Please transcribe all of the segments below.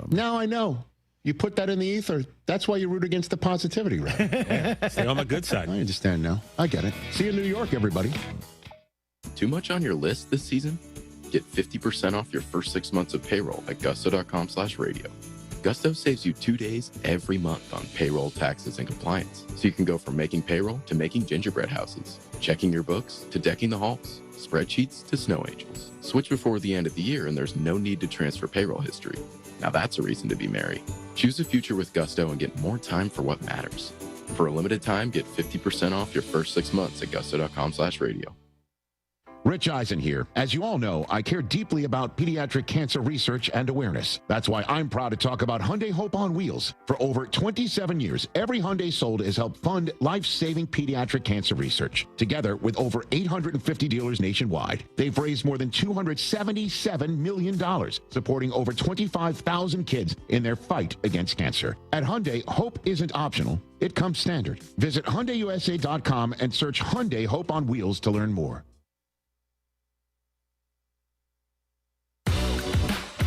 Now I know. You put that in the ether. That's why you root against the positivity, right? Yeah, stay on the good side. I understand now. I get it. See you in New York, everybody. Too much on your list this season? Get 50% off your first 6 months of payroll at gusto.com/radio. Gusto saves you 2 days every month on payroll, taxes, and compliance. So you can go from making payroll to making gingerbread houses, checking your books to decking the halls, spreadsheets to snow angels. Switch before the end of the year and there's no need to transfer payroll history. Now that's a reason to be merry. Choose a future with Gusto and get more time for what matters. For a limited time, get 50% off your first 6 months at gusto.com/radio. Rich Eisen here. As you all know, I care deeply about pediatric cancer research and awareness. That's why I'm proud to talk about Hyundai Hope on Wheels. For over 27 years, every Hyundai sold has helped fund life-saving pediatric cancer research. Together with over 850 dealers nationwide, they've raised more than $277 million, supporting over 25,000 kids in their fight against cancer. At Hyundai, hope isn't optional. It comes standard. Visit HyundaiUSA.com and search Hyundai Hope on Wheels to learn more.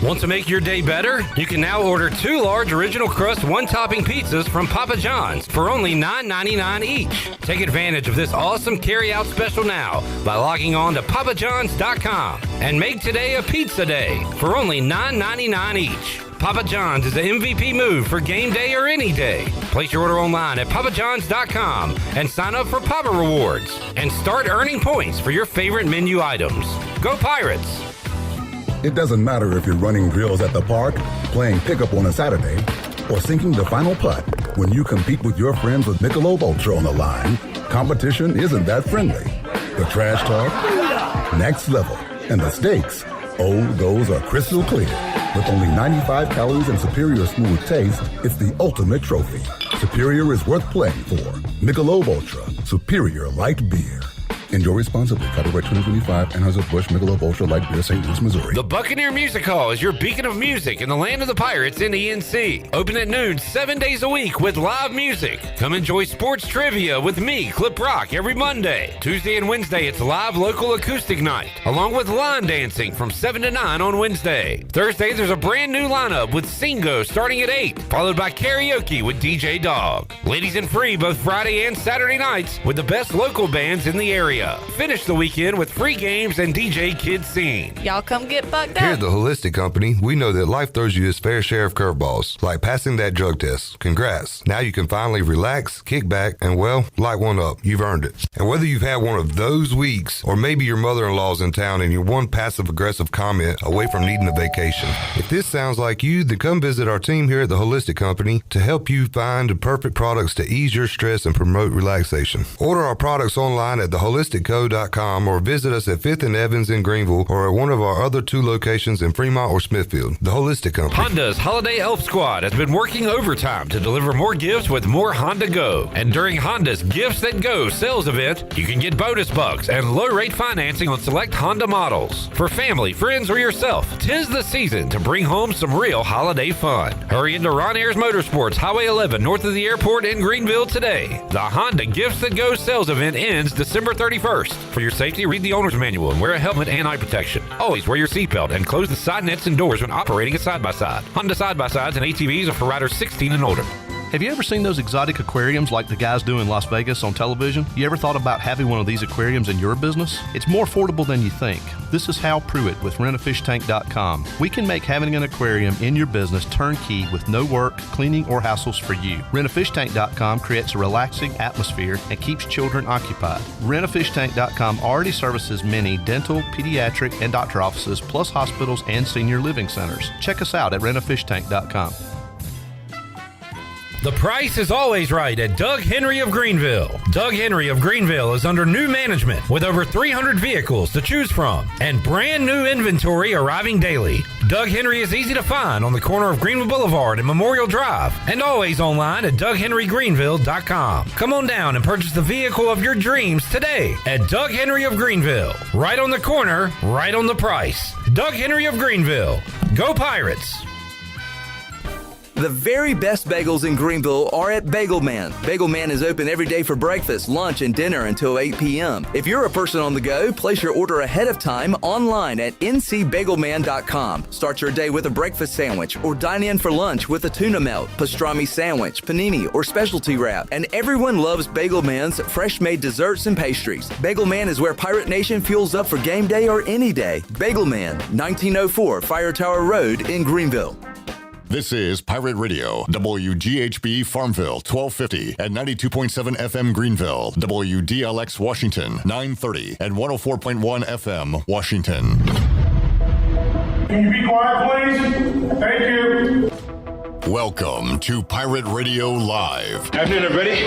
Want to make your day better? You can now order 2 large original crust, 1-topping pizzas from Papa John's for only $9.99 each. Take advantage of this awesome carry-out special now by logging on to papajohns.com and make today a pizza day for only $9.99 each. Papa John's is the MVP move for game day or any day. Place your order online at papajohns.com and sign up for Papa Rewards and start earning points for your favorite menu items. Go Pirates! It doesn't matter if you're running drills at the park, playing pickup on a Saturday, or sinking the final putt. When you compete with your friends with Michelob Ultra on the line, competition isn't that friendly. The trash talk, next level, and the stakes, those are crystal clear. With only 95 calories and superior smooth taste, it's the ultimate trophy. Superior is worth playing for. Michelob Ultra, superior light beer. Enjoy responsibly. Copyright 2025, Anheuser-Busch Michelob Ultra Light Beer, St. Louis, Missouri. The Buccaneer Music Hall is your beacon of music in the land of the Pirates in ENC. Open at noon 7 days a week with live music. Come enjoy sports trivia with me, Clip Rock, every Monday. Tuesday and Wednesday, it's live local acoustic night, along with line dancing from 7 to 9 on Wednesday. Thursday, there's a brand new lineup with Singo starting at 8, followed by karaoke with DJ Dog. Ladies and free both Friday and Saturday nights with the best local bands in the area. Finish the weekend with free games and DJ Kids Scene. Y'all come get bucked Here up. at the Holistic Company, we know that life throws you its fair share of curveballs, like passing that drug test. Congrats. Now you can finally relax, kick back, and, well, light one up. You've earned it. And whether you've had one of those weeks, or maybe your mother-in-law's in town and you're one passive-aggressive comment away from needing a vacation, if this sounds like you, then come visit our team here at the Holistic Company to help you find the perfect products to ease your stress and promote relaxation. Order our products online at theholisticco.com or visit us at 5th and Evans in Greenville or at one of our other 2 locations in Fremont or Smithfield. The Holistic Company. Honda's Holiday Elf Squad has been working overtime to deliver more gifts with more Honda Go. And during Honda's Gifts That Go sales event, you can get bonus bucks and low-rate financing on select Honda models. For family, friends, or yourself, 'tis the season to bring home some real holiday fun. Hurry into Ron Ayers Motorsports, Highway 11, north of the airport in Greenville today. The Honda Gifts That Go sales event ends December 31st. For your safety, read the owner's manual and wear a helmet and eye protection. Always wear your seatbelt and close the side nets and doors when operating a side-by-side. Honda side-by-sides and ATVs are for riders 16 and older. Have you ever seen those exotic aquariums like the guys do in Las Vegas on television? You ever thought about having one of these aquariums in your business? It's more affordable than you think. This is Hal Pruitt with rentafishtank.com. We can make having an aquarium in your business turnkey with no work, cleaning, or hassles for you. Rentafishtank.com creates a relaxing atmosphere and keeps children occupied. Rentafishtank.com already services many dental, pediatric, and doctor offices, plus hospitals and senior living centers. Check us out at rentafishtank.com. The price is always right at Doug Henry of Greenville. Doug Henry of Greenville is under new management with over 300 vehicles to choose from and brand new inventory arriving daily. Doug Henry is easy to find on the corner of Greenville Boulevard and Memorial Drive and always online at DougHenryGreenville.com. Come on down and purchase the vehicle of your dreams today at Doug Henry of Greenville. Right on the corner, right on the price. Doug Henry of Greenville. Go Pirates! The very best bagels in Greenville are at Bagel Man. Bagel Man is open every day for breakfast, lunch, and dinner until 8 p.m. If you're a person on the go, place your order ahead of time online at ncbagelman.com. Start your day with a breakfast sandwich or dine in for lunch with a tuna melt, pastrami sandwich, panini, or specialty wrap. And everyone loves Bagel Man's fresh-made desserts and pastries. Bagel Man is where Pirate Nation fuels up for game day or any day. Bagel Man, 1904 Fire Tower Road in Greenville. This is Pirate Radio, WGHB Farmville, 1250 and 92.7 FM Greenville, WDLX Washington, 930 and 104.1 FM Washington. Can you be quiet, please? Thank you. Welcome to Pirate Radio Live. Afternoon, everybody.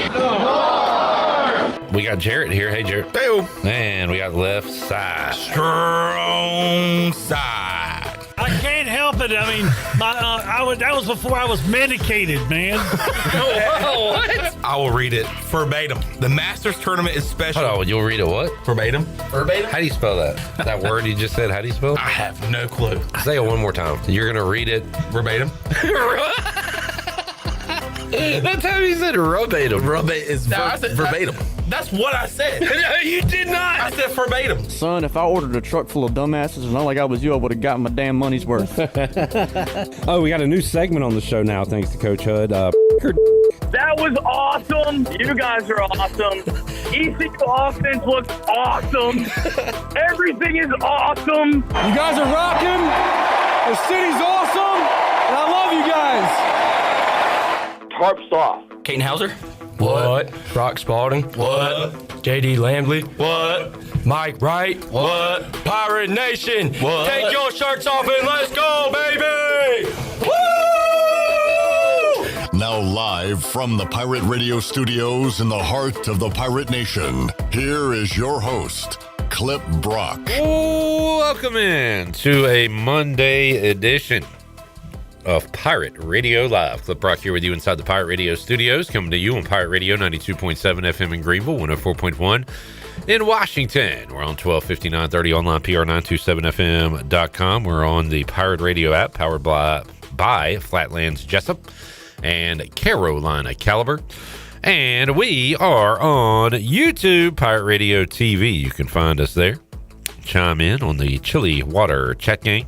We got Jarrett here. Hey, Jarrett. Hey, And we got left side. strong side. I can't help it. I mean, that was before I was medicated, man. What? I will read it verbatim. The Masters tournament is special. Hold on, you'll read it what? Verbatim? Verbatim? How do you spell that? That word you just said, how do you spell it? I have no clue. Say it one more time. You're going to read it. Verbatim? That's how you said verbatim. Verbatim. That's what I said. No, you did not. I said verbatim. Son, if I ordered a truck full of dumbasses and not like I was you, I would have gotten my damn money's worth. Oh, we got a new segment on the show now, thanks to Coach Hood. That was awesome. You guys are awesome. ECU offense looks awesome. Everything is awesome. You guys are rocking. The city's awesome. And I love you guys. Tarps off. Caden Hauser? What? Brock Spalding? What? JD Lambley? What? Mike Wright? What? Pirate Nation? What? Take your shirts off and let's go, baby! Woo! Now live from the Pirate Radio studios in the heart of the Pirate Nation, here is your host, Clip Brock. Welcome in to a Monday edition of Pirate Radio Live. Clip Brock here with you inside the Pirate Radio studios, coming to you on Pirate Radio 92.7 FM in Greenville, 104.1 in Washington. We're on 1250, 930 online, PR927FM.com. We're on the Pirate Radio app, powered by Flatlands Jessup and Carolina Caliber. And we are on YouTube, Pirate Radio TV. You can find us there. Chime in on the Chili Water chat game.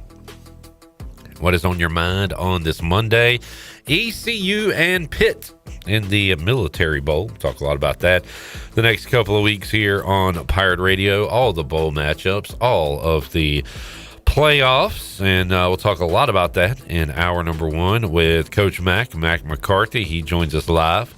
What is on your mind on this Monday? ECU and Pitt in the Military Bowl. Talk a lot about that the next couple of weeks here on Pirate Radio. All the bowl matchups, all of the playoffs, and we'll talk a lot about that in hour number one with Coach Mack McCarthy. He joins us live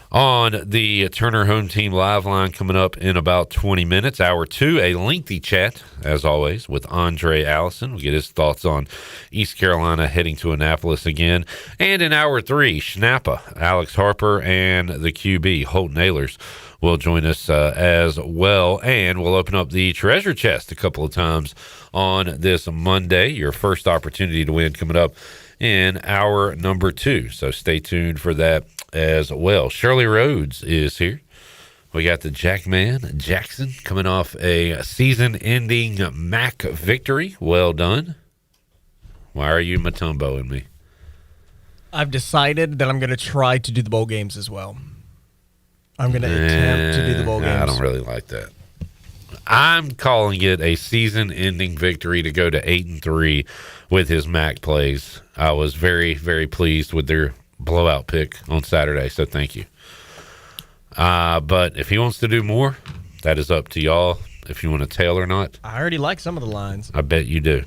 on the Turner Home Team Live line coming up in about 20 minutes. Hour two, a lengthy chat, as always, with Aundrae Allison. We'll get his thoughts on East Carolina heading to Annapolis again. And in hour three, Schnappa, Alex Harper, and the QB, Holton Ahlers, will join us as well. And we'll open up the treasure chest a couple of times on this Monday. Your first opportunity to win coming up in hour number two. So stay tuned for that as well. Shirley Rhodes is here. We got the Jackman Jackson coming off a season-ending Mack victory. Well done. Why are you Matumbo-ing me? I've decided that I'm going to try to do the bowl games as well. I'm going to attempt to do the bowl games. I don't really like that. I'm calling it a season-ending victory to go to 8-3 with his Mack plays. I was very, very pleased with their blowout pick on Saturday, so thank you. But if he wants to do more, that is up to y'all. If you want to tail or not, I already like some of the lines. I bet you do.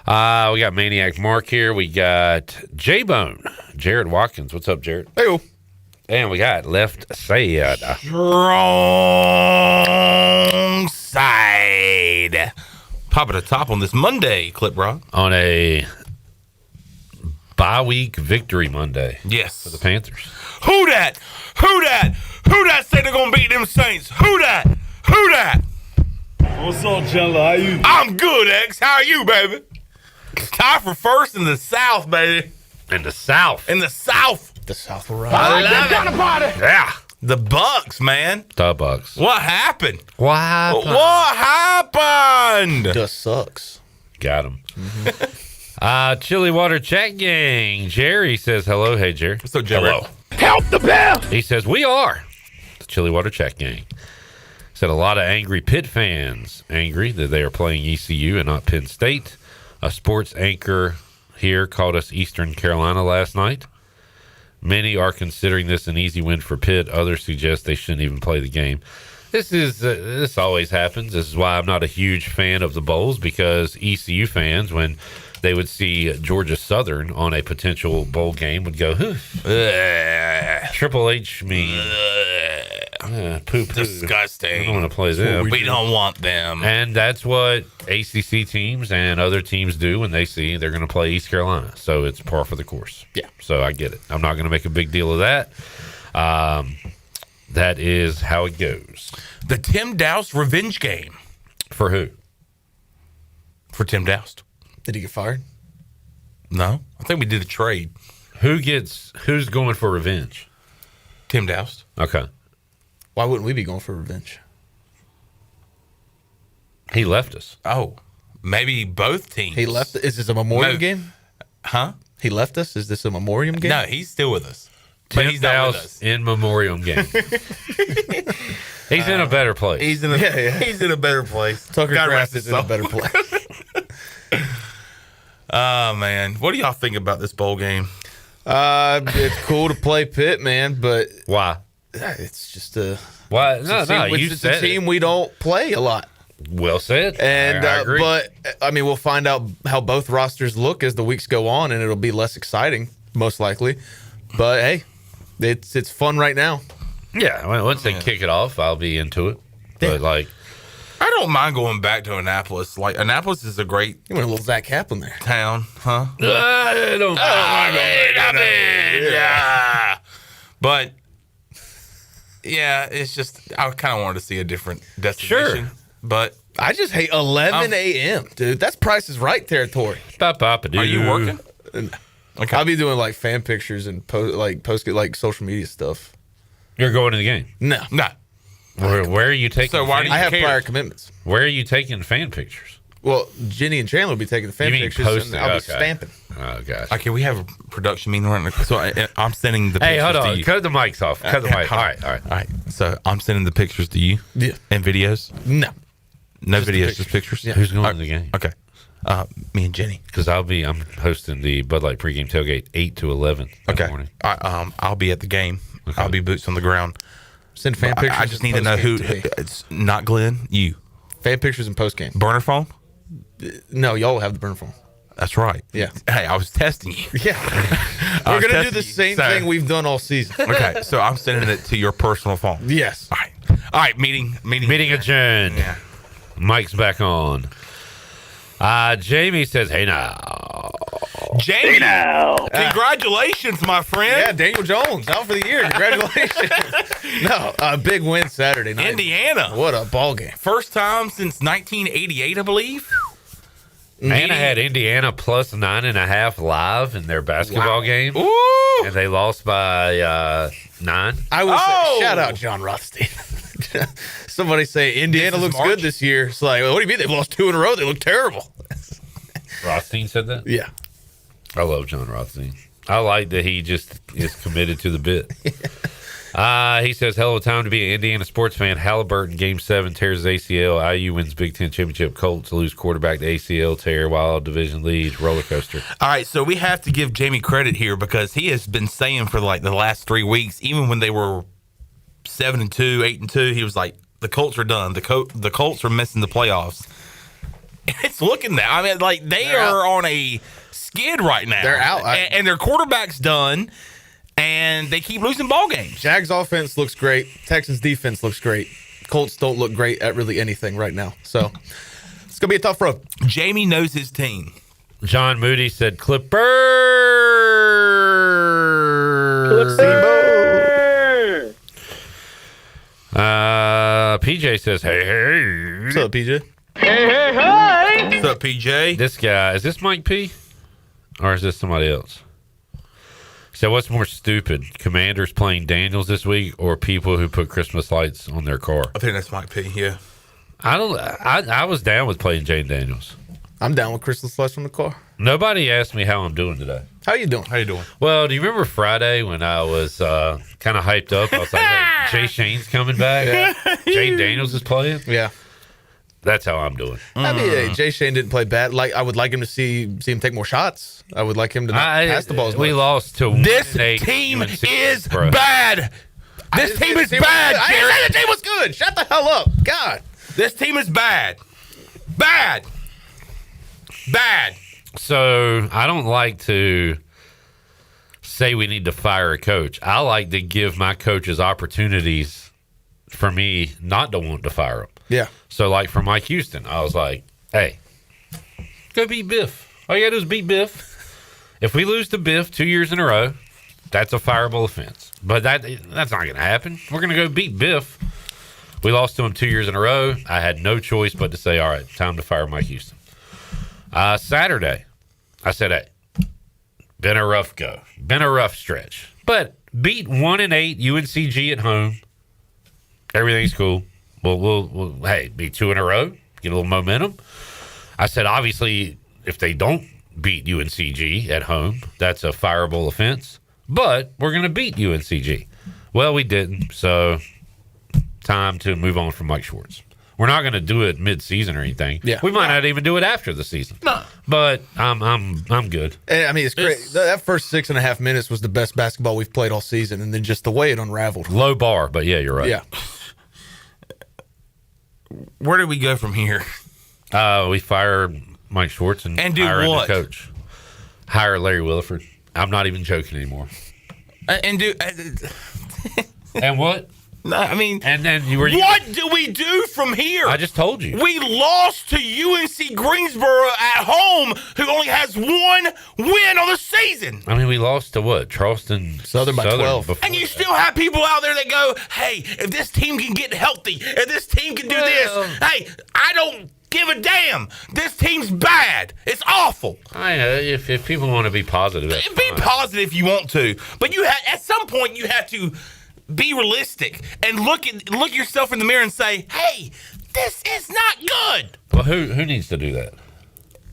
We got Maniac Mark here. We got J-Bone, Jared Watkins. What's up, Jared? Hey, and we got Left Side. strong side. Pop at the top on this Monday, Clip Rock. On a bye-week victory Monday. Yes. For the Panthers. Who that? Who that? Who that say they're going to beat them Saints? Who that? Who that? What's up, Chandler? How you? I'm good, X. How are you, baby? Tie for first in the South, baby. In the South. In the South. The South will I ride. love it. Party. Yeah. The Bucks, man. The Bucks. What happened? What happened? What happened? Just sucks. Got him. Chili Water Chat Gang. Jerry says hello. Hey, Jerry. So, Jerry. Hello. Help the bell! He says, we are the Chili Water Chat Gang. Said a lot of angry Pitt fans angry that they are playing ECU and not Penn State. A sports anchor here called us Eastern Carolina last night. Many are considering this an easy win for Pitt. Others suggest they shouldn't even play the game. This always happens. This is why I'm not a huge fan of the bowls, because ECU fans, when they would see Georgia Southern on a potential bowl game, would go, Triple H poo-poo. Disgusting. I don't want to play them. We don't want them. And that's what ACC teams and other teams do when they see they're going to play East Carolina. So it's par for the course. Yeah. So I get it. I'm not going to make a big deal of that. That is how it goes. The Tim Doust revenge game. For who? For Tim Doust. Did he get fired? No. I think we did a trade. Who's going for revenge? Tim Doust. Okay. Why wouldn't we be going for revenge? He left us. Oh, maybe both teams. He left. Is this a memoriam game? Huh? He left us? Is this a memoriam game? No, he's still with us. But Tim he's not with us. In memoriam game. He's in a better place. He's in a better place. Tucker God Kraft rest is his in a soul. better place. Oh, man. What do y'all think about this bowl game? It's cool to play Pitt, man, but why? It's just a why? It's a team we don't play a lot. Well said. And I agree. but I mean, we'll find out how both rosters look as the weeks go on, and it'll be less exciting, most likely. But hey, it's fun right now. Yeah, once they kick it off, I'll be into it. But like, I don't mind going back to Annapolis. Like, Annapolis is a great You want a little Zach Kaplan there. town, huh? I don't. Yeah. But yeah, it's just I kind of wanted to see a different destination. Sure. But I just hate 11 a.m., dude. That's Price is Right territory. Are you working? Okay. I'll be doing like fan pictures and post like social media stuff. You're going to the game? No. Where are you taking? So why do you I have care? prior commitments. Where are you taking fan pictures? Well, Jenny and Chandler will be taking the fan You mean pictures, posting? and I'll be Okay. stamping. Oh gosh. Okay, we have a production meeting right now. So I'm sending the Hey, pictures hold to on. you. Cut the mics off. Cut the mic. All right. All right. So I'm sending the pictures to you. Yeah. And videos. No. No Just the videos, pictures. just pictures. Yeah. Who's going to the game? Okay. Me and Jenny. Because I'm hosting the Bud Light pregame tailgate 8 to 11 in the morning. I'll be at the game. Okay. I'll be boots on the ground. Send fan pictures. I just need to know who. It's not Glenn. You. Fan pictures and post game. Burner phone. No, y'all will have the burner phone. That's right. Yeah. Hey, I was testing you. Yeah. We're gonna do the same thing we've done all season. Okay, so I'm sending it to your personal phone. Yes. All right. Meeting adjourned. Yeah. Mike's back on. Jamie says, "Hey now, Jamie. Congratulations, my friend. Yeah, Daniel Jones out for the year. Congratulations. No, a big win Saturday night. Indiana. What a ball game. First time since 1988, I believe. Anna had Indiana plus 9.5 live in their basketball game, Ooh. and they lost by 9. I was shout out John Rothstein. Somebody say Indiana looks good this year. It's like, what do you mean they've lost 2 in a row? They look terrible. Rothstein said that? Yeah. I love John Rothstein. I like that he just is committed to the bit. He says, hell of a time to be an Indiana sports fan. Halliburton, Game 7, tears his ACL. IU wins Big Ten championship. Colts lose quarterback to ACL tear while division leads. Roller coaster. All right, so we have to give Jamie credit here because he has been saying for like the last 3 weeks, even when they were 7-2, 8-2, he was like, the Colts are done. The Colts are missing the playoffs. It's looking that. I mean, like they're are on a skid right now. They're out. And their quarterback's done. And they keep losing ball games. Jags offense looks great. Texans defense looks great. Colts don't look great at really anything right now. So it's going to be a tough road. Jamie knows his team. John Moody said, Clipper. PJ says, hey. What's up, PJ? Hey. What's up, PJ? This guy, is this Mike P? Or is this somebody else? So what's more stupid, Commanders playing Daniels this week or people who put Christmas lights on their car? I think that's Mike P, I was down with playing Jane Daniels. I'm down with Christmas lights on the car. Nobody asked me how I'm doing today. How you doing? Well, do you remember Friday when I was kind of hyped up? I was like, hey, Jay Shane's coming back. Yeah. Jay Daniels is playing. Yeah. That's how I'm doing. I mean, Jay Shane didn't play bad. Like I would like him to see him take more shots. I would like him to not pass the ball as much. We lost to This team is bad. This team is bad, I didn't say the team was good. Shut the hell up. God. This team is bad. Bad. So I don't like to say we need to fire a coach. I like to give my coaches opportunities for me not to want to fire them. Yeah. So, like for Mike Houston, I was like, hey, go beat Biff. All you got to do is beat Biff. If we lose to Biff 2 years in a row, that's a fireable offense. But that's not going to happen. We're going to go beat Biff. We lost to him 2 years in a row. I had no choice but to say, all right, time to fire Mike Houston. Saturday, I said, hey, been a rough go. Been a rough stretch. But beat 1-8 UNCG at home. Everything's cool. We'll hey, beat 2 in a row. Get a little momentum. I said, obviously, if they don't beat UNCG at home, that's a fireable offense. But we're going to beat UNCG. Well, we didn't. So time to move on from Mike Schwartz. We're not going to do it mid-season or anything. Yeah. We might not even do it after the season. No. But I'm good. I mean, it's great. That first 6.5 minutes was the best basketball we've played all season, and then just the way it unraveled. Low bar, but yeah, you're right. Yeah. Where do we go from here? We fire Mike Schwartz and do hire what? a new coach. Hire Larry Williford. I'm not even joking anymore. And do and what? No, I mean, and then what do we do from here? I just told you. We lost to UNC Greensboro at home, who only has one win on the season. I mean, we lost to what? Charleston Southern by 12. And you still have people out there that go, hey, if this team can get healthy, if this team can do this, hey, I don't give a damn. This team's bad. It's awful. I know. If people want to be positive, be positive if you want to. But at some point, you have to be realistic and look yourself in the mirror and say, hey, this is not good. Well, who needs to do that?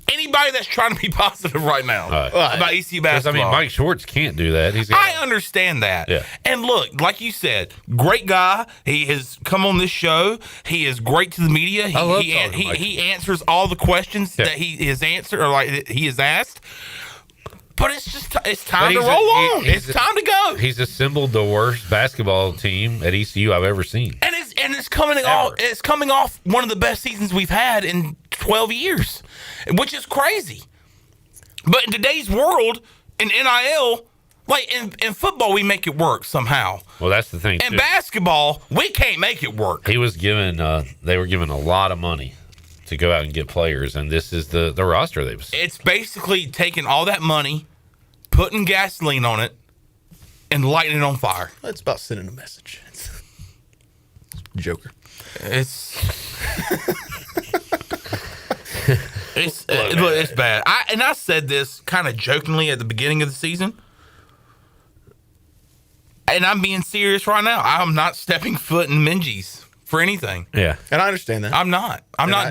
Anybody that's trying to be positive right now about ECU basketball. I mean, Mike Schwartz can't do that. I understand that. Yeah. And look, like you said, great guy. He has come on this show. He is great to the media. He answers all the questions that he has answered or like he has asked. But it's time to roll on. It's time to go. He's assembled the worst basketball team at ECU I've ever seen. And it's coming off one of the best seasons we've had in 12 years, which is crazy. But in today's world, in NIL, like in football, we make it work somehow. Well, that's the thing. In basketball, we can't make it work. They were given a lot of money to go out and get players, and this is the roster they've seen. It's basically taking all that money, putting gasoline on it, and lighting it on fire. It's about sending a message. It's Joker. It's bad. I said this kind of jokingly at the beginning of the season, and I'm being serious right now. I'm not stepping foot in Minji's for anything. Yeah. And I understand that. I'm not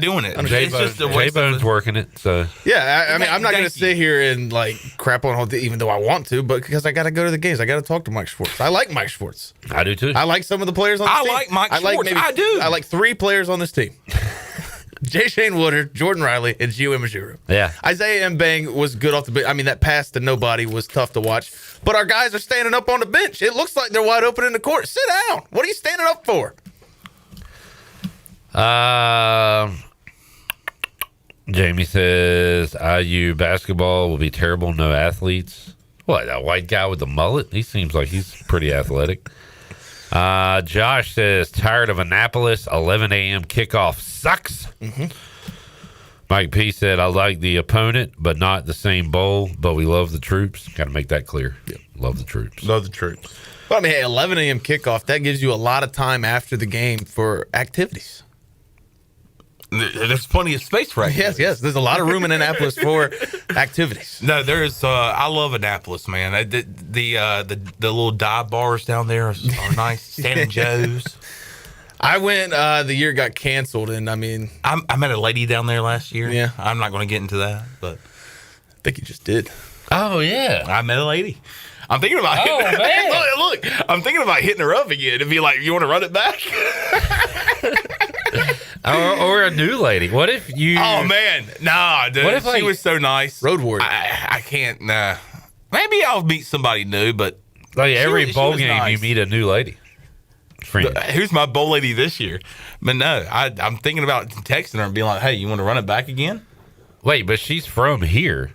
doing it. It's just a waste J-Bone's working it. So yeah, I mean, I'm not going to sit here and like crap on Holton, even though I want to, but because I got to go to the games. I got to talk to Mike Schwartz. I like Mike Schwartz. I do too. I like some of the players on this team. I like Mike Schwartz. I do. I like 3 players on this team. Jay Shane Woodard, Jordan Riley, and Gio Imajuru. Yeah. Isaiah Mbang was good off the bench. I mean, that pass to nobody was tough to watch. But our guys are standing up on the bench. It looks like they're wide open in the court. Sit down. What are you standing up for? Jamie says IU basketball will be terrible. No athletes. What, that white guy with the mullet? He seems like he's pretty athletic. Josh says tired of Annapolis. 11 a.m. kickoff sucks. Mm-hmm. Mike P said I like the opponent, but not the same bowl. But we love the troops. Got to make that clear. Yep. Love the troops. Love the troops. Well, I mean, hey, 11 a.m. kickoff, that gives you a lot of time after the game for activities. There's plenty of space for activities. Yes. There's a lot of room in Annapolis for activities. No, there's. I love Annapolis, man. The little dive bars down there are nice. Stan and Joe's. I went the year it got canceled, and I mean, I met a lady down there last year. Yeah, I'm not going to get into that, but I think you just did. Oh, yeah. I met a lady. I'm thinking about look, I'm thinking about hitting her up again and be like, you want to run it back? or a new lady. What if you... Oh, man. Nah, dude. What if, she was so nice. Road warrior. I can't, nah. Maybe I'll meet somebody new, but... Like every bowl game, nice. You meet a new lady. Who's my bowl lady this year? But no, I'm thinking about texting her and being like, hey, you want to run it back again? Wait, but she's from here.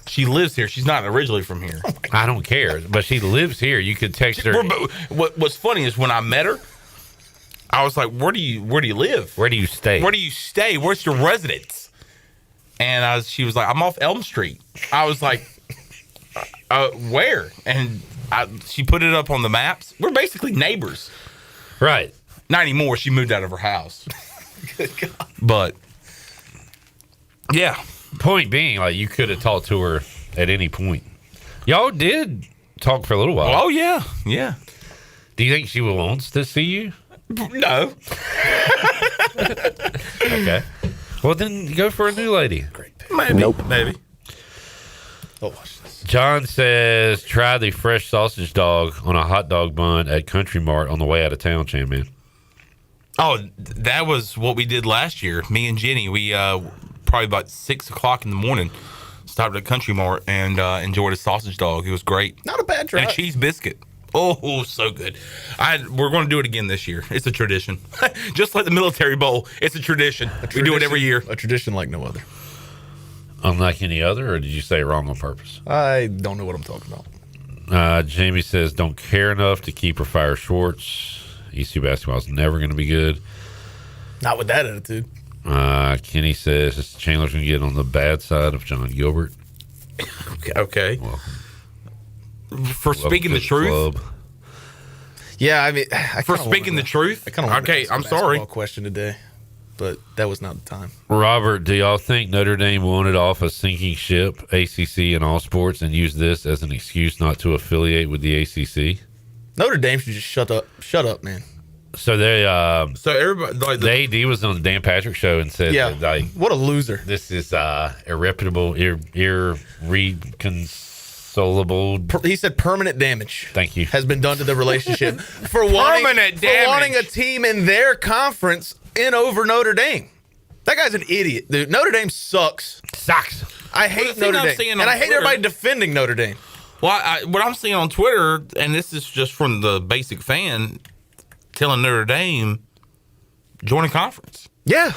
She lives here. She's not originally from here. I don't care, but she lives here. You could text her. What's funny is when I met her, I was like, where do you live? Where do you stay? Where do you stay? Where's your residence? And she was like, I'm off Elm Street. I was like, where? And she put it up on the maps. We're basically neighbors. Right. Not anymore. She moved out of her house. Good God. But, yeah. Point being, like, you could have talked to her at any point. Y'all did talk for a little while. Oh, yeah. Yeah. Do you think she wants to see you? No. Okay. Well, then go for a new lady. Great pick. Maybe. Oh, watch this. John says, try the fresh sausage dog on a hot dog bun at Country Mart on the way out of town, Champion. Oh, that was what we did last year. Me and Jenny, we probably about 6 o'clock in the morning stopped at Country Mart and enjoyed a sausage dog. It was great. Not a bad drive. And a cheese biscuit. Oh, so good. We're going to do it again this year. It's a tradition. Just like the Military Bowl, it's a tradition. We do it every year. A tradition like no other. Unlike any other, or did you say it wrong on purpose? I don't know what I'm talking about. Jamie says, don't care enough to keep her fire shorts. ECU basketball is never going to be good. Not with that attitude. Kenny says, Chandler's going to get on the bad side of John Gilbert. Okay. For speaking the truth. Club. Yeah, I mean, for speaking the truth. Okay, I'm sorry. Question today, but that was not the time. Robert, do y'all think Notre Dame wanted off a sinking ship, ACC and all sports, and use this as an excuse not to affiliate with the ACC? Notre Dame should just shut up, man. So they, so everybody, like the AD was on the Dan Patrick show and said, "Yeah, that, like, what a loser! This is irreparable, irreconcilable." He said permanent damage. Thank you. Has been done to the relationship for wanting a team in their conference in over Notre Dame. That guy's an idiot, dude. Notre Dame sucks. I hate Notre Dame, and I hate everybody defending Notre Dame. Well, what I'm seeing on Twitter, and this is just from the basic fan, telling Notre Dame, join a conference. Yeah.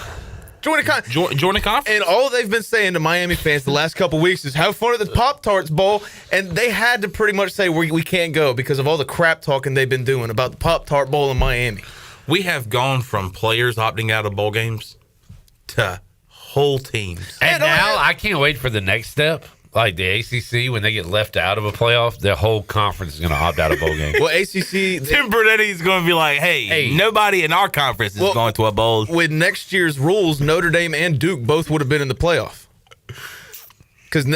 Join a conference. And all they've been saying to Miami fans the last couple weeks is have fun at the Pop-Tarts Bowl. And they had to pretty much say we can't go because of all the crap talking they've been doing about the Pop-Tart Bowl in Miami. We have gone from players opting out of bowl games to whole teams. And now I can't wait for the next step. Like the ACC, when they get left out of a playoff, the whole conference is going to opt out of bowl games. Well, ACC... Tim Bernetti's going to be like, hey, nobody in our conference is going to a bowl. With next year's rules, Notre Dame and Duke both would have been in the playoff. Because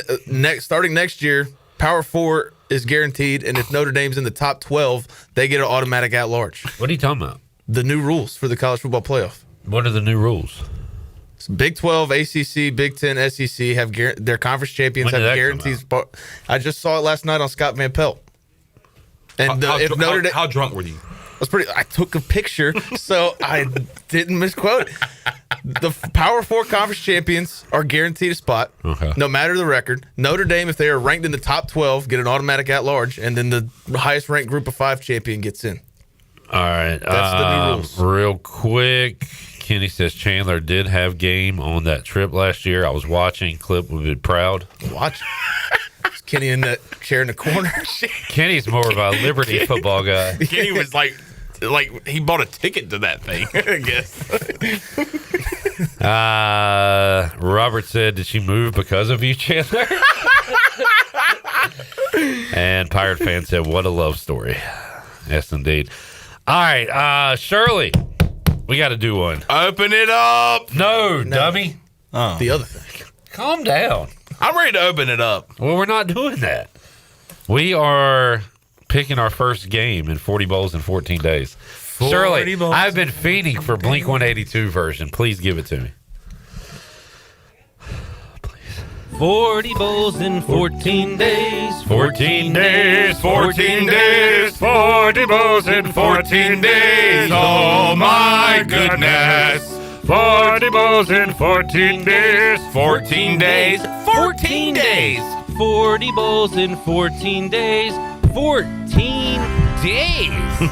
starting next year, Power 4 is guaranteed, and if Notre Dame's in the top 12, they get an automatic at-large. What are you talking about? The new rules for the college football playoff. What are the new rules? Big 12, ACC, Big 10, SEC have their conference champions have guarantees. I just saw it last night on Scott Van Pelt. And how drunk were you? I took a picture, so I didn't misquote it. The Power 4 conference champions are guaranteed a spot, no matter the record. Notre Dame, if they are ranked in the top 12, get an automatic at-large, and then the highest ranked Group of 5 champion gets in. All right. That's the new rules. Real quick. Kenny says Chandler did have game on that trip last year. I was watching. Clip would be proud. Watch. Is Kenny in that chair in the corner? Kenny's more of a Liberty football guy. Kenny was like he bought a ticket to that thing, I guess. Robert said, did she move because of you, Chandler? And Pirate fan said, what a love story. Yes, indeed. All right, Shirley. We got to do one. Open it up. No, dummy. Oh. The other thing. Calm down. I'm ready to open it up. Well, we're not doing that. We are picking our first game in 40 bowls in 14 days. Shirley, I've been fiending for Blink 182 version. Please give it to me. Please. 40 bowls in 14 days. 14 days, 14 days, 40 bowls in 14 days. Oh my goodness. 40 bowls in 14 days. 14 days. 14 days. 40 bowls in 14 days. 14 days.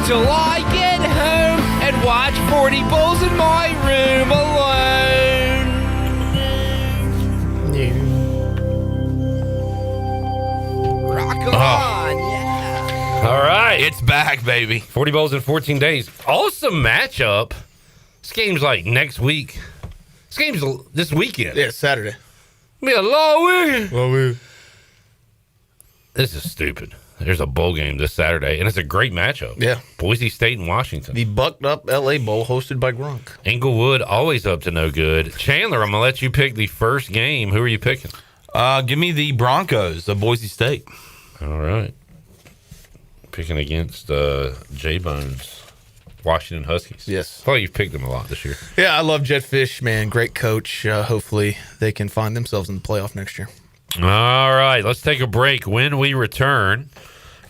Till I get home and watch 40 bowls in my room alone. Rock on, yeah. All right. It's back, baby. 40 bowls in 14 days. Awesome matchup. This game's like next week. This game's this weekend. Yeah, Saturday. Be a long weekend. Long weekend. This is stupid. There's a bowl game this Saturday, and it's a great matchup. Yeah. Boise State and Washington. The bucked up LA Bowl hosted by Gronk. Inglewood, always up to no good. Chandler, I'm going to let you pick the first game. Who are you picking? Give me the Broncos of Boise State. All right. Picking against J-Bones, Washington Huskies. Yes. I thought you've picked them a lot this year. Yeah, I love Jet Fish, man. Great coach. Hopefully they can find themselves in the playoff next year. All right, let's take a break. When we return,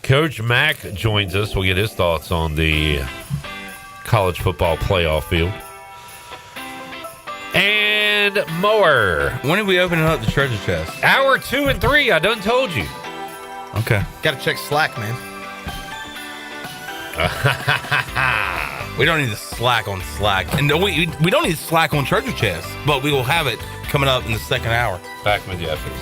Coach Mack joins us. We'll get his thoughts on the college football playoff field. And more. When are we opening up the treasure chest? Hour 2 and 3, I done told you. Okay. Got to check Slack, man. We don't need to slack on Slack. And we don't need to slack on treasure chest, but we will have it coming up in the second hour. Back with you after this.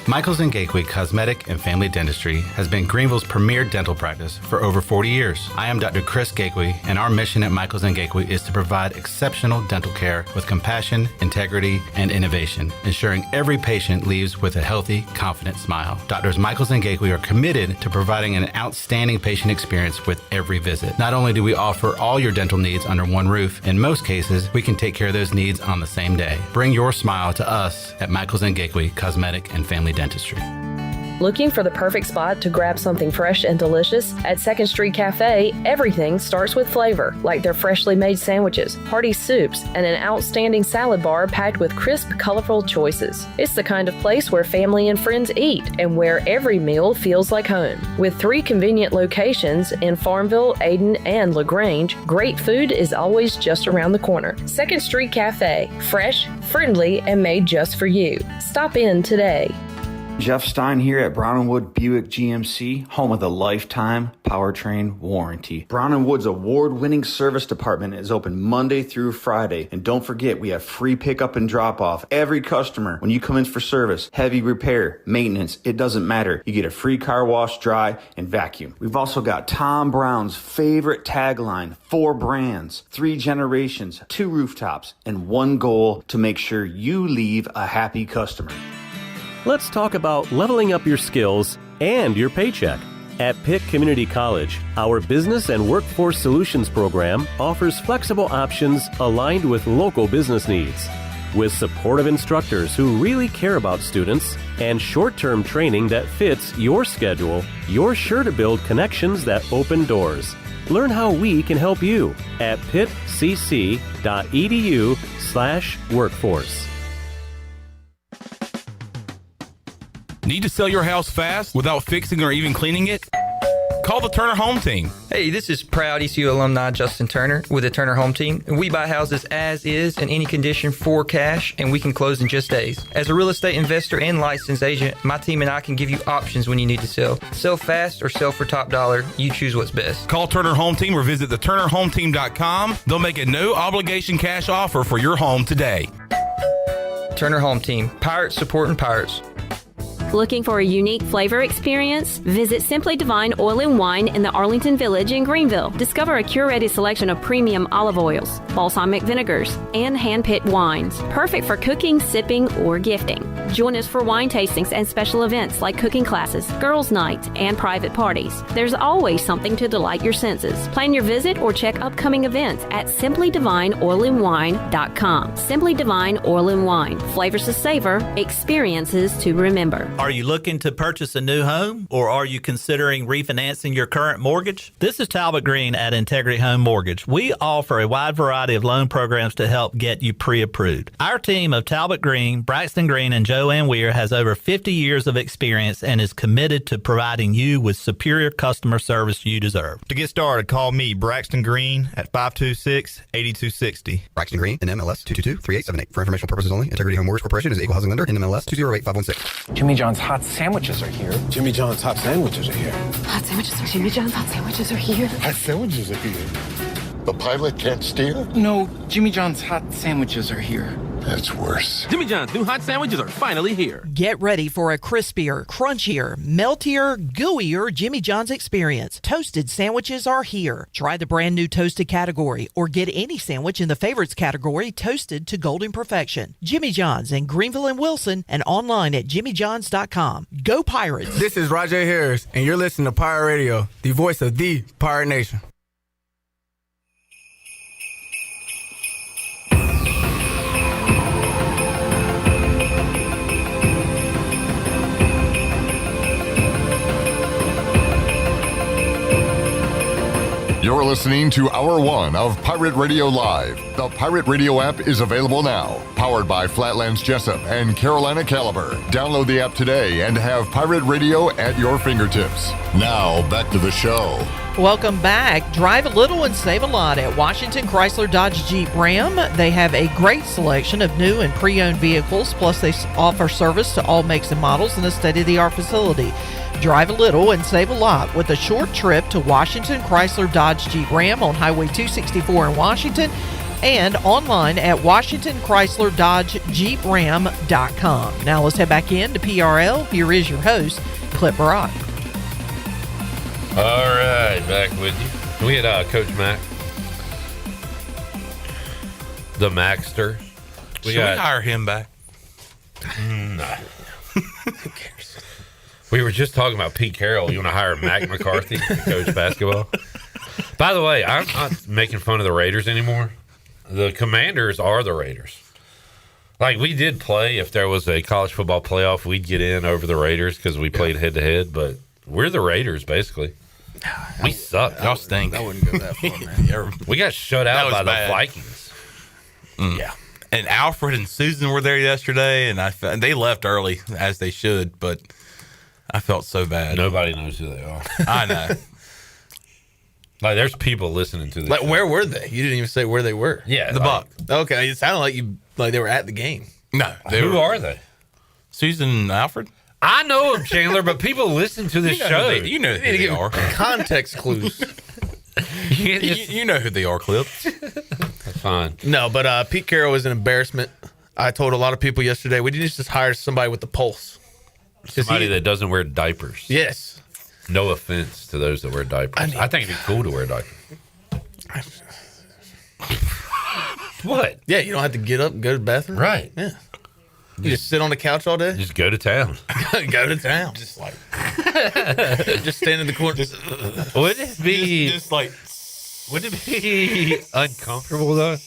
Michaels & Gateway Cosmetic and Family Dentistry has been Greenville's premier dental practice for over 40 years. I am Dr. Chris Gateway, and our mission at Michaels & Gateway is to provide exceptional dental care with compassion, integrity, and innovation, ensuring every patient leaves with a healthy, confident smile. Doctors Michaels & Gateway are committed to providing an outstanding patient experience with every visit. Not only do we offer all your dental needs under one roof, in most cases, we can take care of those needs on the same day. Bring your smile to us at Michaels & Gateway Cosmetic and Family Dentistry. Looking for the perfect spot to grab something fresh and delicious? At 2nd Street Cafe, everything starts with flavor, like their freshly made sandwiches, hearty soups, and an outstanding salad bar packed with crisp, colorful choices. It's the kind of place where family and friends eat and where every meal feels like home. With 3 convenient locations in Farmville, Ayden, and LaGrange, great food is always just around the corner. 2nd Street Cafe, fresh, friendly, and made just for you. Stop in today. Jeff Stein here at Brown & Wood Buick GMC, home of the lifetime powertrain warranty. Brown & Wood's award-winning service department is open Monday through Friday. And don't forget, we have free pickup and drop-off. Every customer, when you come in for service, heavy repair, maintenance, it doesn't matter. You get a free car wash, dry, and vacuum. We've also got Tom Brown's favorite tagline, 4 brands, 3 generations, 2 rooftops, and 1 goal to make sure you leave a happy customer. Let's talk about leveling up your skills and your paycheck. At Pitt Community College, our Business and Workforce Solutions program offers flexible options aligned with local business needs. With supportive instructors who really care about students and short-term training that fits your schedule, you're sure to build connections that open doors. Learn how we can help you at pittcc.edu/workforce. Need to sell your house fast without fixing or even cleaning it? Call the Turner Home Team. Hey, this is proud ECU alumni Justin Turner with the Turner Home Team. We buy houses as is in any condition for cash, and we can close in just days. As a real estate investor and licensed agent, my team and I can give you options when you need to sell. Sell fast or sell for top dollar. You choose what's best. Call Turner Home Team or visit theturnerhometeam.com. They'll make a no-obligation cash offer for your home today. Turner Home Team. Pirates supporting pirates. Looking for a unique flavor experience? Visit Simply Divine Oil and Wine in the Arlington Village in Greenville. Discover a curated selection of premium olive oils, balsamic vinegars, and hand-picked wines. Perfect for cooking, sipping, or gifting. Join us for wine tastings and special events like cooking classes, girls' nights, and private parties. There's always something to delight your senses. Plan your visit or check upcoming events at simplydivineoilandwine.com. Simply Divine Oil and Wine. Flavors to savor, experiences to remember. Are you looking to purchase a new home, or are you considering refinancing your current mortgage? This is Talbot Green at Integrity Home Mortgage. We offer a wide variety of loan programs to help get you pre-approved. Our team of Talbot Green, Braxton Green, and Joanne Weir has over 50 years of experience and is committed to providing you with superior customer service you deserve. To get started, call me, Braxton Green, at 526-8260. Braxton Green, NMLS 222-3878. For informational purposes only, Integrity Home Mortgage Corporation is an equal housing lender, NMLS 208516. Jimmy John's hot sandwiches are here. Jimmy John's hot sandwiches are here. Hot sandwiches are Jimmy John's hot sandwiches are here. Hot sandwiches are here. The pilot can't steer? No, Jimmy John's hot sandwiches are here. That's worse. Jimmy John's new hot sandwiches are finally here. Get ready for a crispier, crunchier, meltier, gooier Jimmy John's experience. Toasted sandwiches are here. Try the brand new toasted category or get any sandwich in the favorites category toasted to golden perfection. Jimmy John's in Greenville and Wilson and online at jimmyjohns.com. Go Pirates! This is Rajay Harris, and you're listening to Pirate Radio, the voice of the Pirate Nation. You're listening to Hour 1 of Pirate Radio Live. The Pirate Radio app is available now. Powered by Flatlands Jessup and Carolina Caliber. Download the app today and have Pirate Radio at your fingertips. Now, back to the show. Welcome back. Drive a little and save a lot at Washington Chrysler Dodge Jeep Ram. They have a great selection of new and pre-owned vehicles, plus they offer service to all makes and models in a state-of-the-art facility. Drive a little and save a lot with a short trip to Washington Chrysler Dodge Jeep Ram on Highway 264 in Washington and online at WashingtonChryslerDodgeJeepRam.com. Now let's head back in to PRL. Here is your host, Clip Brock. All right, back with you. We had Coach Mack, the Mackster. Should we hire him back? No. Who cares? We were just talking about Pete Carroll. You want to hire Mac McCarthy to coach basketball? By the way, I'm not making fun of the Raiders anymore. The Commanders are the Raiders. Like, we did play. If there was a college football playoff, we'd get in over the Raiders because we played head-to-head. But we're the Raiders, basically. We suck. Y'all stink. I wouldn't go that far, man. We got shut out by bad. the Vikings. Yeah. And Alfred and Susan were there yesterday, and they left early, as they should, but I felt so bad. Nobody knows who they are. I know. Like, there's people listening to this. Like, where were they? You didn't even say where they were. Yeah. The Buck. Okay, it sounded like they were at the game. No. Who are they? Susan and Alfred? I know them, Chandler, but people listen to this show. You know who they are. Context clues. You know who they are, Clip. That's fine. No, but Pete Carroll is an embarrassment. I told a lot of people yesterday, we need to just hire somebody with the pulse. Somebody that doesn't wear diapers. Yes. No offense to those that wear diapers. I think it'd be cool to wear diapers. What? Yeah, you don't have to get up and go to the bathroom. Right. Yeah. You just sit on the couch all day? Just go to town. Go to town. Just like just stand in the corner. Would it be just like would it be uncomfortable though?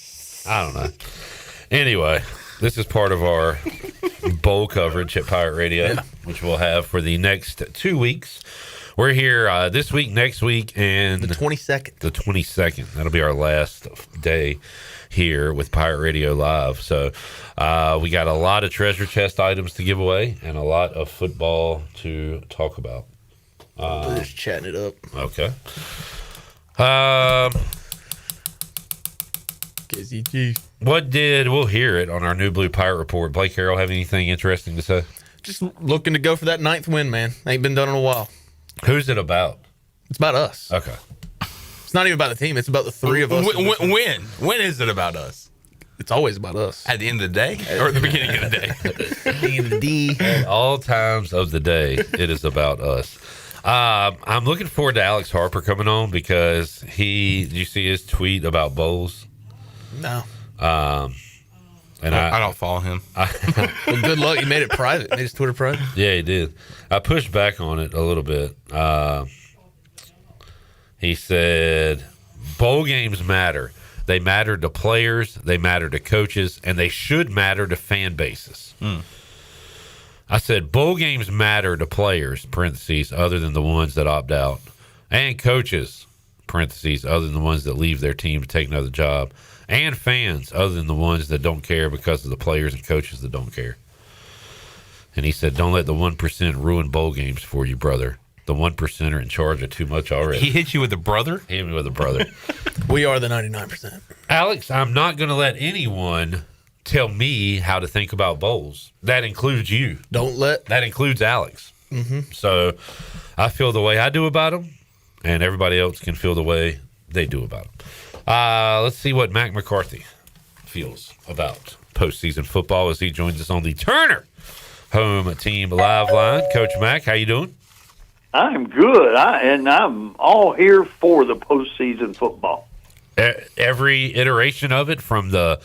I don't know. Anyway, this is part of our bowl coverage at Pirate Radio, which we'll have for the next 2 weeks. We're here this week, next week, and the 22nd. The 22nd. That'll be our last day here with Pirate Radio Live. So we got a lot of treasure chest items to give away and a lot of football to talk about. Just chatting it up. Okay. We'll hear it on our New Blue Pirate Report. Blake Carroll have anything interesting to say? Just looking to go for that 9th win, man. Ain't been done in a while. Who's it about? It's about us. Okay. It's not even about the team. It's about the three of us. When is it about us? It's always about us. At the end of the day or at the beginning of the day? Being the D. At all times of the day, it is about us. I'm looking forward to Alex Harper coming on because did you see his tweet about bowls? No. And I don't follow him. Well, good luck. You made it private. Made his Twitter private. Yeah, he did. I pushed back on it a little bit. He said, bowl games matter. They matter to players, they matter to coaches, and they should matter to fan bases. I said, bowl games matter to players, parentheses, other than the ones that opt out, and coaches, parentheses, other than the ones that leave their team to take another job, and fans, other than the ones that don't care because of the players and coaches that don't care. And he said, don't let the 1% ruin bowl games for you, brother. The 1% are in charge of too much already. He hit you with a brother? He hit me with a brother. We are the 99%. Alex, I'm not going to let anyone tell me how to think about bowls. That includes you. That includes Alex. Mm-hmm. So I feel the way I do about them, and everybody else can feel the way they do about them. Let's see what Mack McCarthy feels about postseason football as he joins us on the Turner Home Team Live Line. Coach Mack, how you doing? I'm good, and I'm all here for the postseason football. Every iteration of it, from the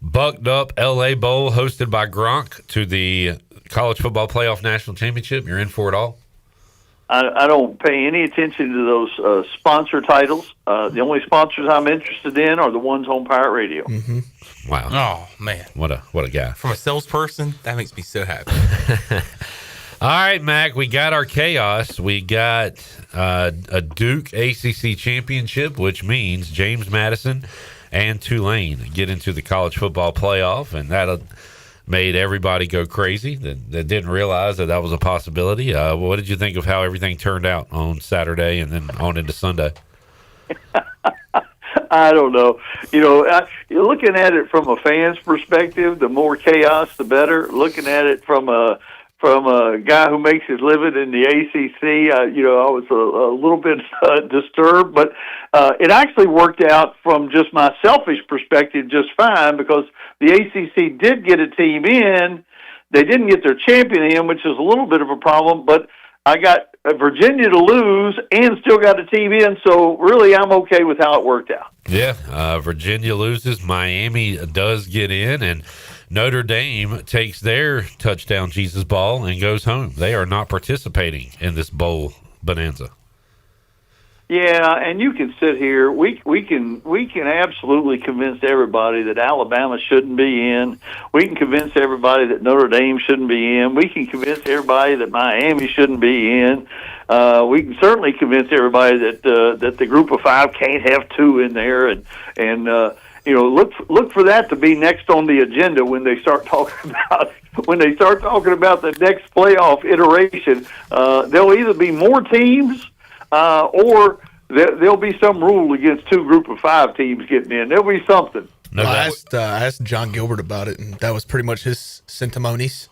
bucked up LA Bowl hosted by Gronk to the College Football Playoff National Championship, you're in for it all? I don't pay any attention to those sponsor titles. The only sponsors I'm interested in are the ones on Pirate Radio. Mm-hmm. Wow. Oh, man. What a guy. From a salesperson, that makes me so happy. All right, Mac, we got our chaos. We got a Duke ACC championship, which means James Madison and Tulane get into the college football playoff, and that made everybody go crazy that didn't realize that was a possibility. What did you think of how everything turned out on Saturday and then on into Sunday? I don't know. You're looking at it from a fan's perspective, the more chaos, the better. Looking at it from a guy who makes his living in the ACC, I was a little bit disturbed, but it actually worked out from just my selfish perspective just fine because the ACC did get a team in. They didn't get their champion in, which is a little bit of a problem, but I got Virginia to lose and still got a team in, so really I'm okay with how it worked out. Yeah, Virginia loses, Miami does get in, and Notre Dame takes their touchdown Jesus ball and goes home. They are not participating in this bowl bonanza. Yeah, and you can sit here. We can absolutely convince everybody that Alabama shouldn't be in. We can convince everybody that Notre Dame shouldn't be in. We can convince everybody that Miami shouldn't be in. We can certainly convince everybody that the Group of Five can't have two in there, and look for that to be next on the agenda when they start talking about the next playoff iteration. There'll either be more teams or there'll be some rule against two Group of Five teams getting in. There'll be something. I asked John Gilbert about it, and that was pretty much his sentimonies.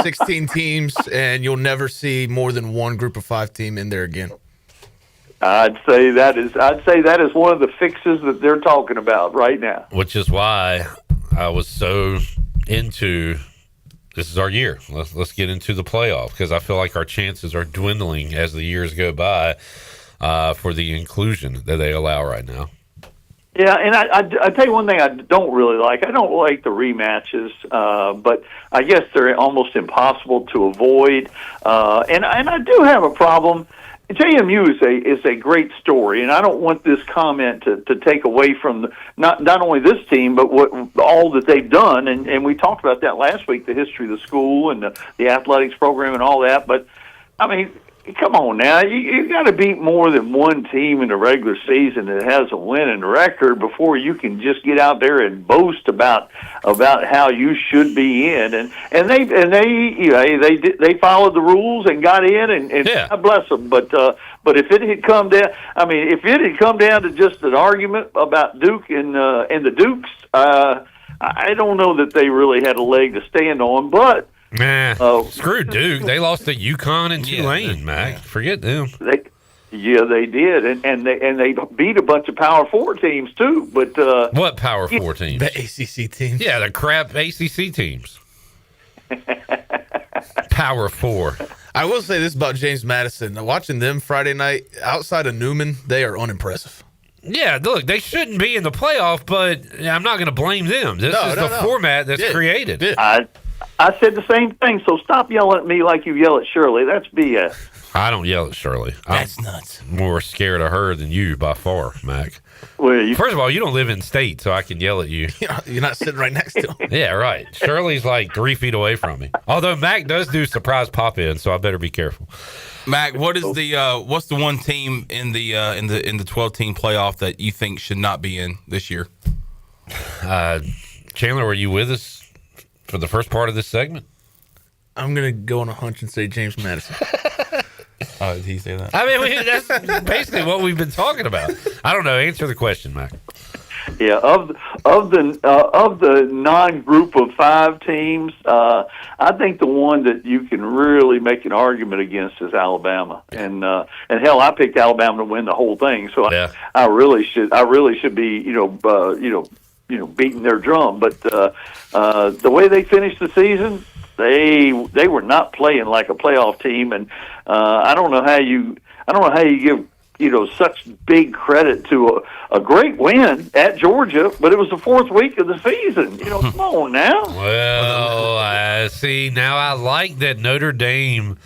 16 teams, and you'll never see more than one Group of Five team in there again. I'd say that is one of the fixes that they're talking about right now. Which is why I was so into this is our year. Let's get into the playoff because I feel like our chances are dwindling as the years go by for the inclusion that they allow right now. Yeah, and I tell you one thing I don't really like. I don't like the rematches, but I guess they're almost impossible to avoid. And I do have a problem. JMU is a great story, and I don't want this comment to take away from not only this team, but all that they've done. And we talked about that last week, the history of the school and the athletics program and all that. But, I mean, come on now. You got to beat more than one team in the regular season that has a winning record before you can just get out there and boast about how you should be in. And they followed the rules and got in, and yeah. God bless them. But if it had come down to just an argument about Duke and the Dukes, I don't know that they really had a leg to stand on, but. Screw Duke. They lost to UConn and Tulane, Mac. Forget them. Yeah, they did, and they beat a bunch of Power 4 teams too. But what Power 4 teams? The ACC teams. Yeah, the crap ACC teams. Power 4. I will say this about James Madison. Watching them Friday night, outside of Newman, they are unimpressive. Yeah, look, they shouldn't be in the playoff, but I'm not going to blame them. This is the format that's created. I said the same thing, so stop yelling at me like you yell at Shirley. That's BS. I don't yell at Shirley. That's nuts. More scared of her than you by far, Mac. Well, first of all, you don't live in state, so I can yell at you. You're not sitting right next to him. Yeah, right. Shirley's like 3 feet away from me. Although Mac does do surprise pop in, so I better be careful. Mac, what is what's the one team in the 12-team playoff that you think should not be in this year? Chandler, were you with us for the first part of this segment? I'm gonna go on a hunch and say James Madison. Did he say that? I mean, that's basically what we've been talking about. I don't know. Answer the question, Mac. Yeah, of the non-group of 5 teams, I think the one that you can really make an argument against is Alabama, and hell, I picked Alabama to win the whole thing, so I really should be beating their drum, but the way they finished the season, they were not playing like a playoff team, and I don't know how you give such big credit to a great win at Georgia, but it was the 4th week of the season. Come on now. Well, I see. Now I like that Notre Dame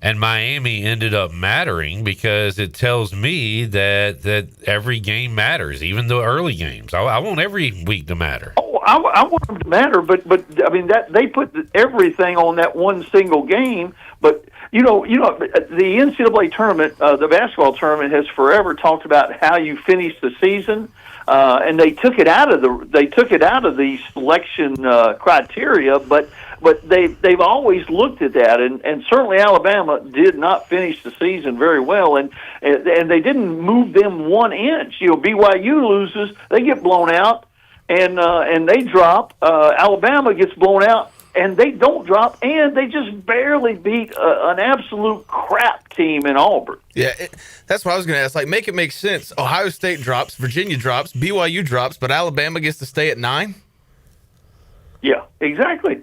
and Miami ended up mattering because it tells me that every game matters, even the early games. I want every week to matter. Oh, I want them to matter, but I mean that they put everything on that one single game. But the NCAA tournament, the basketball tournament, has forever talked about how you finish the season, and they took it out of the selection criteria, but they've always looked at that, and certainly Alabama did not finish the season very well, and they didn't move them 1 inch. BYU loses, they get blown out, and they drop. Alabama gets blown out, and they don't drop, and they just barely beat an absolute crap team in Auburn. Yeah, that's what I was going to ask. Make it make sense. Ohio State drops, Virginia drops, BYU drops, but Alabama gets to stay at 9? Yeah, exactly.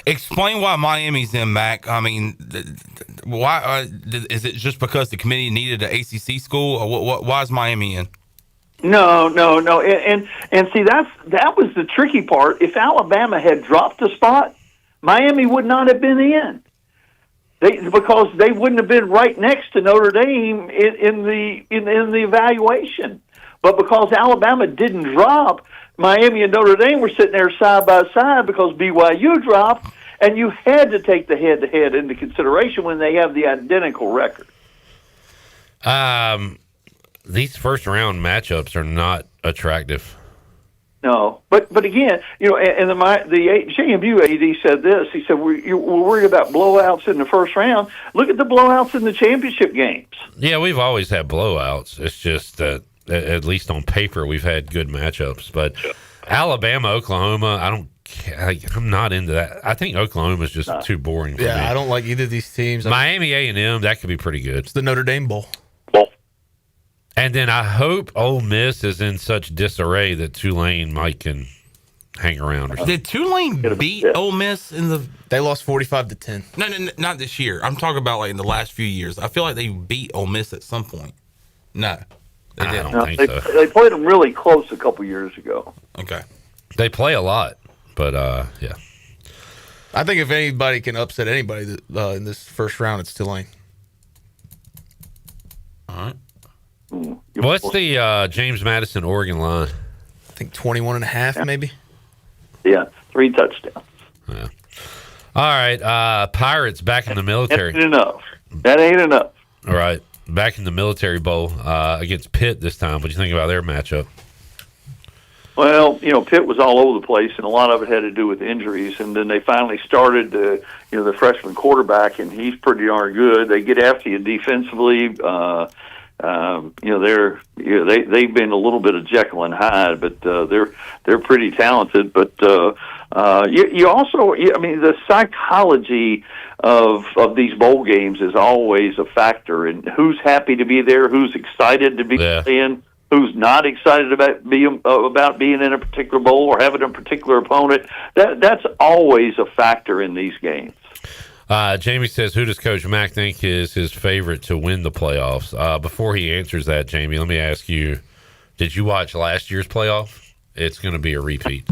Explain why Miami's in, Mac. I mean, why is it just because the committee needed an ACC school, or why is Miami in? No, and see that was the tricky part. If Alabama had dropped a spot, Miami would not have been in. Because they wouldn't have been right next to Notre Dame in the evaluation. But because Alabama didn't drop, Miami and Notre Dame were sitting there side by side because BYU dropped, and you had to take the head-to-head into consideration when they have the identical record. These first-round matchups are not attractive. No, but again, and the JMU AD said this. He said we're worried about blowouts in the first round. Look at the blowouts in the championship games. Yeah, we've always had blowouts. It's just that at least on paper we've had good matchups. But Alabama, Oklahoma, I'm not into that. I think Oklahoma's just too boring for me. I don't like either of these teams. Miami A&M, that could be pretty good. It's the Notre Dame Bowl. And then I hope Ole Miss is in such disarray that Tulane might can hang around. Or something. Did Tulane beat Ole Miss in the? They lost 45-10. No, not this year. I'm talking about in the last few years. I feel like they beat Ole Miss at some point. No, they didn't. I don't think so. They played them really close a couple years ago. Okay, they play a lot, but yeah. I think if anybody can upset anybody in this first round, it's Tulane. All right. What's the James Madison Oregon line? I think 21.5 maybe. Yeah, 3 touchdowns. Yeah. All right, Pirates back in the military. That ain't enough. All right, back in the Military Bowl against Pitt this time. What do you think about their matchup? Well, Pitt was all over the place, and a lot of it had to do with injuries. And then they finally started the freshman quarterback, and he's pretty darn good. They get after you defensively. They've been a little bit of Jekyll and Hyde, but they're pretty talented. But you also, the psychology of these bowl games is always a factor, and who's happy to be there, who's excited to be playing, who's not excited about being in a particular bowl or having a particular opponent. That's always a factor in these games. Jamie says, who does Coach Mack think is his favorite to win the playoffs? Before he answers that, Jamie, let me ask you, did you watch last year's playoff? It's going to be a repeat.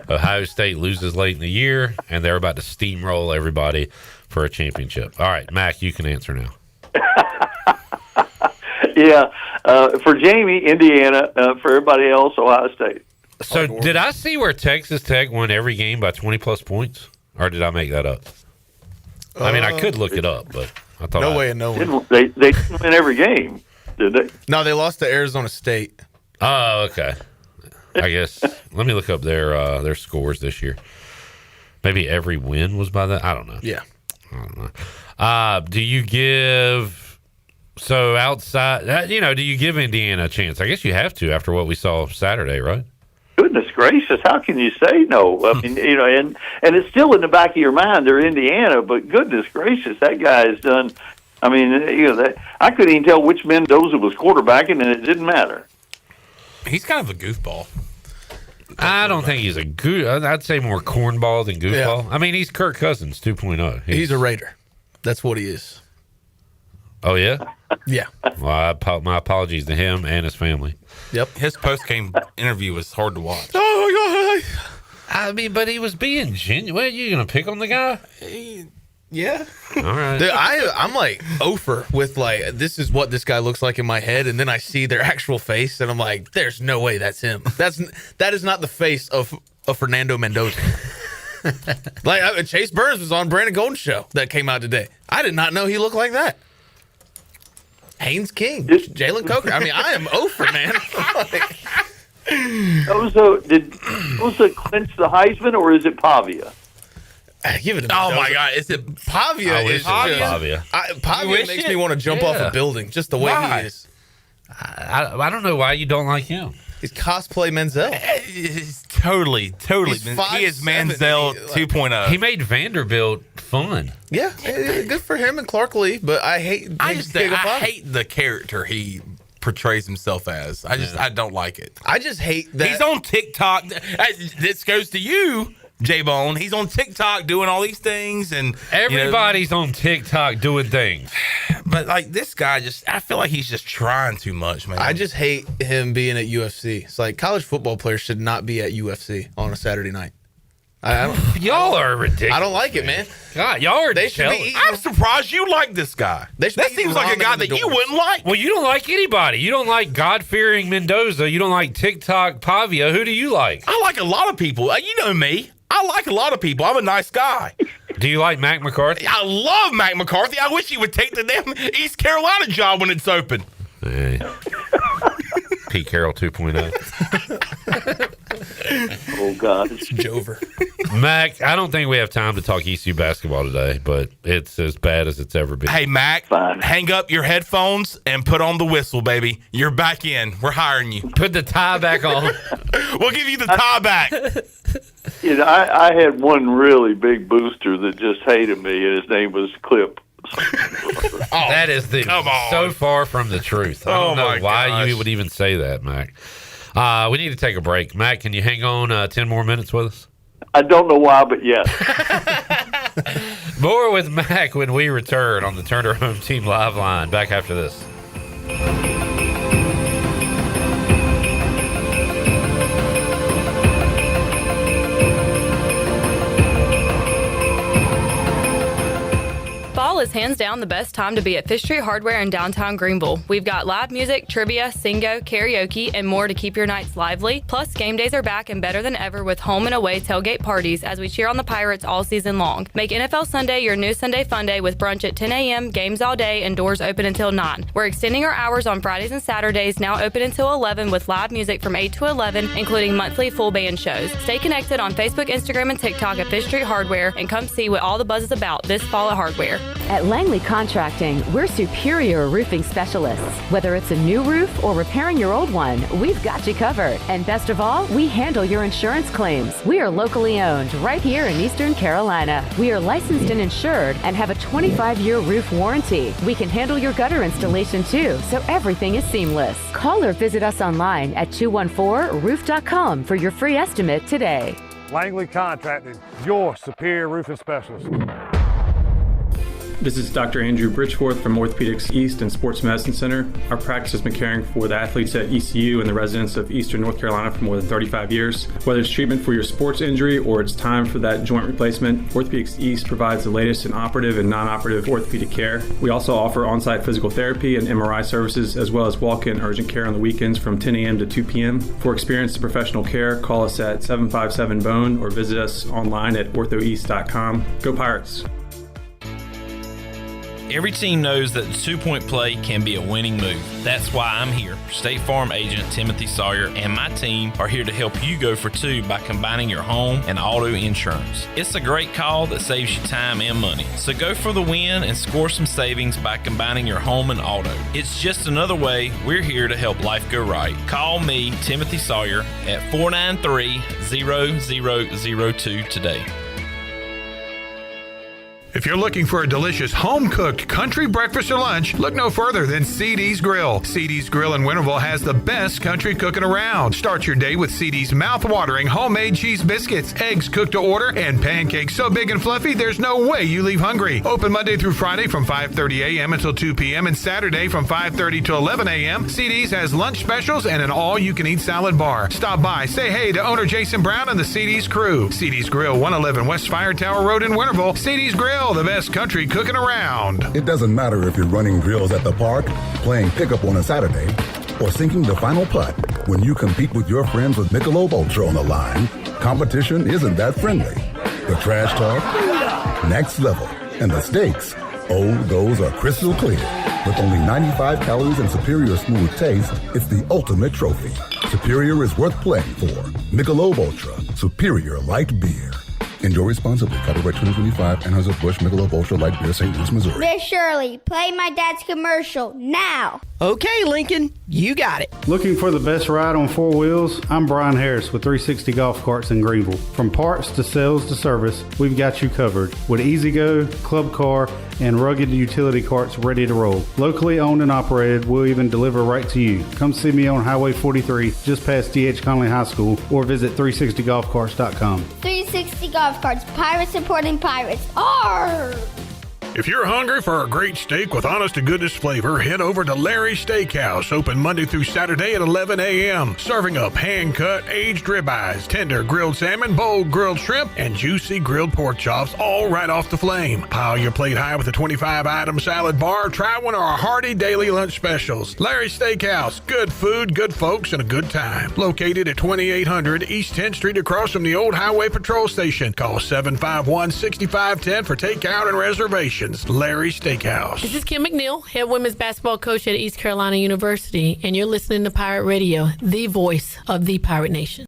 Ohio State loses late in the year, and they're about to steamroll everybody for a championship. All right, Mac, you can answer now. For Jamie, Indiana. For everybody else, Ohio State. So did I see where Texas Tech won every game by 20-plus points, or did I make that up? I mean, I could look it up, but I thought no way. They didn't win every game, did they? No, they lost to Arizona State. Oh, okay. I guess let me look up their scores this year. Maybe every win was by that. I don't know. Yeah, I don't know. Do you give outside? Do you give Indiana a chance? I guess you have to after what we saw Saturday, right? Goodness gracious, how can you say no? I mean, and it's still in the back of your mind. They're Indiana, but goodness gracious, that guy has done. I mean, I couldn't even tell which Mendoza was quarterbacking, and it didn't matter. He's kind of a goofball. I don't think he's a goof. I'd say more cornball than goofball. Yeah. I mean, he's Kirk Cousins 2.0. He's a Raider. That's what he is. Oh, yeah? Yeah. Well, my apologies to him and his family. Yep. His post-game interview was hard to watch. Oh, my God. I mean, but he was being genuine. Are you going to pick on the guy? Yeah. All right. Dude, I'm like over with this is what this guy looks like in my head, and then I see their actual face, and I'm like, there's no way that's him. That is not the face of Fernando Mendoza. Chase Burns was on Brandon Golden's show that came out today. I did not know he looked like that. Haynes King, Jalen Coker. I mean, I am over, man. Was it clinch the Heisman, or is it Pavia? Give it. Oh my God! Is it Pavia? Pavia makes me want to jump off a building. Just the way he is. I don't know why you don't like him. He's cosplay Menzel. He's totally. He is Manziel 2.0. He made Vanderbilt fun. Yeah, good for him and Clark Lee. But I hate. I hate the character he portrays himself as. I don't like it. I just hate that he's on TikTok. This goes to you, J-Bone. He's on TikTok doing all these things, and everybody's on TikTok doing things. But this guy I feel like he's just trying too much, man. I just hate him being at UFC. It's like college football players should not be at UFC on a Saturday night. Y'all are ridiculous. I don't like it, man. God, y'all are. I'm surprised you like this guy. That seems like a guy that you wouldn't like. Well, you don't like anybody. You don't like God-fearing Mendoza. You don't like TikTok Pavia. Who do you like? I like a lot of people. You know me. I like a lot of people. I'm a nice guy. Do you like Mack McCarthy? I love Mack McCarthy. I wish he would take the damn East Carolina job when it's open. Hey. Pete Carroll 2.0. Oh, God. It's Jover. Mac, I don't think we have time to talk ECU basketball today, but it's as bad as it's ever been. Hey, Mac, hang up your headphones and put on the whistle, baby. You're back in. We're hiring you. Put the tie back on. We'll give you the tie back. I had one really big booster that just hated me, and his name was Clip. That is so far from the truth. I don't know why you would even say that, Mac. We need to take a break. Mac, can you hang on 10 more minutes with us? I don't know why, but yes. More with Mac when we return on the Turner Home Team Live Line. Back after this. Fall is hands down the best time to be at Fish Street Hardware in downtown Greenville. We've got live music, trivia, singo, karaoke, and more to keep your nights lively. Plus, game days are back and better than ever with home and away tailgate parties as we cheer on the Pirates all season long. Make NFL Sunday your new Sunday fun day with brunch at 10 a.m., games all day, and doors open until 9. We're extending our hours on Fridays and Saturdays, now open until 11 with live music from 8 to 11, including monthly full band shows. Stay connected on Facebook, Instagram, and TikTok at Fish Street Hardware and come see what all the buzz is about this fall at Hardware. At Langley Contracting, we're superior roofing specialists. Whether it's a new roof or repairing your old one, we've got you covered. And best of all, we handle your insurance claims. We are locally owned right here in Eastern Carolina. We are licensed and insured and have a 25-year roof warranty. We can handle your gutter installation too, so everything is seamless. Call or visit us online at 214roof.com for your free estimate today. Langley Contracting, your superior roofing specialist. This is Dr. Andrew Bridgeforth from Orthopedics East and Sports Medicine Center. Our practice has been caring for the athletes at ECU and the residents of Eastern North Carolina for more than 35 years. Whether it's treatment for your sports injury or it's time for that joint replacement, Orthopedics East provides the latest in operative and non-operative orthopedic care. We also offer on-site physical therapy and MRI services, as well as walk-in urgent care on the weekends from 10 a.m. to 2 p.m. For experienced professional care, call us at 757-BONE or visit us online at orthoeast.com. Go Pirates! Every team knows that the two-point play can be a winning move. That's why I'm here. State Farm agent Timothy Sawyer and my team are here to help you go for two by combining your home and auto insurance. It's a great call that saves you time and money. So go for the win and score some savings by combining your home and auto. It's just another way we're here to help life go right. Call me, Timothy Sawyer, at 493-0002 today. If you're looking for a delicious home-cooked country breakfast or lunch, look no further than CD's Grill. CD's Grill in Winterville has the best country cooking around. Start your day with CD's mouth-watering homemade cheese biscuits, eggs cooked to order, and pancakes so big and fluffy there's no way you leave hungry. Open Monday through Friday from 5:30 a.m. until 2 p.m. and Saturday from 5:30 to 11 a.m. CD's has lunch specials and an all-you-can-eat salad bar. Stop by, say hey to owner Jason Brown and the CD's crew. CD's Grill, 111 West Fire Tower Road in Winterville. CD's Grill, the best country cooking around. It doesn't matter if you're running drills at the park, playing pickup on a Saturday, or sinking the final putt. When you compete with your friends with Michelob Ultra on the line, competition isn't that friendly. The trash talk, next level, and the stakes, oh, those are crystal clear. With only 95 calories and superior smooth taste, it's the ultimate trophy. Superior is worth playing for. Michelob Ultra, superior light beer. Enjoy responsibly. Copyright 2025, Anheuser-Busch Michelob Ultra Light Beer, St. Louis, Missouri. Miss Shirley, play my dad's commercial now. Okay, Lincoln, you got it. Looking for the best ride on four wheels? I'm Brian Harris with 360 Golf Carts in Greenville. From parts to sales to service, we've got you covered with E-Z-Go, Club Car, and rugged utility carts ready to roll. Locally owned and operated, we'll even deliver right to you. Come see me on Highway 43, just past D.H. Conley High School, or visit 360golfcarts.com. 360 Golf Carts, pirates supporting pirates. Arr! If you're hungry for a great steak with honest-to-goodness flavor, head over to Larry's Steakhouse, open Monday through Saturday at 11 a.m., serving up hand-cut, aged ribeyes, tender grilled salmon, bold grilled shrimp, and juicy grilled pork chops, all right off the flame. Pile your plate high with a 25-item salad bar. Try one of our hearty daily lunch specials. Larry's Steakhouse, good food, good folks, and a good time. Located at 2800 East 10th Street across from the old Highway Patrol Station. Call 751-6510 for takeout and reservation. Larry's Steakhouse. This is Kim McNeil, head women's basketball coach at East Carolina University, and you're listening to Pirate Radio, the voice of the Pirate Nation.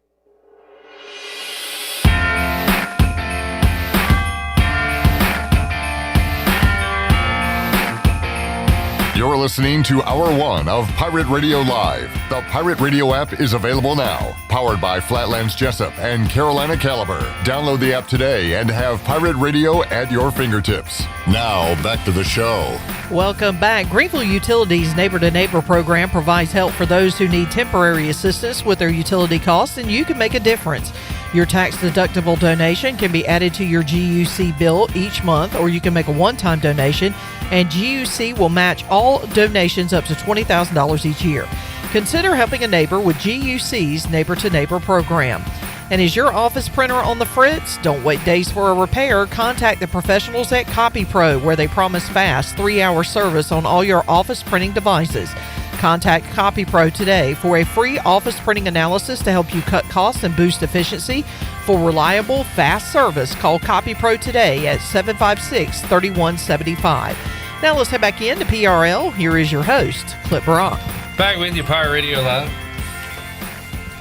You're listening to Hour 1 of Pirate Radio Live. The Pirate Radio app is available now. Powered by Flatlands Jessup and Carolina Caliber. Download the app today and have Pirate Radio at your fingertips. Now, back to the show. Welcome back. Greenville Utilities Neighbor to Neighbor program provides help for those who need temporary assistance with their utility costs, and you can make a difference. Your tax-deductible donation can be added to your GUC bill each month, or you can make a one-time donation, and GUC will match all donations up to $20,000 each year. Consider helping a neighbor with GUC's Neighbor to Neighbor program. And is your office printer on the fritz? Don't wait days for a repair. Contact the professionals at CopyPro, where they promise fast 3-hour service on all your office printing devices. Contact CopyPro today for a free office printing analysis to help you cut costs and boost efficiency. For reliable, fast service, call CopyPro today at 756-3175. Now let's head back in to PRL. Here is your host, Clip Brock. Back with you, Pirate Radio Live.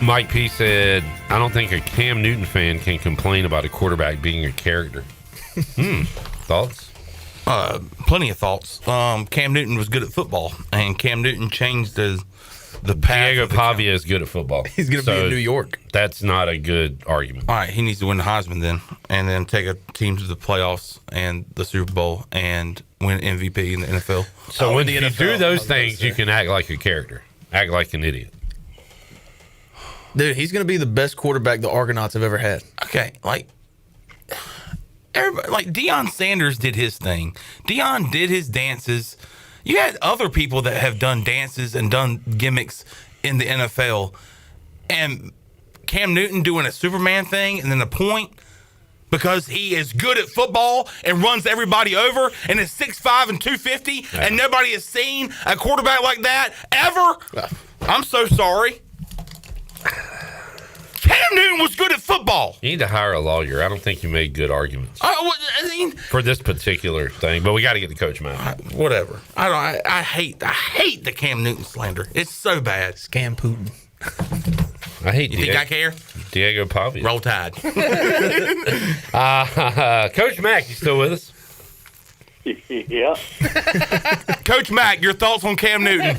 Mike P. said, I don't think a Cam Newton fan can complain about a quarterback being a character. Thoughts? Plenty of thoughts. Cam Newton was good at football, and Cam Newton changed the path. Diego Pavia is good at football. He's going to be in New York. That's not a good argument. All right, he needs to win the Heisman then, and then take a team to the playoffs and the Super Bowl and win MVP in the NFL. So when you do those things, you can act like a character, act like an idiot. Dude, he's going to be the best quarterback the Argonauts have ever had. Okay, everybody, Deion Sanders did his thing. Deion did his dances. You had other people that have done dances and done gimmicks in the NFL. And Cam Newton doing a Superman thing and then a point because he is good at football and runs everybody over and is 6'5" and 250 and nobody has seen a quarterback like that ever. I'm so sorry. Cam Newton was good at football. You need to hire a lawyer. I don't think you made good arguments for this particular thing, but we got to get the coach mad. Whatever. I hate the Cam Newton slander. It's so bad. Scam Putin. I hate. You think I care? Diego Pavia. Roll Tide. Coach Mack, you still with us? Yeah. Coach Mack, your thoughts on Cam Newton?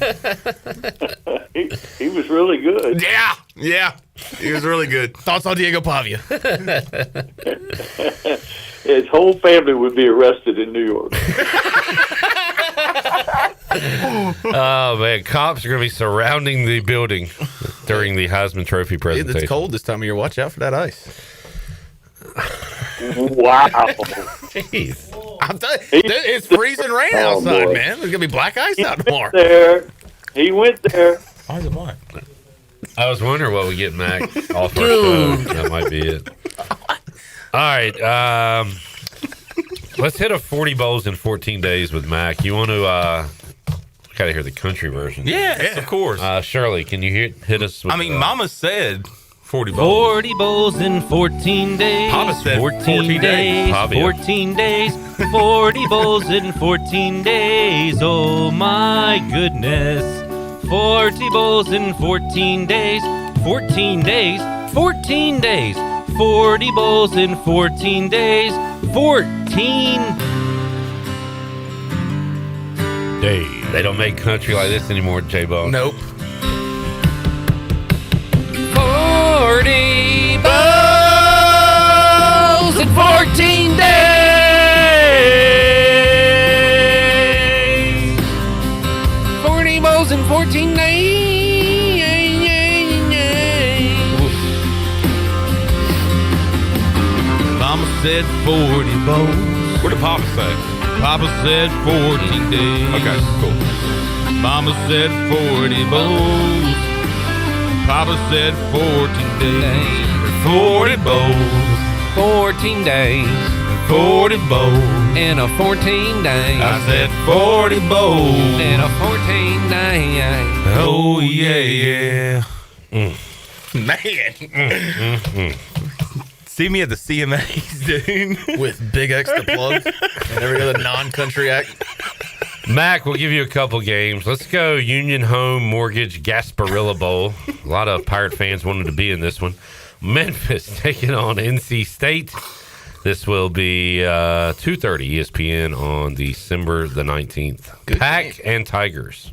He was really good. Yeah. He was really good. Thoughts on Diego Pavia? His whole family would be arrested in New York. Oh, man. Cops are going to be surrounding the building during the Heisman Trophy presentation. It's cold this time of year. Watch out for that ice. Wow. Jeez. I'm telling you, it's freezing rain outside, man. There's going to be black ice out tomorrow. He went there. Why is it black? I was wondering what we get Mac off our show. That might be it. All right. Let's hit a 40 bowls in 14 days with Mac. You want to got to hear the country version. Yes, of course. Shirley, can you hit us with Mama said 40 bowls. 40 bowls in 14 days. Papa said 14 days. 14 days. 40 bowls in 14 days. Oh my goodness. 40 bowls in 14 days. 14 days. 14 days. 40 bowls in 14 days. 14 days. They don't make country like this anymore, J-Bone. Nope. 40 bowls in 14 days. 40 bowls in 14 days. Mama said 40 bowls. What did Papa say? Papa said 14 days. Okay, cool. Mama said 40 bowls. Papa said 14 days. 40 bowls. 14 days. 40 bowls. In a 14 days. I said 40 bowls. In a 14 days. Oh, yeah. Man. See me at the CMAs, dude. With Big X the plug and every other non-country act. Mac, we'll give you a couple games. Let's go Union Home Mortgage Gasparilla Bowl. A lot of Pirate fans wanted to be in this one. Memphis taking on NC State. This will be 2:30 ESPN on December the 19th. Good Pack game. And Tigers.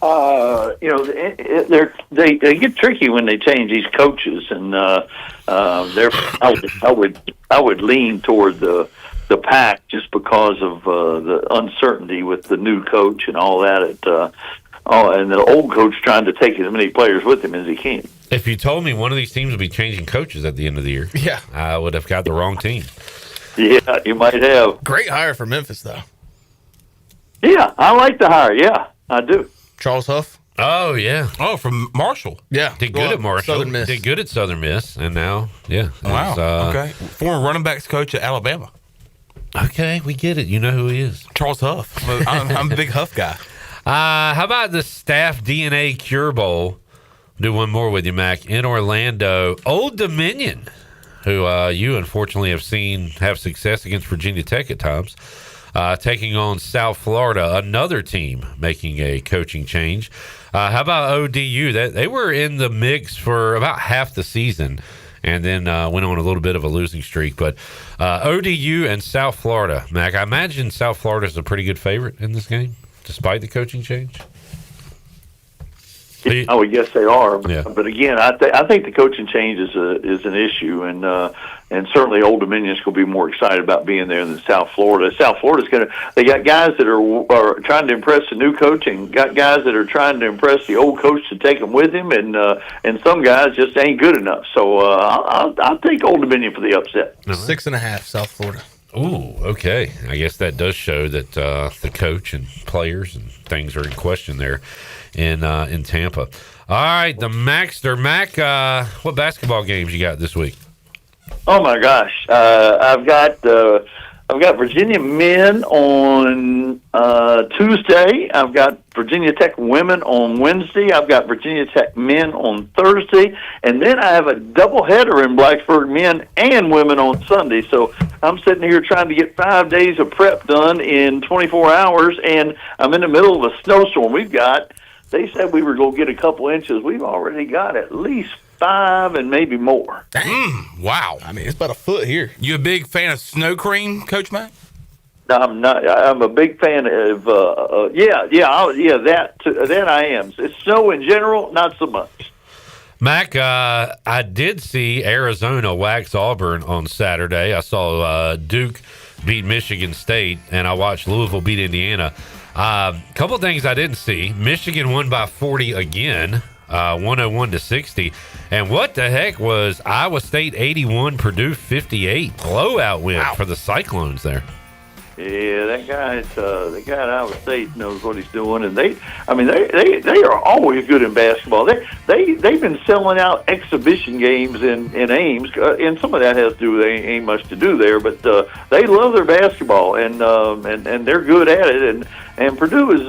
They get tricky when they change these coaches, and I would lean toward the Pack just because of the uncertainty with the new coach and all that. And the old coach trying to take as many players with him as he can. If you told me one of these teams would be changing coaches at the end of the year, I would have got the wrong team. Yeah, you might have. Great hire for Memphis, though. Yeah, I like the hire. Yeah, I do. Charles Huff. Oh, yeah. Oh, from Marshall. Yeah. Did good at Marshall. Southern Miss. Did good at Southern Miss. And now, Wow. Okay. Former running backs coach at Alabama. Okay, we get it. You know who he is. Charles Huff. I'm a big Huff guy. How about the Staff DNA Cure Bowl? Do one more with you, Mac. In Orlando, Old Dominion, who you unfortunately have seen have success against Virginia Tech at times, taking on South Florida, another team making a coaching change. How about ODU? They were in the mix for about half the season, and then went on a little bit of a losing streak. But ODU and South Florida, Mac, I imagine South Florida is a pretty good favorite in this game, despite the coaching change. Oh, yes, they are. Yeah. But again, I think the coaching change is an issue, and certainly Old Dominion's going to be more excited about being there than South Florida. South Florida's they got guys that are trying to impress the new coach, and got guys that are trying to impress the old coach to take them with him, and some guys just ain't good enough. So I'll take Old Dominion for the upset. 6.5 South Florida. Ooh, okay. I guess that does show that the coach and players and things are in question there in Tampa. All right, the Maxter. Mac, what basketball games you got this week? Oh my gosh, I've got Virginia men on Tuesday. I've got Virginia Tech women on Wednesday. I've got Virginia Tech men on Thursday, and then I have a doubleheader in Blacksburg, men and women on Sunday. So I'm sitting here trying to get 5 days of prep done in 24 hours, and I'm in the middle of a snowstorm. They said we were going to get a couple inches. We've already got at least 5 and maybe more. Wow. I mean, it's about a foot here. You a big fan of snow cream, Coach Mack? No, I'm not. I'm a big fan of that I am. It's snow in general, not so much. Mac, I did see Arizona wax Auburn on Saturday. I saw Duke beat Michigan State, and I watched Louisville beat Indiana. Couple things I didn't see. Michigan won by 40 again, 101-60. And what the heck was Iowa State 81, Purdue 58? Blowout win for the Cyclones there. Yeah, that guy at Iowa State knows what he's doing, and they are always good in basketball. They've been selling out exhibition games in Ames, and some of that has to do with ain't much to do there, but they love their basketball, and they're good at it, and Purdue is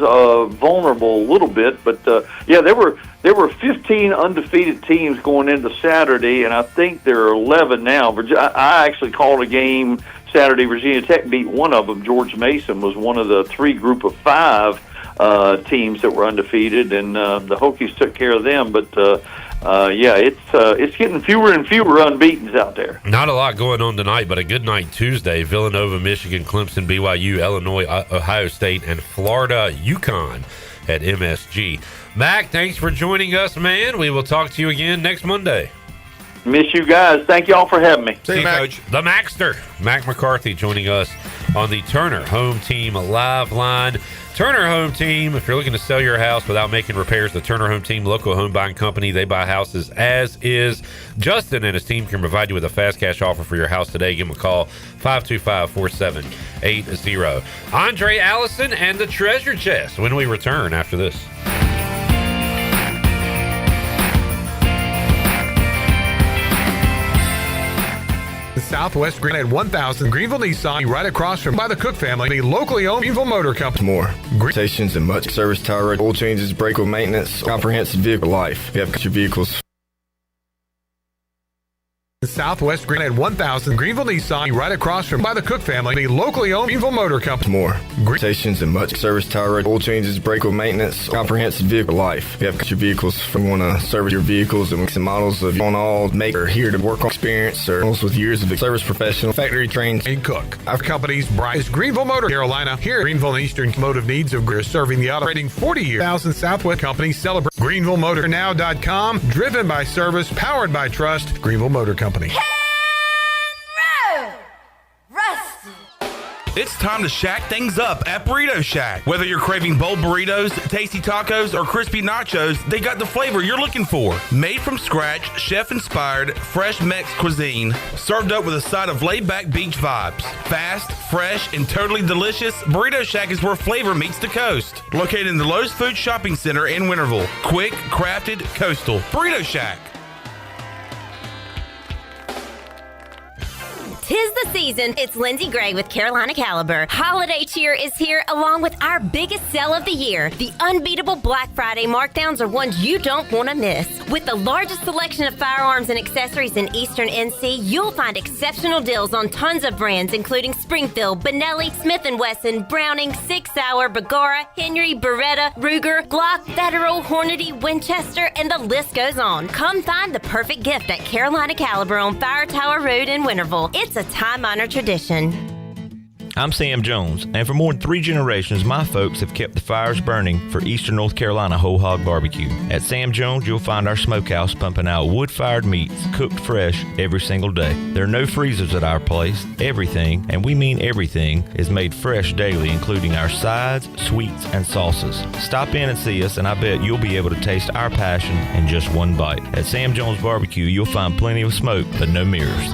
vulnerable a little bit, but there were 15 undefeated teams going into Saturday, and I think there are 11 now. I actually called a game Saturday. Virginia Tech beat one of them. George Mason was one of the 3 group of 5 teams that were undefeated, and the Hokies took care of them. But it's getting fewer and fewer unbeatens out there. Not a lot going on tonight, but a good night Tuesday. Villanova, Michigan, Clemson, BYU, Illinois, Ohio State, and Florida, UConn at MSG. Mac, thanks for joining us, man. We will talk to you again next Monday. Miss you guys. Thank you all for having me. See you, Coach. The Maxter, Mac McCarthy, joining us on the Turner Home Team Live Line. Turner Home Team, if you're looking to sell your house without making repairs, the Turner Home Team, local home buying company, they buy houses as is. Justin and his team can provide you with a fast cash offer for your house today. Give them a call, 525-4780. Aundrae Allison and the Treasure Chest when we return after this. Southwest Green at 1000 Greenville Nissan, right across from by the Cook family, the locally owned Greenville Motor Company. More stations and much service, tire, oil changes, brake maintenance, comprehensive vehicle life. We have your vehicles. Southwest Green at 1000 Greenville Nissan, right across from by the Cook family, the locally owned Greenville Motor Company. More stations and much service, tire, oil changes, brake maintenance, comprehensive vehicle life. We have your vehicles. If you want to service your vehicles and some models of on all make are here to work on experience or with years of service professional, factory trained and cook. Our company's bright is Greenville Motor Carolina. Here at Greenville and Eastern Motive Needs of Greer, serving the operating 40 years. 1000 Southwest Company celebrate GreenvilleMotorNow.com. Driven by service, powered by trust. Greenville Motor Company. It's time to shack things up at Burrito Shack. Whether you're craving bold burritos, tasty tacos, or crispy nachos, they got the flavor you're looking for. Made from scratch, chef-inspired, fresh Mex cuisine, served up with a side of laid-back beach vibes. Fast, fresh, and totally delicious, Burrito Shack is where flavor meets the coast. Located in the Lowe's Food Shopping Center in Winterville. Quick, crafted, coastal. Burrito Shack. 'Tis the the season, it's Lindsay Gray with Carolina Caliber. Holiday cheer is here along with our biggest sale of the year. The unbeatable Black Friday markdowns are ones you don't want to miss. With the largest selection of firearms and accessories in Eastern NC, you'll find exceptional deals on tons of brands including Springfield, Benelli, Smith & Wesson, Browning, Sig Sauer, Bergara, Henry, Beretta, Ruger, Glock, Federal, Hornady, Winchester, and the list goes on. Come find the perfect gift at Carolina Caliber on Fire Tower Road in Winterville. It's a time-honored tradition. I'm Sam Jones, and for more than 3 generations, my folks have kept the fires burning for Eastern North Carolina Whole Hog Barbecue. At Sam Jones, you'll find our smokehouse pumping out wood-fired meats cooked fresh every single day. There are no freezers at our place. Everything, and we mean everything, is made fresh daily, including our sides, sweets, and sauces. Stop in and see us, and I bet you'll be able to taste our passion in just one bite. At Sam Jones Barbecue, you'll find plenty of smoke, but no mirrors.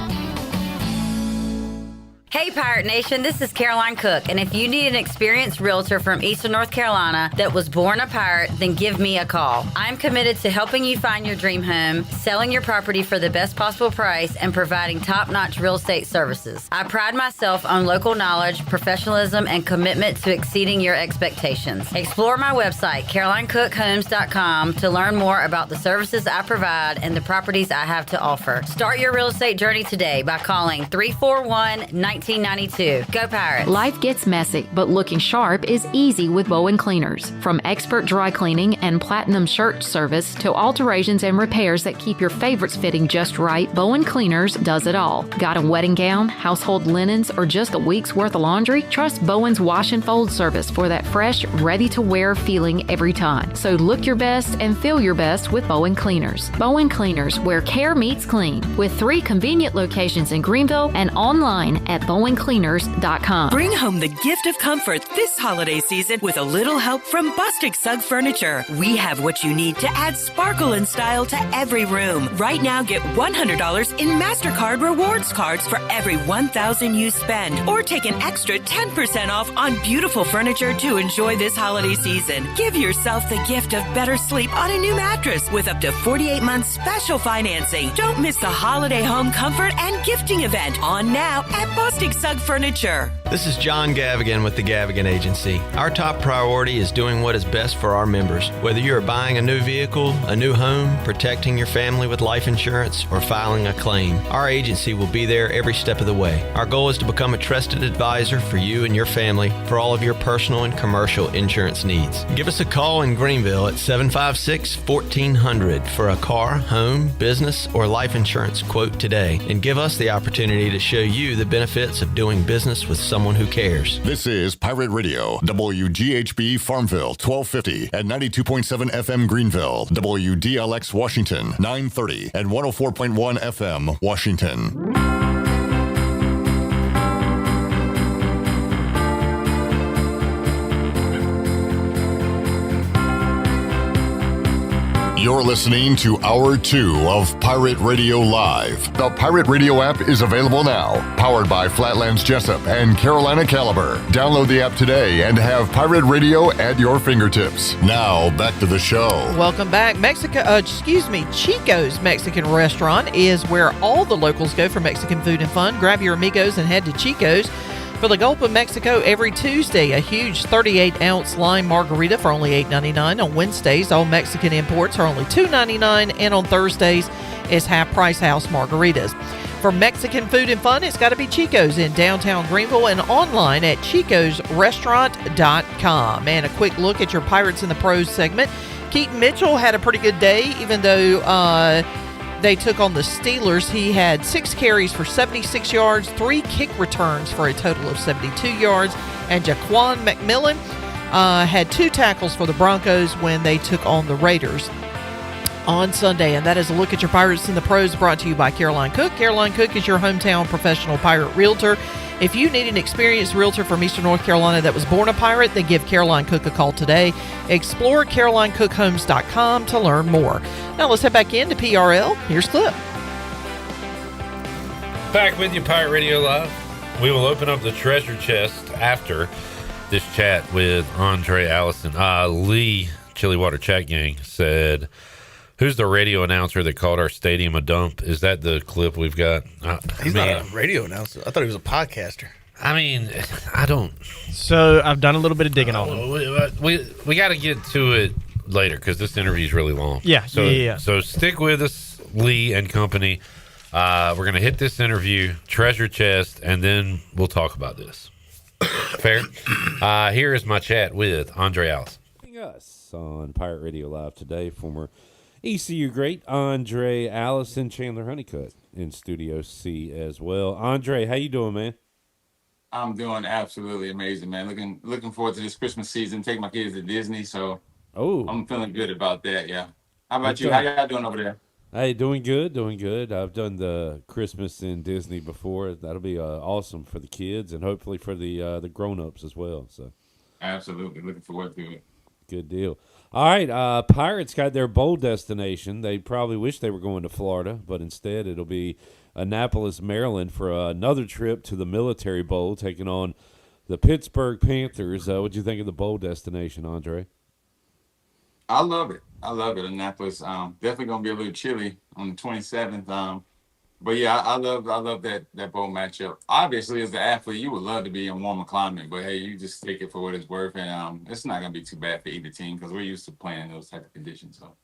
Hey Pirate Nation, this is Caroline Cook, and if you need an experienced realtor from Eastern North Carolina that was born a pirate, then give me a call. I'm committed to helping you find your dream home, selling your property for the best possible price, and providing top-notch real estate services. I pride myself on local knowledge, professionalism, and commitment to exceeding your expectations. Explore my website, CarolineCookHomes.com, to learn more about the services I provide and the properties I have to offer. Start your real estate journey today by calling 341-1992. Go Pirates. Life gets messy, but looking sharp is easy with Bowen Cleaners. From expert dry cleaning and platinum shirt service to alterations and repairs that keep your favorites fitting just right, Bowen Cleaners does it all. Got a wedding gown, household linens, or just a week's worth of laundry? Trust Bowen's wash and fold service for that fresh, ready-to-wear feeling every time. So look your best and feel your best with Bowen Cleaners. Bowen Cleaners, where care meets clean, with 3 convenient locations in Greenville and online at BowenCleaners.com. Bring home the gift of comfort this holiday season with a little help from Bostic Sugg Furniture. We have what you need to add sparkle and style to every room. Right now, get $100 in MasterCard rewards cards for every $1,000 you spend, or take an extra 10% off on beautiful furniture to enjoy this holiday season. Give yourself the gift of better sleep on a new mattress with up to 48 months special financing. Don't miss the holiday home comfort and gifting event on now at Bostic Sugg Furniture. This is John Gavigan with the Gavigan Agency. Our top priority is doing what is best for our members. Whether you're buying a new vehicle, a new home, protecting your family with life insurance, or filing a claim, our agency will be there every step of the way. Our goal is to become a trusted advisor for you and your family for all of your personal and commercial insurance needs. Give us a call in Greenville at 756-1400 for a car, home, business, or life insurance quote today, and give us the opportunity to show you the benefits of doing business with someone who cares. This is Pirate Radio, WGHB Farmville, 1250 and 92.7 FM Greenville, WDLX Washington, 930 and 104.1 FM Washington. You're listening to Hour 2 of Pirate Radio Live. The Pirate Radio app is available now. Powered by Flatlands Jessup and Carolina Caliber. Download the app today and have Pirate Radio at your fingertips. Now, back to the show. Welcome back. Chico's Mexican Restaurant is where all the locals go for Mexican food and fun. Grab your amigos and head to Chico's for the Gulf of Mexico every Tuesday. A huge 38-ounce lime margarita for only $8.99. On Wednesdays, all Mexican imports are only $2.99. And on Thursdays is half-price house margaritas. For Mexican food and fun, it's got to be Chico's in downtown Greenville and online at chicosrestaurant.com. And a quick look at your Pirates in the Pros segment. Keaton Mitchell had a pretty good day, even though they took on the Steelers. He had 6 carries for 76 yards, 3 kick returns for a total of 72 yards. And Jaquan McMillan had 2 tackles for the Broncos when they took on the Raiders on Sunday. And that is a look at your Pirates in the Pros, brought to you by Caroline Cook. Caroline Cook is your hometown professional pirate realtor. If you need an experienced realtor from Eastern North Carolina that was born a pirate, then give Caroline Cook a call today. Explore CarolineCookHomes.com to learn more. Now let's head back into PRL. Here's Clip. Back with you, Pirate Radio Live. We will open up the treasure chest after this chat with Aundrae Allison. Lee, Chili Water Chat Gang, said, Who's the radio announcer that called our stadium a dump? Is that the clip we've got? He's not a radio announcer. I thought he was a podcaster. I mean, I don't. So I've done a little bit of digging on him. We got to get to it later because this interview is really long. Yeah, yeah. So stick with us, Lee and company. We're going to hit this interview, treasure chest, and then we'll talk about this. Fair? Here is my chat with Aundrae Allison. Us on Pirate Radio Live today, former ECU great Aundrae Allison, Chandler Honeycutt in Studio C as well. Aundrae, how you doing, man? I'm doing absolutely amazing, man. Looking forward to this Christmas season. Take my kids to Disney, so I'm feeling good about that. Yeah. How about you? How y'all doing over there? Hey, doing good. I've done the Christmas in Disney before. That'll be awesome for the kids and hopefully for the grown-ups as well. So, absolutely looking forward to it. Good deal. All right, Pirates got their bowl destination. They probably wish they were going to Florida, but instead it'll be Annapolis, Maryland for another trip to the Military Bowl, taking on the Pittsburgh Panthers. What'd you think of the bowl destination, Aundrae? I love it. Annapolis, definitely gonna be a little chilly on the 27th. But yeah, I love that bowl matchup. Obviously, as an athlete, you would love to be in warmer climate, but hey, you just take it for what it's worth, and it's not gonna be too bad for either team because we're used to playing in those type of conditions. So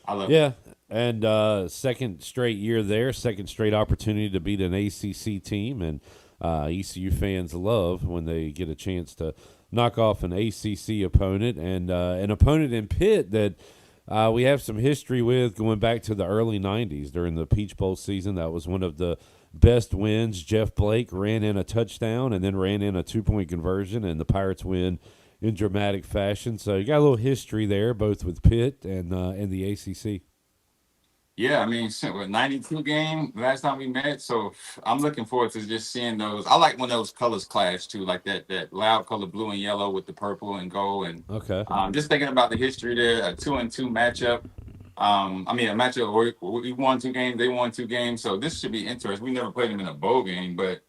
I love it. Yeah, and second straight year there, second straight opportunity to beat an ACC team, and ECU fans love when they get a chance to knock off an ACC opponent and an opponent in Pitt that we have some history with going back to the early 90s during the Peach Bowl season. That was one of the best wins. Jeff Blake ran in a touchdown and then ran in a two-point conversion, and the Pirates win in dramatic fashion. So you got a little history there, both with Pitt and the ACC. Yeah, I mean, 92 game last time we met, so I'm looking forward to just seeing those. I like when those colors clash too, like that loud color blue and yellow with the purple and gold. And just thinking about the history there, a 2-2 matchup. I mean, a matchup where we won 2 games, they won 2 games, so this should be interesting. We never played them in a bowl game, but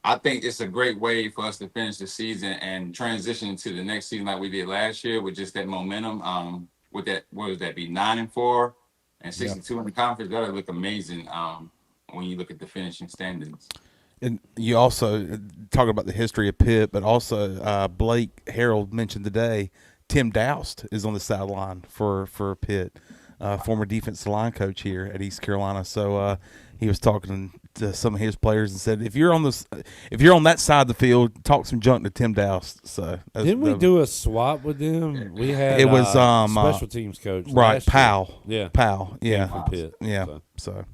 I think it's a great way for us to finish the season and transition into the next season like we did last year with just that momentum. With that, what would that be, 9-4? And 62 in the conference, that'll look amazing when you look at the finishing standings. And you also talk about the history of Pitt, but also Blake Harold mentioned today, Tim Doust is on the sideline for Pitt, former defensive line coach here at East Carolina. So he was talking to some of his players and said, if you're on that side of the field, talk some junk to Tim Doust. So didn't we do a swap with them? We had it was special teams coach, right? Powell, Powell, from Pitt, So.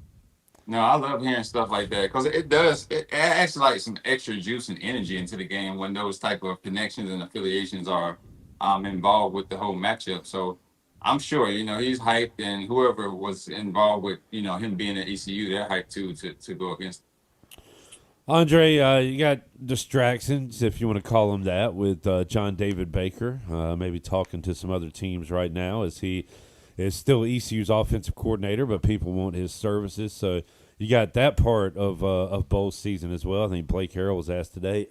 No, I love hearing stuff like that because it adds like some extra juice and energy into the game when those type of connections and affiliations are involved with the whole matchup. So I'm sure, he's hyped, and whoever was involved with, him being at ECU, they're hyped too to go against him. Aundrae, you got distractions, if you want to call them that, with John David Baker, maybe talking to some other teams right now as he is still ECU's offensive coordinator, but people want his services. So you got that part of bowl season as well. I think Blake Harrell was asked today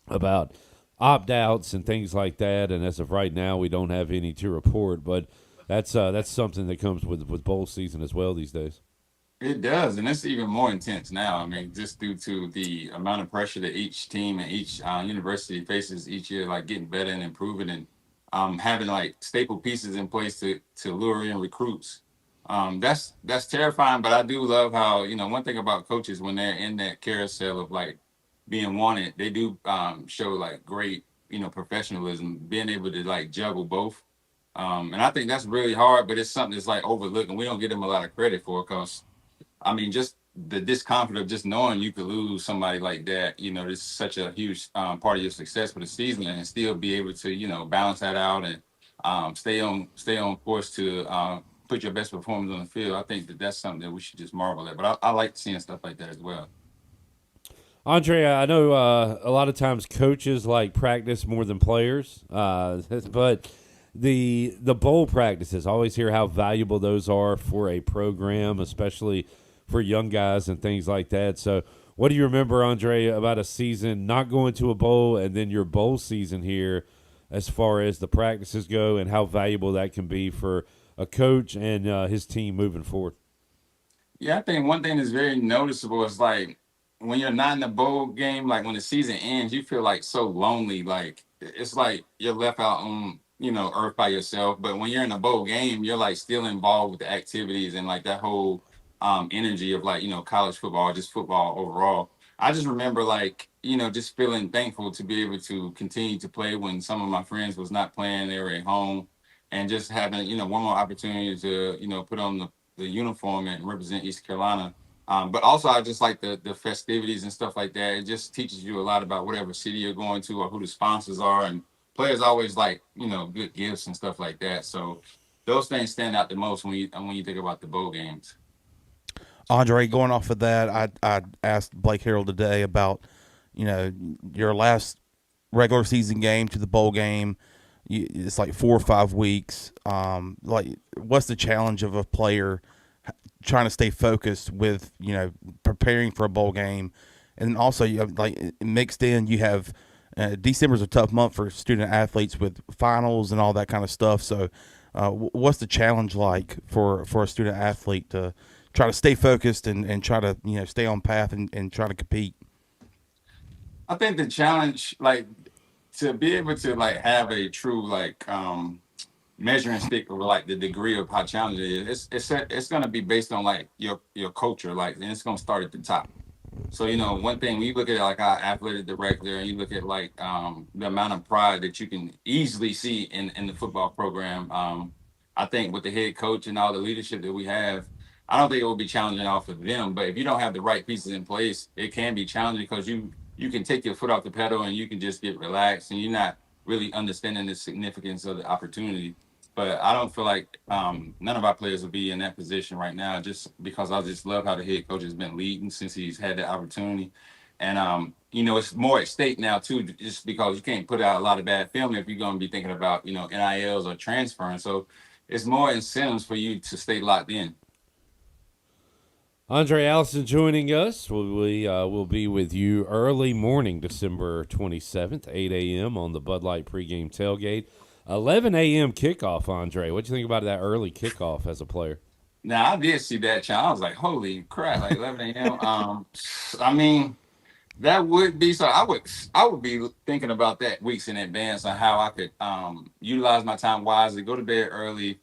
about opt-outs and things like that, and as of right now, we don't have any to report. But that's something that comes with bowl season as well these days. It does, and it's even more intense now. I mean, just due to the amount of pressure that each team and each university faces each year, like getting better and improving, and having like staple pieces in place to lure in recruits. That's terrifying, but I do love how, one thing about coaches when they're in that carousel of like being wanted, they do show like great, professionalism, being able to like juggle both. And I think that's really hard, but it's something that's like overlooked, and we don't give them a lot of credit for because, I mean, just the discomfort of just knowing you could lose somebody like that, it's such a huge part of your success for the season, and still be able to, balance that out and stay on course to put your best performance on the field. I think that's something that we should just marvel at. But I like seeing stuff like that as well. Aundrae, I know a lot of times coaches like practice more than players, but the bowl practices, I always hear how valuable those are for a program, especially for young guys and things like that. So what do you remember, Aundrae, about a season not going to a bowl and then your bowl season here as far as the practices go and how valuable that can be for a coach and his team moving forward? Yeah, I think one thing that's very noticeable is like when you're not in the bowl game, like when the season ends, you feel like so lonely. Like it's like you're left out on, earth by yourself. But when you're in a bowl game, you're like still involved with the activities and like that whole energy of like, college football, just football overall. I just remember like, just feeling thankful to be able to continue to play when some of my friends was not playing, they were at home, and just having, one more opportunity to, put on the uniform and represent East Carolina. But also I just like the festivities and stuff like that. It just teaches you a lot about whatever city you're going to or who the sponsors are. And players always like, good gifts and stuff like that. So those things stand out the most when you think about the bowl games. Aundrae, going off of that, I asked Blake Harrell today about, your last regular season game to the bowl game. It's like 4 or 5 weeks. Like, what's the challenge of a player trying to stay focused with, preparing for a bowl game? And also, you have, like, mixed in, you have December's a tough month for student athletes with finals and all that kind of stuff. So what's the challenge like for a student athlete to try to stay focused and try to, stay on path and try to compete? I think the challenge, like, to be able to like have a true like measuring stick of like the degree of how challenging it is, it's going to be based on like your culture, like, and it's going to start at the top. So one thing, when you look at like our athletic director and you look at like the amount of pride that you can easily see in the football program, I think with the head coach and all the leadership that we have, I don't think it will be challenging off of them. But if you don't have the right pieces in place, it can be challenging because you can take your foot off the pedal and you can just get relaxed and you're not really understanding the significance of the opportunity. But I don't feel like none of our players will be in that position right now, just because I just love how the head coach has been leading since he's had that opportunity. And, it's more at stake now, too, just because you can't put out a lot of bad film if you're going to be thinking about, NILs or transferring. So it's more incentives for you to stay locked in. Aundrae Allison joining us. We will be with you early morning, December 27th, 8 a.m. on the Bud Light pregame tailgate. 11 a.m. kickoff, Aundrae. What do you think about that early kickoff as a player? Now, I did see that, child. I was like, holy crap, like 11 a.m. I mean, that would be so. I would be thinking about that weeks in advance on how I could utilize my time wisely, go to bed early,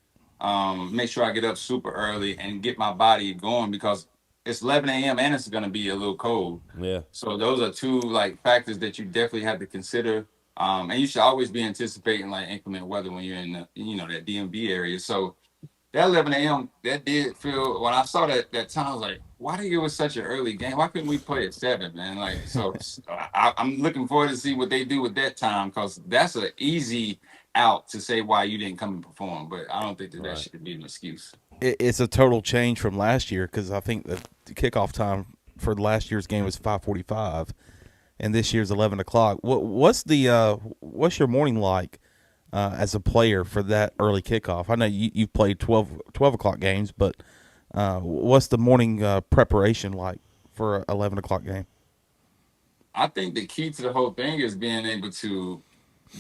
make sure I get up super early and get my body going, because it's 11 a.m. and it's going to be a little cold. Yeah. So those are two like factors that you definitely have to consider. And you should always be anticipating like inclement weather when you're in the, that DMV area. So that 11 a.m. that did feel, when I saw that time, I was like, why do you give us such an early game? Why couldn't we play at 7, man? Like, so I'm looking forward to see what they do with that time, because that's an easy out to say why you didn't come and perform. But I don't think that should be an excuse. It's a total change from last year, because I think the kickoff time for last year's game was 5:45, and this year's 11 o'clock. What's your morning like as a player for that early kickoff? I know you've played 12 o'clock games, but what's the morning preparation like for an 11 o'clock game? I think the key to the whole thing is being able to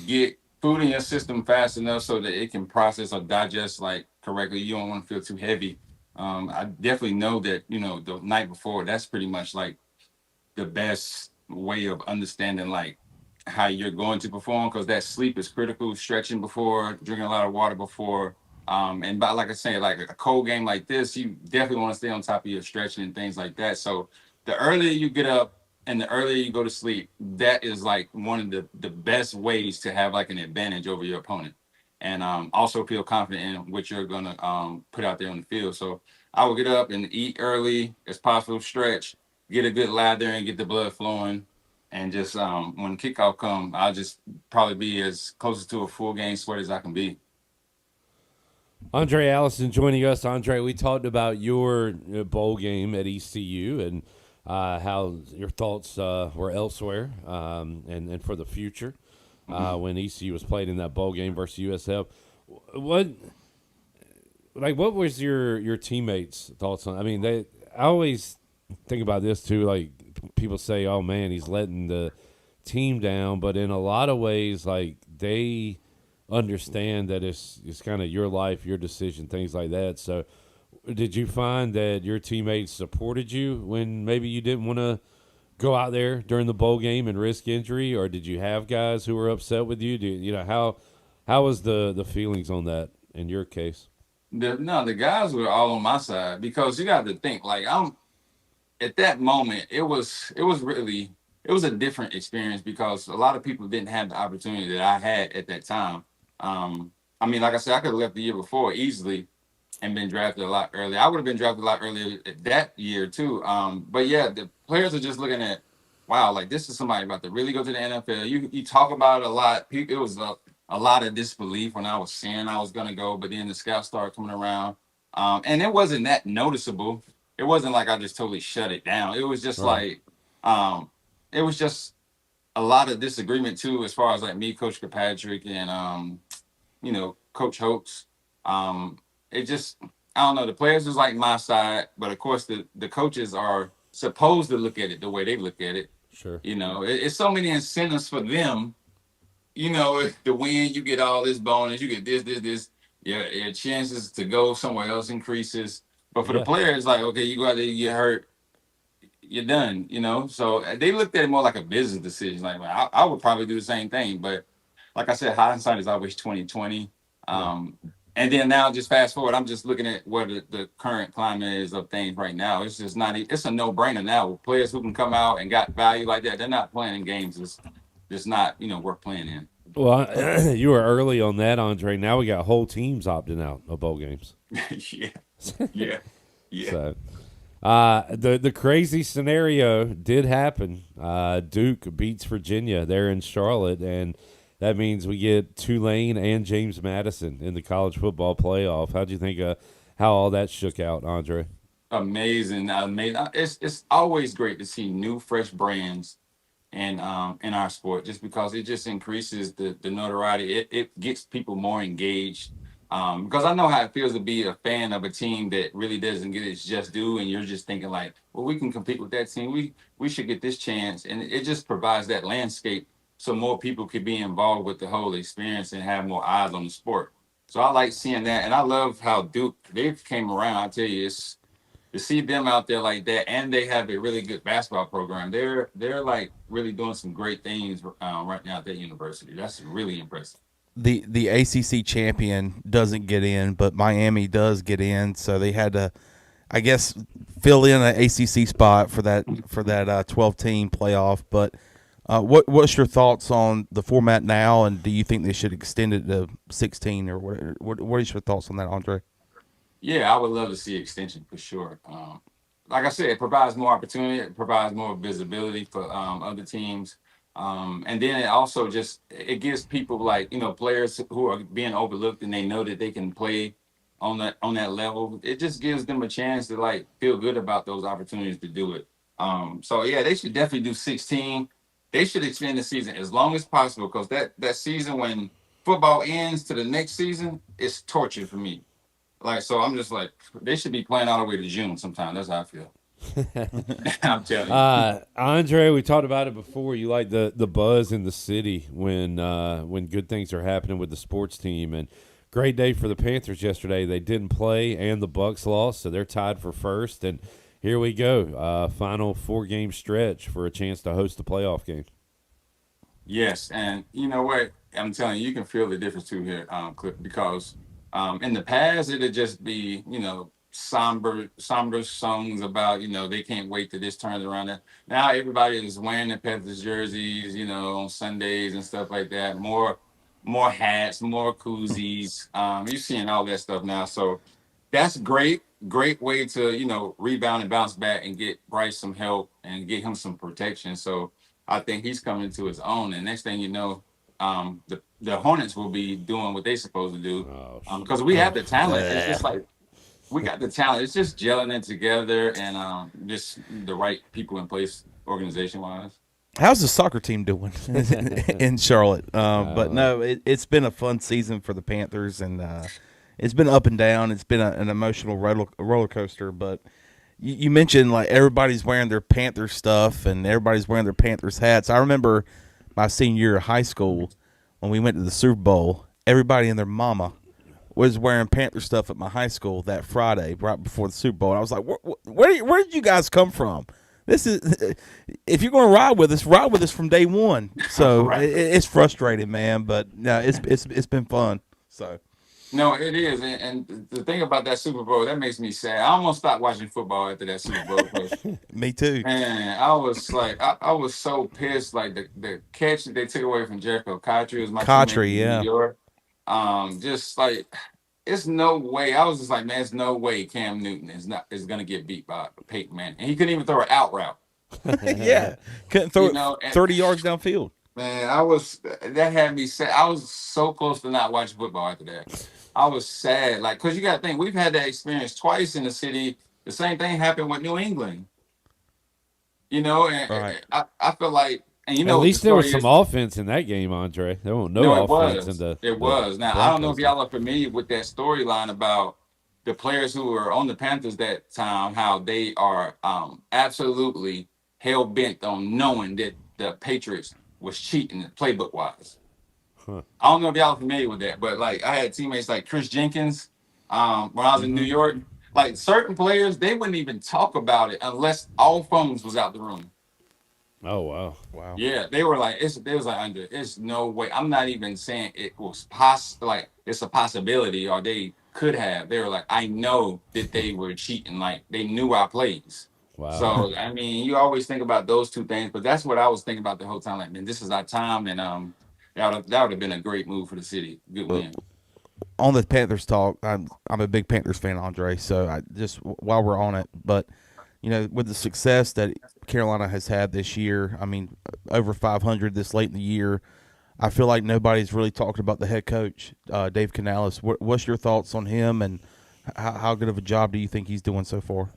get food in your system fast enough so that it can process or digest like correctly. You don't want to feel too heavy. I definitely know that, the night before, that's pretty much like the best way of understanding like how you're going to perform, because that sleep is critical. Stretching before, drinking a lot of water before. And by, like I say, like a cold game like this, you definitely want to stay on top of your stretching and things like that. So the earlier you get up and the earlier you go to sleep, that is like one of the best ways to have like an advantage over your opponent. And also feel confident in what you're going to put out there on the field. So I will get up and eat early as possible, stretch, get a good lather and get the blood flowing. And just when kickoff comes, I'll just probably be as close to a full game sweat as I can be. Aundrae Allison joining us. Aundrae, we talked about your bowl game at ECU and how your thoughts were elsewhere and for the future when ECU was played in that bowl game versus USF. What was your teammates' thoughts on? I mean, I always think about this too. Like, people say, "Oh man, he's letting the team down," but in a lot of ways, like they understand that it's kind of your life, your decision, things like that. So did you find that your teammates supported you when maybe you didn't want to go out there during the bowl game and risk injury, or did you have guys who were upset with you? How was the feelings on that in your case? The guys were all on my side, because you got to think, like, I'm at that moment, it was a different experience, because a lot of people didn't have the opportunity that I had at that time. I mean, like I said, I could have left the year before easily and been drafted a lot earlier. I would have been drafted a lot earlier that year too. But yeah, the players are just looking at, wow, like, this is somebody about to really go to the NFL. You talk about it a lot. It was a lot of disbelief when I was saying I was going to go, but then the scouts started coming around. And it wasn't that noticeable. It wasn't like I just totally shut it down. It was just like, it was just a lot of disagreement too, as far as like me, Coach Kirkpatrick, and Coach Holtz. It just, I don't know. The players was like my side, but of course the coaches are supposed to look at it the way they look at it. Sure. It's so many incentives for them. To win, you get all this bonus, you get this. Your chances to go somewhere else increases. But for the players, like, okay, you go out there, you get hurt, you're done, So they looked at it more like a business decision. Like, well, I would probably do the same thing. But like I said, hindsight is always 20/20. And then now, just fast forward, I'm just looking at what the current climate is of things right now. It's just it's a no-brainer now. With players who can come out and got value like that, they're not playing in games. It's just not, worth playing in. Well, you were early on that, Andre. Now we got whole teams opting out of bowl games. Yeah. So, the crazy scenario did happen. Duke beats Virginia there in Charlotte, and that means we get Tulane and James Madison in the college football playoff. How'd you think how all that shook out, Andre? Amazing. It's always great to see new, fresh brands in our sport, just because it just increases the notoriety. It gets people more engaged. Because I know how it feels to be a fan of a team that really doesn't get its just due, and you're just thinking like, well, we can compete with that team. We should get this chance, and it just provides that landscape so more people could be involved with the whole experience and have more eyes on the sport. So I like seeing that, and I love how Duke, they came around. I tell you, it's to see them out there like that, and they have a really good basketball program. They're like really doing some great things right now at that university. That's really impressive. The ACC champion doesn't get in, but Miami does get in, so they had to, I guess, fill in an ACC spot for that 12-team playoff. But what's your thoughts on the format now, and do you think they should extend it to 16 or whatever? What is your thoughts on that, Andre? Yeah, I would love to see extension for sure. Like I said, it provides more opportunity, it provides more visibility for other teams. And then it also it gives people like, players who are being overlooked and they know that they can play on that level. It just gives them a chance to like feel good about those opportunities to do it. So yeah, they should definitely do 16. They should extend the season as long as possible, because that season when football ends to the next season, it's torture for me. Like, so I'm just like, they should be playing all the way to June sometime. That's how I feel. I'm telling you. Andre, we talked about it before. You like the buzz in the city when good things are happening with the sports team. And great day for the Panthers yesterday. They didn't play, and the Bucks lost, so they're tied for first. And here we go, final 4-game stretch for a chance to host the playoff game. Yes, and you know what? I'm telling you, you can feel the difference too here, Cliff, because in the past it'd just be, somber songs about, they can't wait till this turns around. Now everybody is wearing the Panthers jerseys, on Sundays and stuff like that. More hats, more koozies. You're seeing all that stuff now. So that's great way to, rebound and bounce back and get Bryce some help and get him some protection. So I think he's coming to his own. And next thing you know, the Hornets will be doing what they're supposed to do, because we have the talent. It's just like, we got the talent. It's just gelling it together and just the right people in place organization-wise. How's the soccer team doing in Charlotte? But no, it's been a fun season for the Panthers, and it's been up and down. It's been an emotional roller coaster. But you mentioned like everybody's wearing their Panthers stuff and everybody's wearing their Panthers hats. I remember my senior year of high school when we went to the Super Bowl, everybody and their mama was wearing Panther stuff at my high school that Friday right before the Super Bowl. And I was like, where did you guys come from? This is, if you're going to ride with us from day one. So Right. it's frustrating, man, but no, it's been fun. So. No, it is, and the thing about that Super Bowl that makes me sad. I almost stopped watching football after that Super Bowl. 'Cause, Me too. man, I was like, I was so pissed. Like the catch that they took away from Jericho Cotchery was my Cotchery, teammate in yeah. New York. Just like it's no way. I was just like, man, it's no way Cam Newton is gonna get beat by Peyton Manning, and he couldn't even throw an out route. Yeah, couldn't throw it 30 yards downfield. Man, that had me sad. I was so close to not watching football after that. I was sad, like, cause you got to think we've had that experience twice in the city. The same thing happened with New England. And Right. I feel like, and At least there was some offense in that game, Andre. There was no offense in the. It was. Now I don't know if y'all are familiar with that storyline about the players who were on the Panthers that time, how they are absolutely hell bent on knowing that the Patriots was cheating playbook wise. Huh. I don't know if y'all are familiar with that, but like I had teammates like Chris Jenkins when I was in New York. Like certain players, they wouldn't even talk about it unless all phones was out the room. Oh wow! Yeah, they were like, they was like, Andre, it's no way. I'm not even saying it was like it's a possibility or they could have. They were like, I know that they were cheating. Like they knew our plays. Wow. So I mean, you always think about those two things, but that's what I was thinking about the whole time. Like, man, this is our time, and that would have been a great move for the city. Good win. On the Panthers talk, I'm a big Panthers fan, Andre. So I just while we're on it, but with the success that Carolina has had this year, I mean, over 500 this late in the year, I feel like nobody's really talked about the head coach, Dave Canales. What's your thoughts on him, and how good of a job do you think he's doing so far?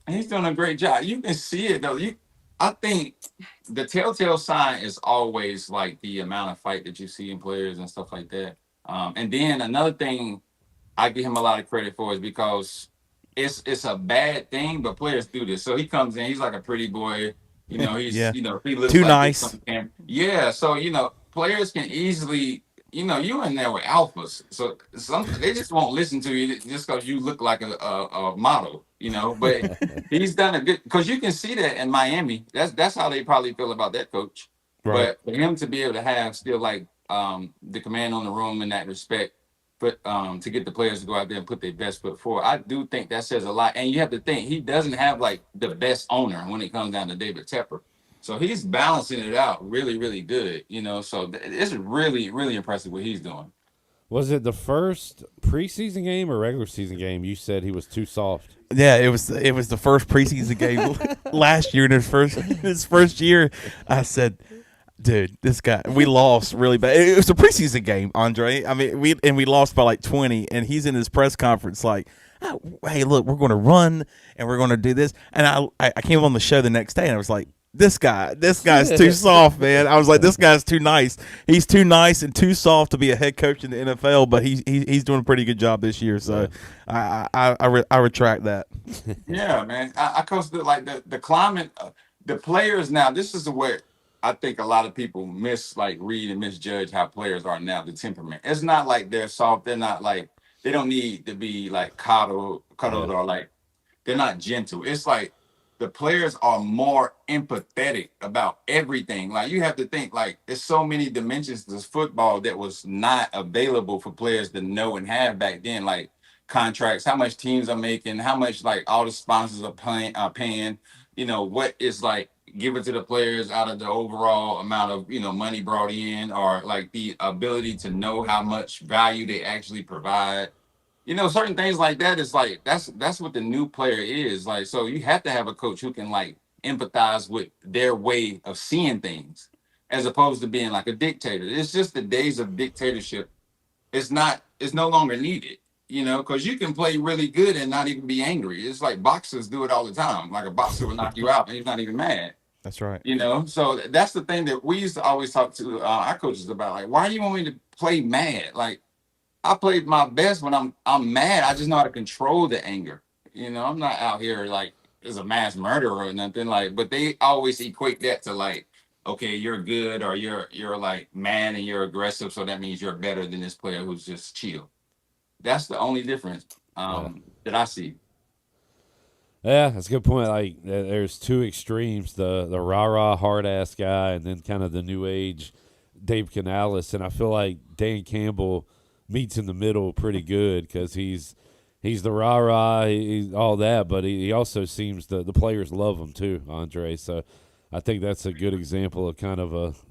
He's doing a great job. You can see it though. I think the telltale sign is always like the amount of fight that you see in players and stuff like that. And then another thing I give him a lot of credit for is because it's a bad thing, but players do this. So he comes in, he's like a pretty boy. He's Yeah. he looks Too like nice. Yeah. So players can easily. You're in there with alphas, so they just won't listen to you just because you look like a model, But he's done a good, because you can see that in Miami. That's how they probably feel about that coach. Right. But for him to be able to have still like the command on the room in that respect, but to get the players to go out there and put their best foot forward, I do think that says a lot. And you have to think he doesn't have like the best owner when it comes down to David Tepper. So he's balancing it out really, really good, So it's really, really impressive what he's doing. Was it the first preseason game or regular season game you said he was too soft? Yeah, it was the first preseason game last year in his first year. I said, dude, this guy, we lost really bad. It was a preseason game, Andre. I mean, we lost by like 20, and he's in his press conference like, oh, hey, look, we're going to run and we're going to do this. And I came on the show the next day and I was like, this guy's too soft, man. I was like, this guy's too nice. He's too nice and too soft to be a head coach in the NFL, but he's doing a pretty good job this year. So I retract that. Yeah, man. I coached like the climate, the players now. This is where I think a lot of people read and misjudge how players are now. The temperament. It's not like they're soft. They're not like they don't need to be like cuddled or like they're not gentle. It's like the players are more empathetic about everything. Like you have to think like there's so many dimensions to this football that was not available for players to know and have back then. Like contracts, how much teams are making, how much like all the sponsors are paying. What is like given to the players out of the overall amount of money brought in, or like the ability to know how much value they actually provide. Certain things like that is like that's what the new player is like. So you have to have a coach who can like empathize with their way of seeing things, as opposed to being like a dictator. It's just the days of dictatorship. It's no longer needed, because you can play really good and not even be angry. It's like boxers do it all the time. Like a boxer will knock you out and he's not even mad. That's right. So that's the thing that we used to always talk to our coaches about. Like, why do you want me to play mad? Like, I played my best when I'm mad. I just know how to control the anger. I'm not out here like as a mass murderer or nothing like. But they always equate that to like okay, you're good, or you're like man and you're aggressive, so that means you're better than this player who's just chill. That's the only difference that I see. Yeah, that's a good point. Like, there's two extremes: the rah-rah hard-ass guy, and then kind of the new age Dave Canales. And I feel like Dan Campbell meets in the middle pretty good because he's the rah-rah, he's all that, but he also seems the players love him too, Andre. So I think that's a good example of kind of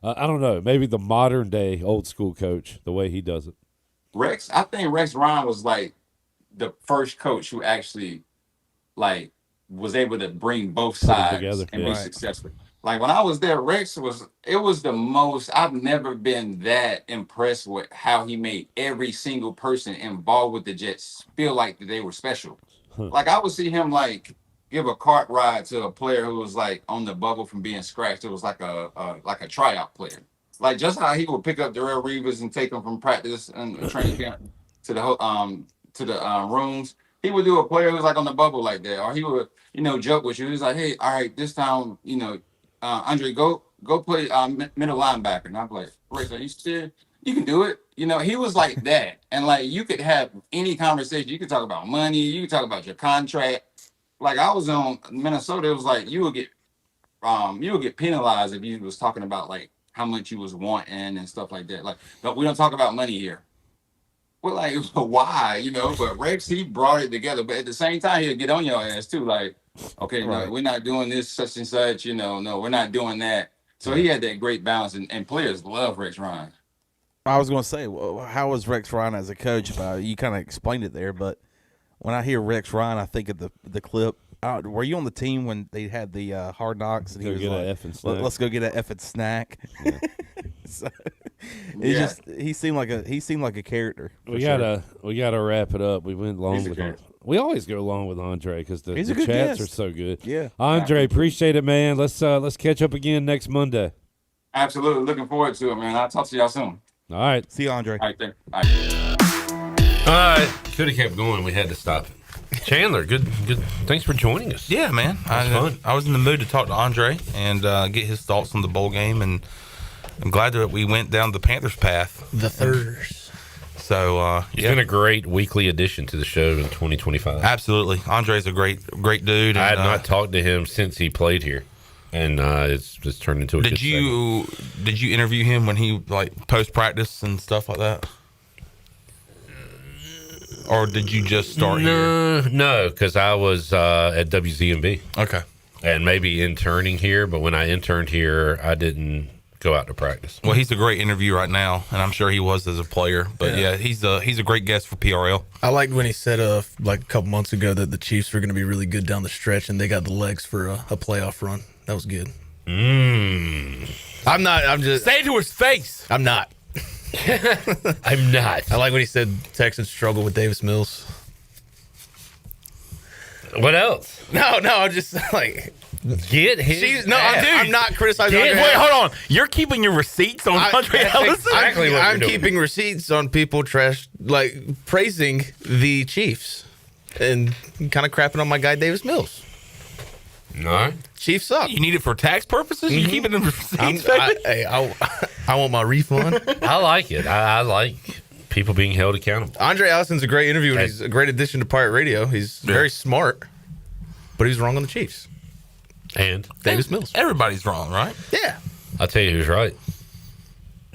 I don't know, maybe the modern day old school coach, the way he does it. I think Rex Ryan was like the first coach who actually like was able to bring both sides and be successful. Like when I was there, Rex was the most. I've never been that impressed with how he made every single person involved with the Jets feel like that they were special. Like I would see him like give a cart ride to a player who was like on the bubble from being scratched. It was like a tryout player. Like just how he would pick up Darrell Reeves and take him from practice and training camp to the rooms. He would do a player who's like on the bubble like that, or he would, joke with you. He's like, "Hey, all right, this time, Andre, go play middle linebacker." And I'm like, "Rex, are you serious? You can do it." He was like that, and like you could have any conversation. You could talk about money. You could talk about your contract. Like I was on Minnesota, it was like you would get penalized if you was talking about like how much you was wanting and stuff like that. Like, but we don't talk about money here. Well, like, why, but Rex, he brought it together. But at the same time, he'll get on your ass, too. Like, okay, no, we're not doing this, such and such, no, we're not doing that. So he had that great balance, and players love Rex Ryan. I was going to say, well, how was Rex Ryan as a coach? You kind of explained it there, but when I hear Rex Ryan, I think of the clip. Were you on the team when they had the Hard Knocks? And he was like, let's go get an effing snack. Yeah. So, he seemed like a character. We gotta wrap it up. We went long with him. We always go long with Andre because the chats guest. are so good. Yeah, Andre, appreciate it, man. Let's catch up again next Monday. Absolutely, looking forward to it, man. I'll talk to y'all soon. All right, see you, Andre. All right, thanks. All right, could have kept going. We had to stop it. Chandler, good. Thanks for joining us. Yeah, man. I was in the mood to talk to Andre and get his thoughts on the bowl game, and I'm glad that we went down the Panthers path. The Thurs. So, He's been a great weekly addition to the show in 2025. Absolutely. Andre's a great dude. I had not talked to him since he played here, and it's just turned into a good segment. Did you interview him when he, like, post-practice and stuff like that? Or did you just start here? No, because I was at WZMB. Okay. And maybe interning here, but when I interned here, I didn't go out to practice. Well, he's a great interview right now, and I'm sure he was as a player. But yeah, he's a great guest for PRL. I liked when he said like a couple months ago that the Chiefs were going to be really good down the stretch, and they got the legs for a playoff run. That was good. I'm not. I'm just say it to his face. I'm not. I'm not. I like when he said Texans struggle with Davis Mills. What else? No, I'm just like get his. I'm not criticizing. Wait, hold on. You're keeping your receipts on Aundrae Allison? I'm keeping receipts on people praising the Chiefs and kind of crapping on my guy Davis Mills. No, Chiefs suck. You need it for tax purposes. You keeping them receipts? I want my refund. I like it. I like people being held accountable. Aundrae Allison's a great interview, and he's a great addition to Pirate Radio. He's very smart, but he's wrong on the Chiefs. And Davis Mills. Everybody's wrong, right? Yeah. I'll tell you who's right.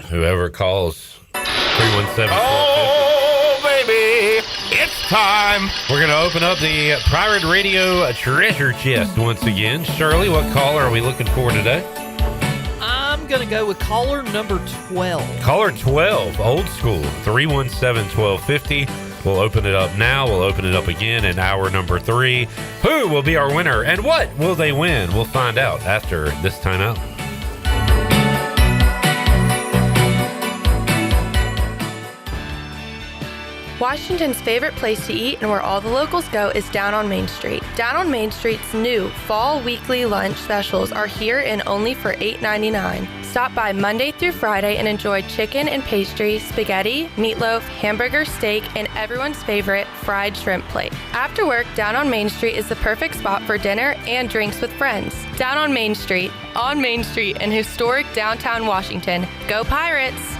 Whoever calls 317. Oh, baby. It's time. We're going to open up the Pirate Radio treasure chest once again. Shirley, what caller are we looking for today? I'm going to go with caller number 12. Caller 12, old school, 317-1250. We'll open it up now. We'll open it up again in hour number 3. Who will be our winner and what will they win? We'll find out after this timeout. Washington's favorite place to eat and where all the locals go is down on Main Street. Down on Main Street's new fall weekly lunch specials are here and only for $8.99. Stop by Monday through Friday and enjoy chicken and pastry, spaghetti, meatloaf, hamburger, steak, and everyone's favorite fried shrimp plate. After work, Down on Main Street is the perfect spot for dinner and drinks with friends. Down on Main Street in historic downtown Washington. Go Pirates!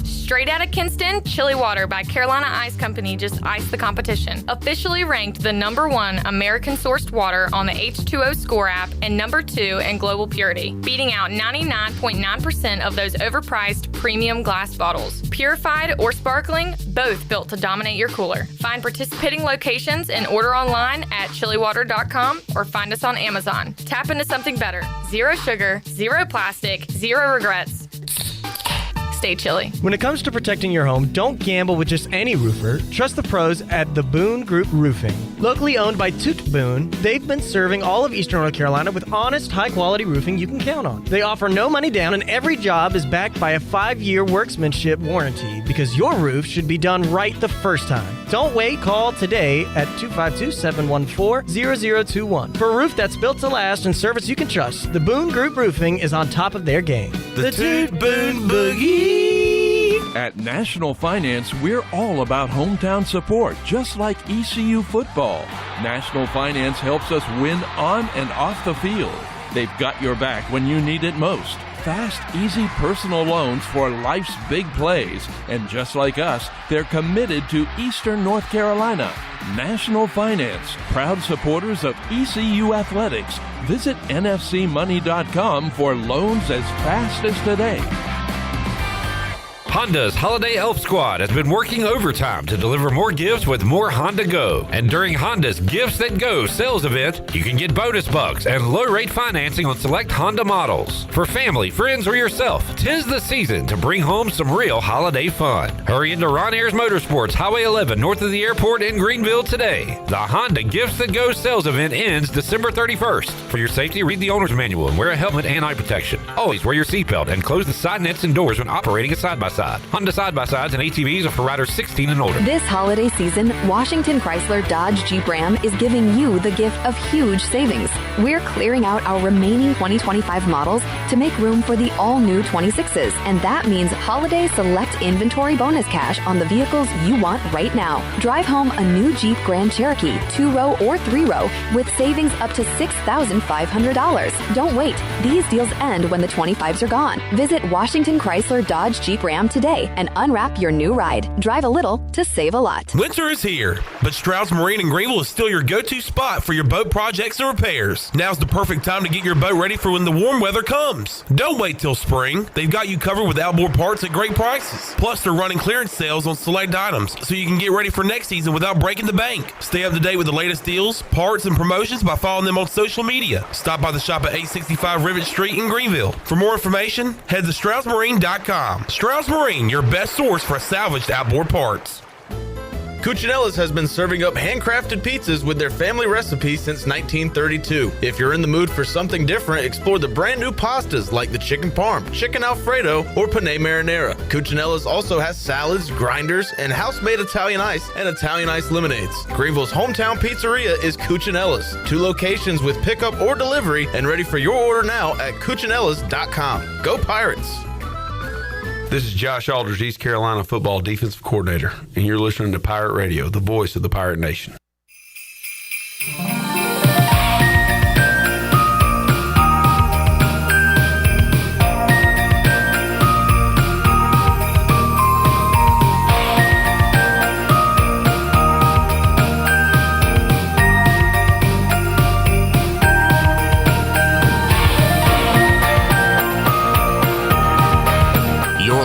Straight out of Kinston, Chili Water by Carolina Ice Company just iced the competition. Officially ranked the #1 American-sourced water on the H2O Score app and #2 in global purity, beating out 99.9% of those overpriced premium glass bottles. Purified or sparkling, both built to dominate your cooler. Find participating locations and order online at chiliwater.com or find us on Amazon. Tap into something better. Zero sugar, zero plastic, zero regrets. Stay chilly. When it comes to protecting your home, don't gamble with just any roofer. Trust the pros at the Boone Group Roofing. Locally owned by Toot Boone, they've been serving all of Eastern North Carolina with honest, high-quality roofing you can count on. They offer no money down, and every job is backed by a 5-year workmanship warranty because your roof should be done right the first time. Don't wait. Call today at 252-714-0021. For a roof that's built to last and service you can trust, the Boone Group Roofing is on top of their game. The Toot Boone Boogie! At National Finance, we're all about hometown support, just like ECU football. National Finance helps us win on and off the field. They've got your back when you need it most. Fast, easy personal loans for life's big plays. And just like us, they're committed to Eastern North Carolina. National Finance, proud supporters of ECU athletics. Visit nfcmoney.com for loans as fast as today. Honda's Holiday Elf Squad has been working overtime to deliver more gifts with more Honda Go. And during Honda's Gifts That Go sales event, you can get bonus bucks and low-rate financing on select Honda models. For family, friends, or yourself, 'tis the season to bring home some real holiday fun. Hurry into Ron Ayers Motorsports, Highway 11, north of the airport in Greenville today. The Honda Gifts That Go sales event ends December 31st. For your safety, read the owner's manual and wear a helmet and eye protection. Always wear your seatbelt and close the side nets and doors when operating a side-by-side. Honda side-by-sides and ATVs are for riders 16 and older. This holiday season, Washington Chrysler Dodge Jeep Ram is giving you the gift of huge savings. We're clearing out our remaining 2025 models to make room for the all-new 26s, and that means holiday select inventory bonus cash on the vehicles you want right now. Drive home a new Jeep Grand Cherokee, 2-row or 3-row, with savings up to $6,500. Don't wait. These deals end when the 25s are gone. Visit Washington Chrysler Dodge Jeep Ram today and unwrap your new ride. Drive a little to save a lot. Winter is here, but Stroud's Marine in Greenville is still your go-to spot for your boat projects and repairs. Now's the perfect time to get your boat ready for when the warm weather comes. Don't wait till spring. They've got you covered with outboard parts at great prices. Plus, they're running clearance sales on select items, so you can get ready for next season without breaking the bank. Stay up to date with the latest deals, parts, and promotions by following them on social media. Stop by the shop at 865 Rivet Street in Greenville. For more information, head to StroudsMarine.com. Stroud's Marine, your best source for salvaged outboard parts. Cuccinelli's has been serving up handcrafted pizzas with their family recipe since 1932. If you're in the mood for something different, explore the brand new pastas like the chicken parm, chicken alfredo, or penne marinara. Cuccinelli's also has salads, grinders, and house-made Italian ice and Italian ice lemonades. Greenville's hometown pizzeria is Cuccinelli's. 2 locations with pickup or delivery, and ready for your order now at Cuccinellis.com. Go Pirates! This is Josh Aldridge, East Carolina football defensive coordinator, and you're listening to Pirate Radio, the voice of the Pirate Nation.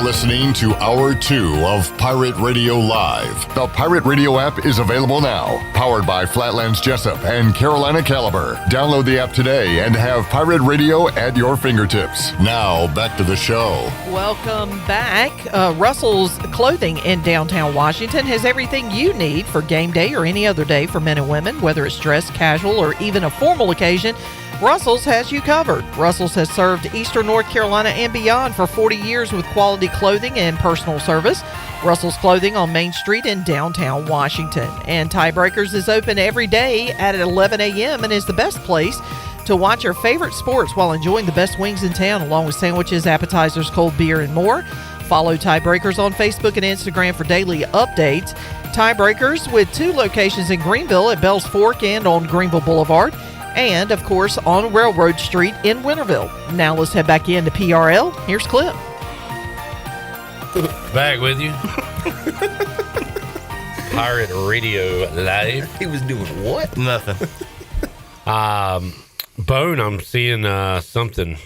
Listening to Hour 2 of Pirate Radio Live. The Pirate Radio app is available now. Powered by Flatlands Jessup and Carolina Caliber. Download the app today and have Pirate Radio at your fingertips. Now, back to the show. Welcome back. Russell's Clothing in downtown Washington has everything you need for game day or any other day for men and women, whether it's dress, casual, or even a formal occasion. Russell's has you covered. Russell's has served Eastern North Carolina and beyond for 40 years with quality clothing and personal service. Russell's Clothing on Main Street in downtown Washington. And Tiebreakers is open every day at 11 a.m. and is the best place to watch your favorite sports while enjoying the best wings in town, along with sandwiches, appetizers, cold beer, and more. Follow Tiebreakers on Facebook and Instagram for daily updates. Tiebreakers with 2 locations in Greenville at Bells Fork and on Greenville Boulevard, and of course on Railroad Street in Winterville. Now let's head back into PRL. Here's Clip. Back with you. Pirate Radio Live. He was doing what? Nothing. Bone, I'm seeing something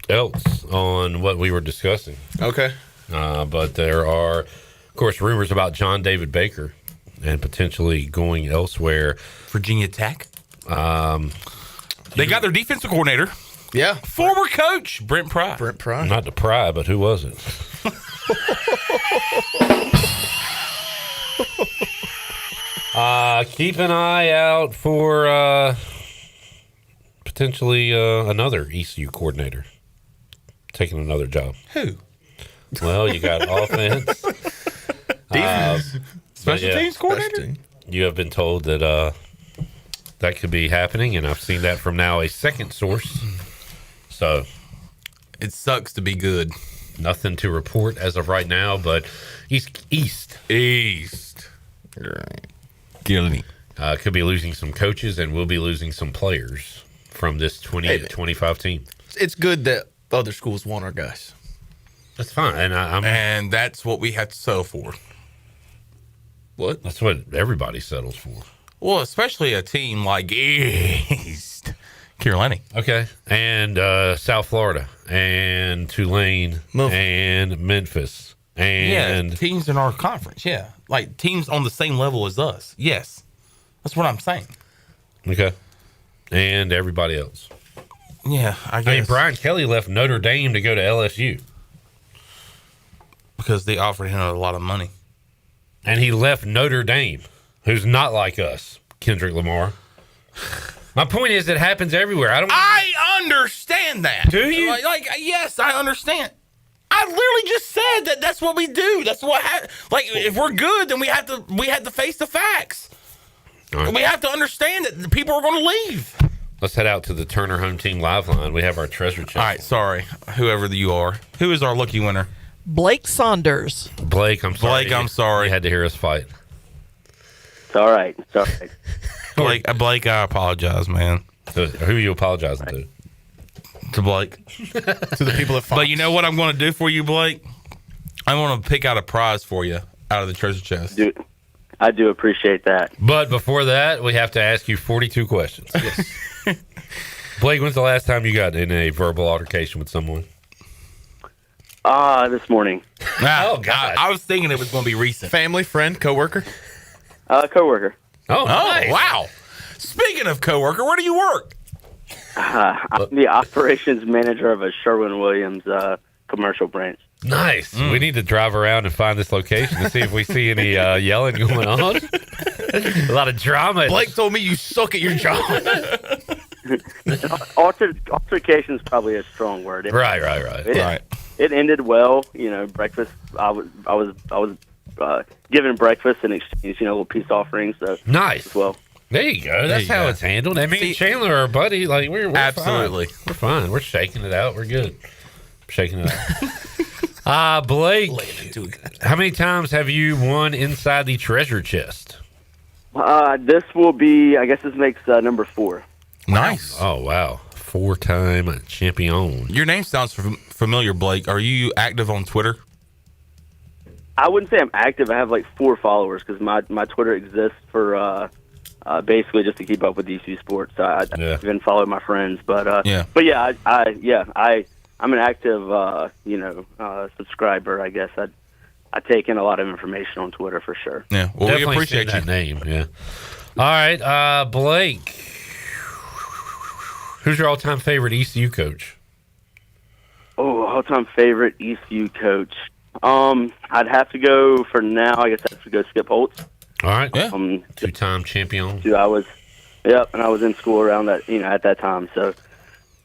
else on what we were discussing. Okay. But there are, of course, rumors about John David Baker and potentially going elsewhere. Virginia Tech. They got their defensive coordinator. Yeah. Former coach Brent Pry. Not to pry, but who was it? Keep an eye out for potentially another ECU coordinator taking another job. Who? Well, you got offense, defense, special teams coordinator. You have been told that that could be happening, and I've seen that from now a second source. So it sucks to be good. Nothing to report as of right now, but East. Gilly. Could be losing some coaches, and we'll be losing some players from this 2025 team. It's good that other schools want our guys. That's fine, and that's what we have to settle for. What? That's what everybody settles for. Well, especially a team like East Carolina. Okay. And South Florida and Tulane and Memphis. And teams in our conference, like teams on the same level as us. Yes. That's what I'm saying. Okay. And everybody else. Yeah, I guess. I mean, Brian Kelly left Notre Dame to go to LSU. Because they offered him a lot of money. And he left Notre Dame, who's not like us, Kendrick Lamar. My point is, it happens everywhere. I understand that. Do you? Yes, I understand. I literally just said that that's what we do. That's what if we're good, then we have to face the facts. Right. We have to understand that the people are going to leave. Let's head out to the Turner Home Team Live line. We have our treasure chest. All right, sorry, whoever you are. Who is our lucky winner? Blake Saunders. Blake, I'm sorry. Blake, I'm sorry. You had to hear us fight. It's all right. It's all right. Blake, I apologize, man. So, who are you apologizing to? To Blake. To the people at Fox. But you know what I'm going to do for you, Blake? I'm going to pick out a prize for you out of the treasure chest. I do appreciate that. But before that, we have to ask you 42 questions. Yes. Blake, when's the last time you got in a verbal altercation with someone? This morning. Oh, God. I was thinking it was going to be recent. Family, friend, coworker? Coworker. Oh, nice. Wow. Speaking of coworker, where do you work? I'm the operations manager of a Sherwin-Williams commercial branch. Nice. We need to drive around and find this location to see if we see any yelling going on. A lot of drama. Blake told me you suck at your job. Altercation is probably a strong word. Right. It ended well. Breakfast. I was given breakfast in exchange, a little peace offering. So nice. Well, there you go. That's how it's handled. I mean, Chandler, our buddy, we're absolutely fine. We're fine. We're shaking it out. We're good. Shaking it out. Blake, how many times have you won inside the treasure chest? This will be, I guess this makes number 4. Nice. Oh, wow. 4-time champion. Your name sounds familiar, Blake. Are you active on Twitter? I wouldn't say I'm active. I have 4 followers because my Twitter exists for basically just to keep up with ECU sports. So I've been following my friends, but I'm an active subscriber. I guess I take in a lot of information on Twitter for sure. Yeah, well, definitely we appreciate that name. Yeah. All right, Blake. Who's your all-time favorite ECU coach? Oh, all-time favorite ECU coach. I'd have to go for now. I guess I'd have to go Skip Holtz. All right. Yeah. 2-time champion. I was Yep, and I was in school around that, at that time. So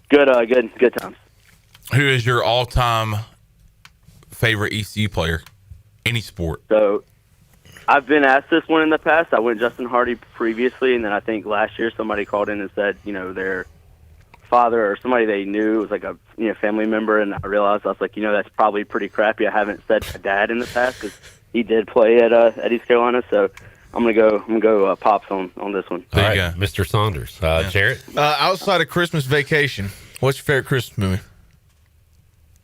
good times. Who is your all-time favorite ECU player? Any sport. So I've been asked this one in the past. I went Justin Hardy previously, and then I think last year somebody called in and said, their father or somebody they knew was like a family member, and I realized I was like, that's probably pretty crappy. I haven't said my dad in the past because he did play at East Carolina, so I'm gonna go Pops on this one. All right, Mr. Saunders. Jarrett? Outside of Christmas Vacation, what's your favorite Christmas movie?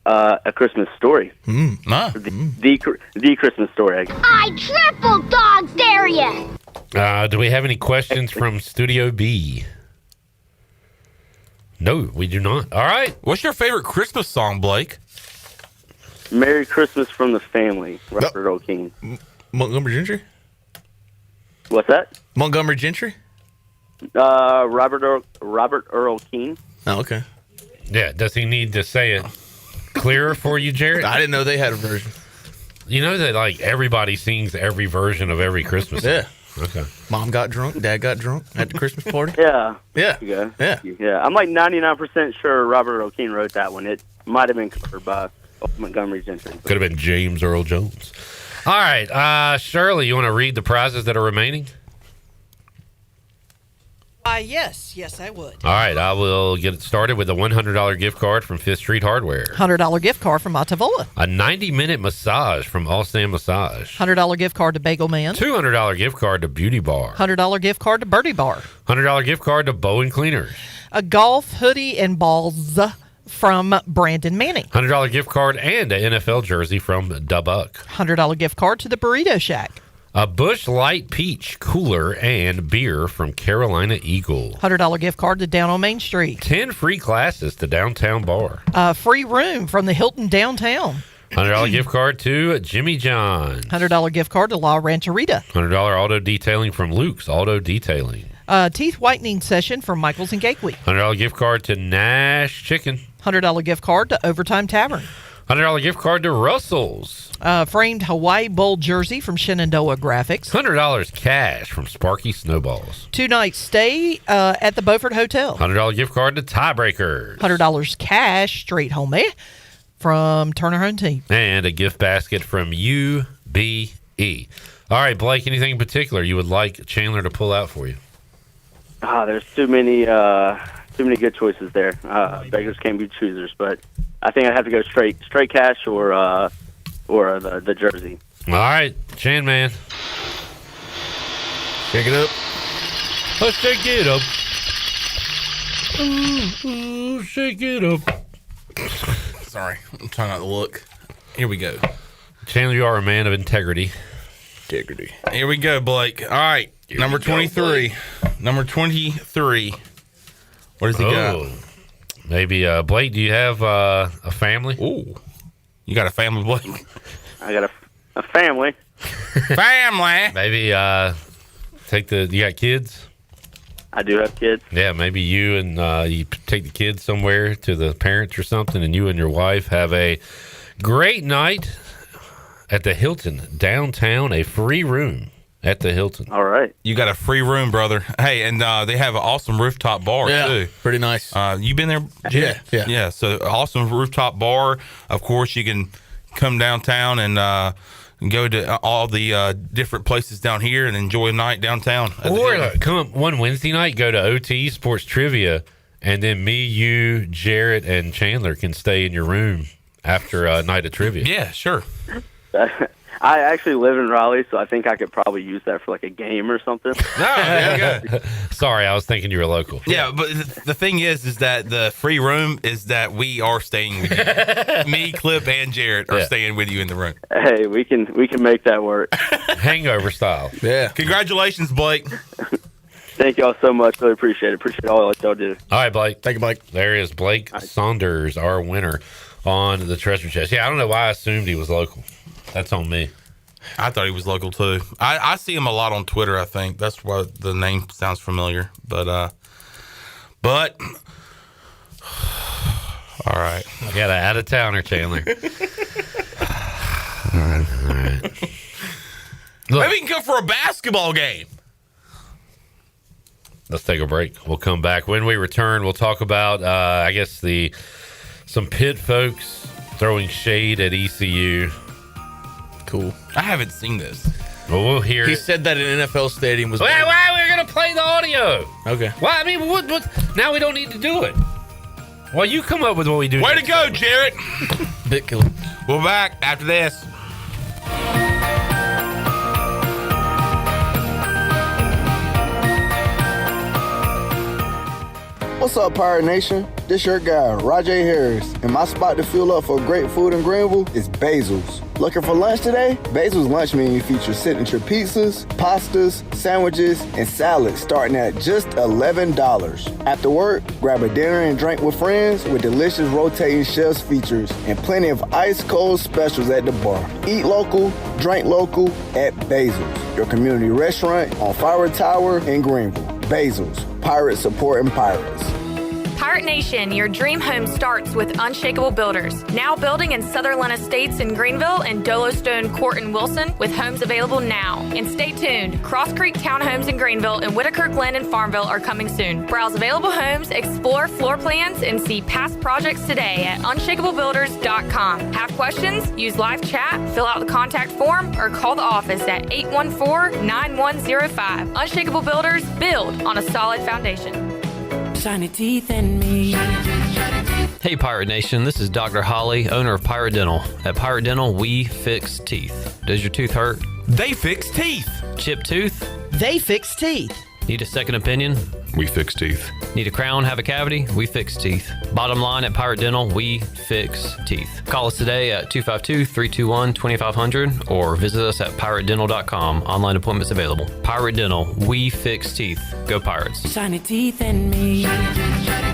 A Christmas Story. The Christmas Story. I triple dog dare you. Do we have any questions from Studio B? No, we do not. All right. What's your favorite Christmas song, Blake? Merry Christmas from the Family, Robert Earl King. Montgomery Gentry? What's that? Montgomery Gentry? Robert Earl King. Oh, okay. Yeah, does he need to say it clearer for you, Jarrett? I didn't know they had a version. You know that like everybody sings every version of every Christmas song? Yeah. Okay. Mom got drunk, Dad got drunk at the Christmas party. Yeah. Yeah. Yeah. I'm like 99% sure Robert Earl King wrote that one. It might have been covered by Montgomery Gentry. Could have been James Earl Jones. All right. Shirley, you want to read the prizes that are remaining? Yes, I would. All right. I will get it started with a $100 gift card from Fifth Street Hardware. $100 gift card from Matavola. A 90-minute massage from All Stand Massage. $100 gift card to Bagel Man. $200 gift card to Beauty Bar. $100 gift card to Birdie Bar. $100 gift card to Bowen Cleaners. A golf hoodie and balls from Brandon Manning. $100 gift card and an NFL jersey from Dubuck. $100 gift card to the Burrito Shack. A Busch Light Peach cooler and beer from Carolina Eagle. $100 gift card to Down on Main Street. 10 free classes to Downtown Bar. Free room from the Hilton Downtown. $100 gift card to Jimmy John's. $100 gift card to La Rancherita. $100 auto detailing from Luke's Auto Detailing. Teeth whitening session from Michaels and Gateway. $100 gift card to Nash Chicken. $100 gift card to Overtime Tavern. $100 gift card to Russell's. Framed Hawaii Bowl jersey from Shenandoah Graphics. $100 cash from Sparky Snowballs. 2-night stay at the Beaufort Hotel. $100 gift card to Tiebreakers. $100 cash straight home from Turner Home Team. And a gift basket from UBE. All right, Blake, anything in particular you would like Chandler to pull out for you? There's too many good choices there. Beggars can't be choosers, but I think I'd have to go straight cash or the jersey. All right, Chan man. Shake it up. Let's shake it up. Ooh, shake it up. Sorry, I'm trying not to look. Here we go. Chandler, you are a man of integrity. Here we go, Blake. All right, number 23. Number 23. What does he got? Maybe, Blake, do you have a family? Ooh. You got a family, Blake? I got a family. Family. Maybe you got kids? I do have kids. Yeah, maybe you and you take the kids somewhere to the parents or something, and you and your wife have a great night at the Hilton downtown, a free room at the Hilton. All right. You got a free room, brother. Hey, and they have an awesome rooftop bar, too. Pretty nice. You been there, Jim? Yeah, so awesome rooftop bar. Of course, you can come downtown and go to all the different places down here and enjoy a night downtown. Or come one Wednesday night, go to OT Sports Trivia, and then me, you, Jarrett, and Chandler can stay in your room after a night of trivia. Yeah, sure. I actually live in Raleigh, so I think I could probably use that for like a game or something. There you go. Sorry, I was thinking you were local. Yeah, but the thing is that the free room is that we are staying with you. Me, Clip, and Jarrett are staying with you in the room. Hey, we can make that work. Hangover style. Yeah. Congratulations, Blake. Thank y'all so much. Really appreciate it. Appreciate all that y'all do. All right, Blake. Thank you, Blake. There is Blake Saunders, our winner on the treasure chest. Yeah, I don't know why I assumed he was local. That's on me. I thought he was local too. I see him a lot on Twitter. I think that's why the name sounds familiar. But all right, I got an out of towner, Chandler. All right. Maybe he can come for a basketball game. Let's take a break. We'll come back. When we return, we'll talk about, I guess, some Pitt folks throwing shade at ECU. Cool. I haven't seen this. Well, we'll hear He it. said that an NFL stadium was. Why we're going to play the audio? Okay. Why? I mean, what? Now we don't need to do it. Well, you come up with what we do. Way to go, Jarrett. Bit killer. We'll be back after this. What's up, Pirate Nation? This your guy, Rajay Harris, and my spot to fuel up for great food in Greenville is Basil's. Looking for lunch today? Basil's lunch menu features signature pizzas, pastas, sandwiches, and salads starting at just $11. After work, grab a dinner and drink with friends with delicious rotating chefs features and plenty of ice-cold specials at the bar. Eat local, drink local at Basil's, your community restaurant on Fire Tower in Greenville. Basil's, pirates supporting pirates. Pirate Nation, your dream home starts with Unshakable Builders. Now building in Sutherland Estates in Greenville and Dolostone Court in Wilson with homes available now. And stay tuned, Cross Creek Townhomes in Greenville and Whitaker Glen in Farmville are coming soon. Browse available homes, explore floor plans, and see past projects today at unshakablebuilders.com. Have questions? Use live chat, fill out the contact form, or call the office at 814-9105. Unshakable Builders, build on a solid foundation. Shiny teeth in me. Hey Pirate Nation, this is Dr. Holly, owner of Pirate Dental. At Pirate Dental, we fix teeth. Does your tooth hurt? They fix teeth. Chipped tooth? They fix teeth. Need a second opinion? We fix teeth. Need a crown, have a cavity? We fix teeth. Bottom line, at Pirate Dental, we fix teeth. Call us today at 252-321-2500 or visit us at piratedental.com. Online appointments available. Pirate Dental, we fix teeth. Go Pirates. Shiny teeth in me.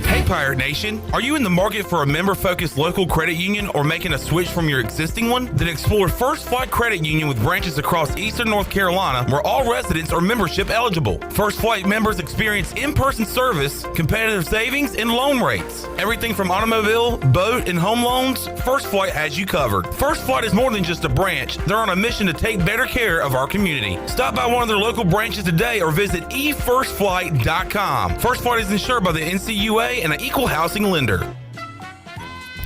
Hey Pirate Nation, are you in the market for a member-focused local credit union or making a switch from your existing one? Then explore First Flight Credit Union with branches across Eastern North Carolina where all residents are membership eligible. First Flight members experience in-person service, competitive savings, and loan rates. Everything from automobile, boat, and home loans, First Flight has you covered. First Flight is more than just a branch. They're on a mission to take better care of our community. Stop by one of their local branches today or visit efirstflight.com. First Flight is insured by the NCUA and an equal housing lender.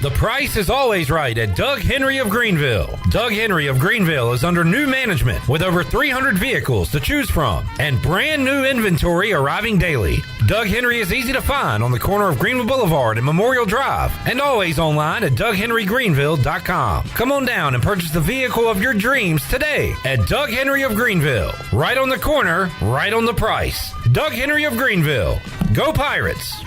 The price is always right at Doug Henry of Greenville. Doug Henry of Greenville is under new management with over 300 vehicles to choose from and brand new inventory arriving daily. Doug Henry is easy to find on the corner of Greenville Boulevard and Memorial Drive and always online at DougHenryGreenville.com. Come on down and purchase the vehicle of your dreams today at Doug Henry of Greenville. Right on the corner, right on the price. Doug Henry of Greenville. Go Pirates!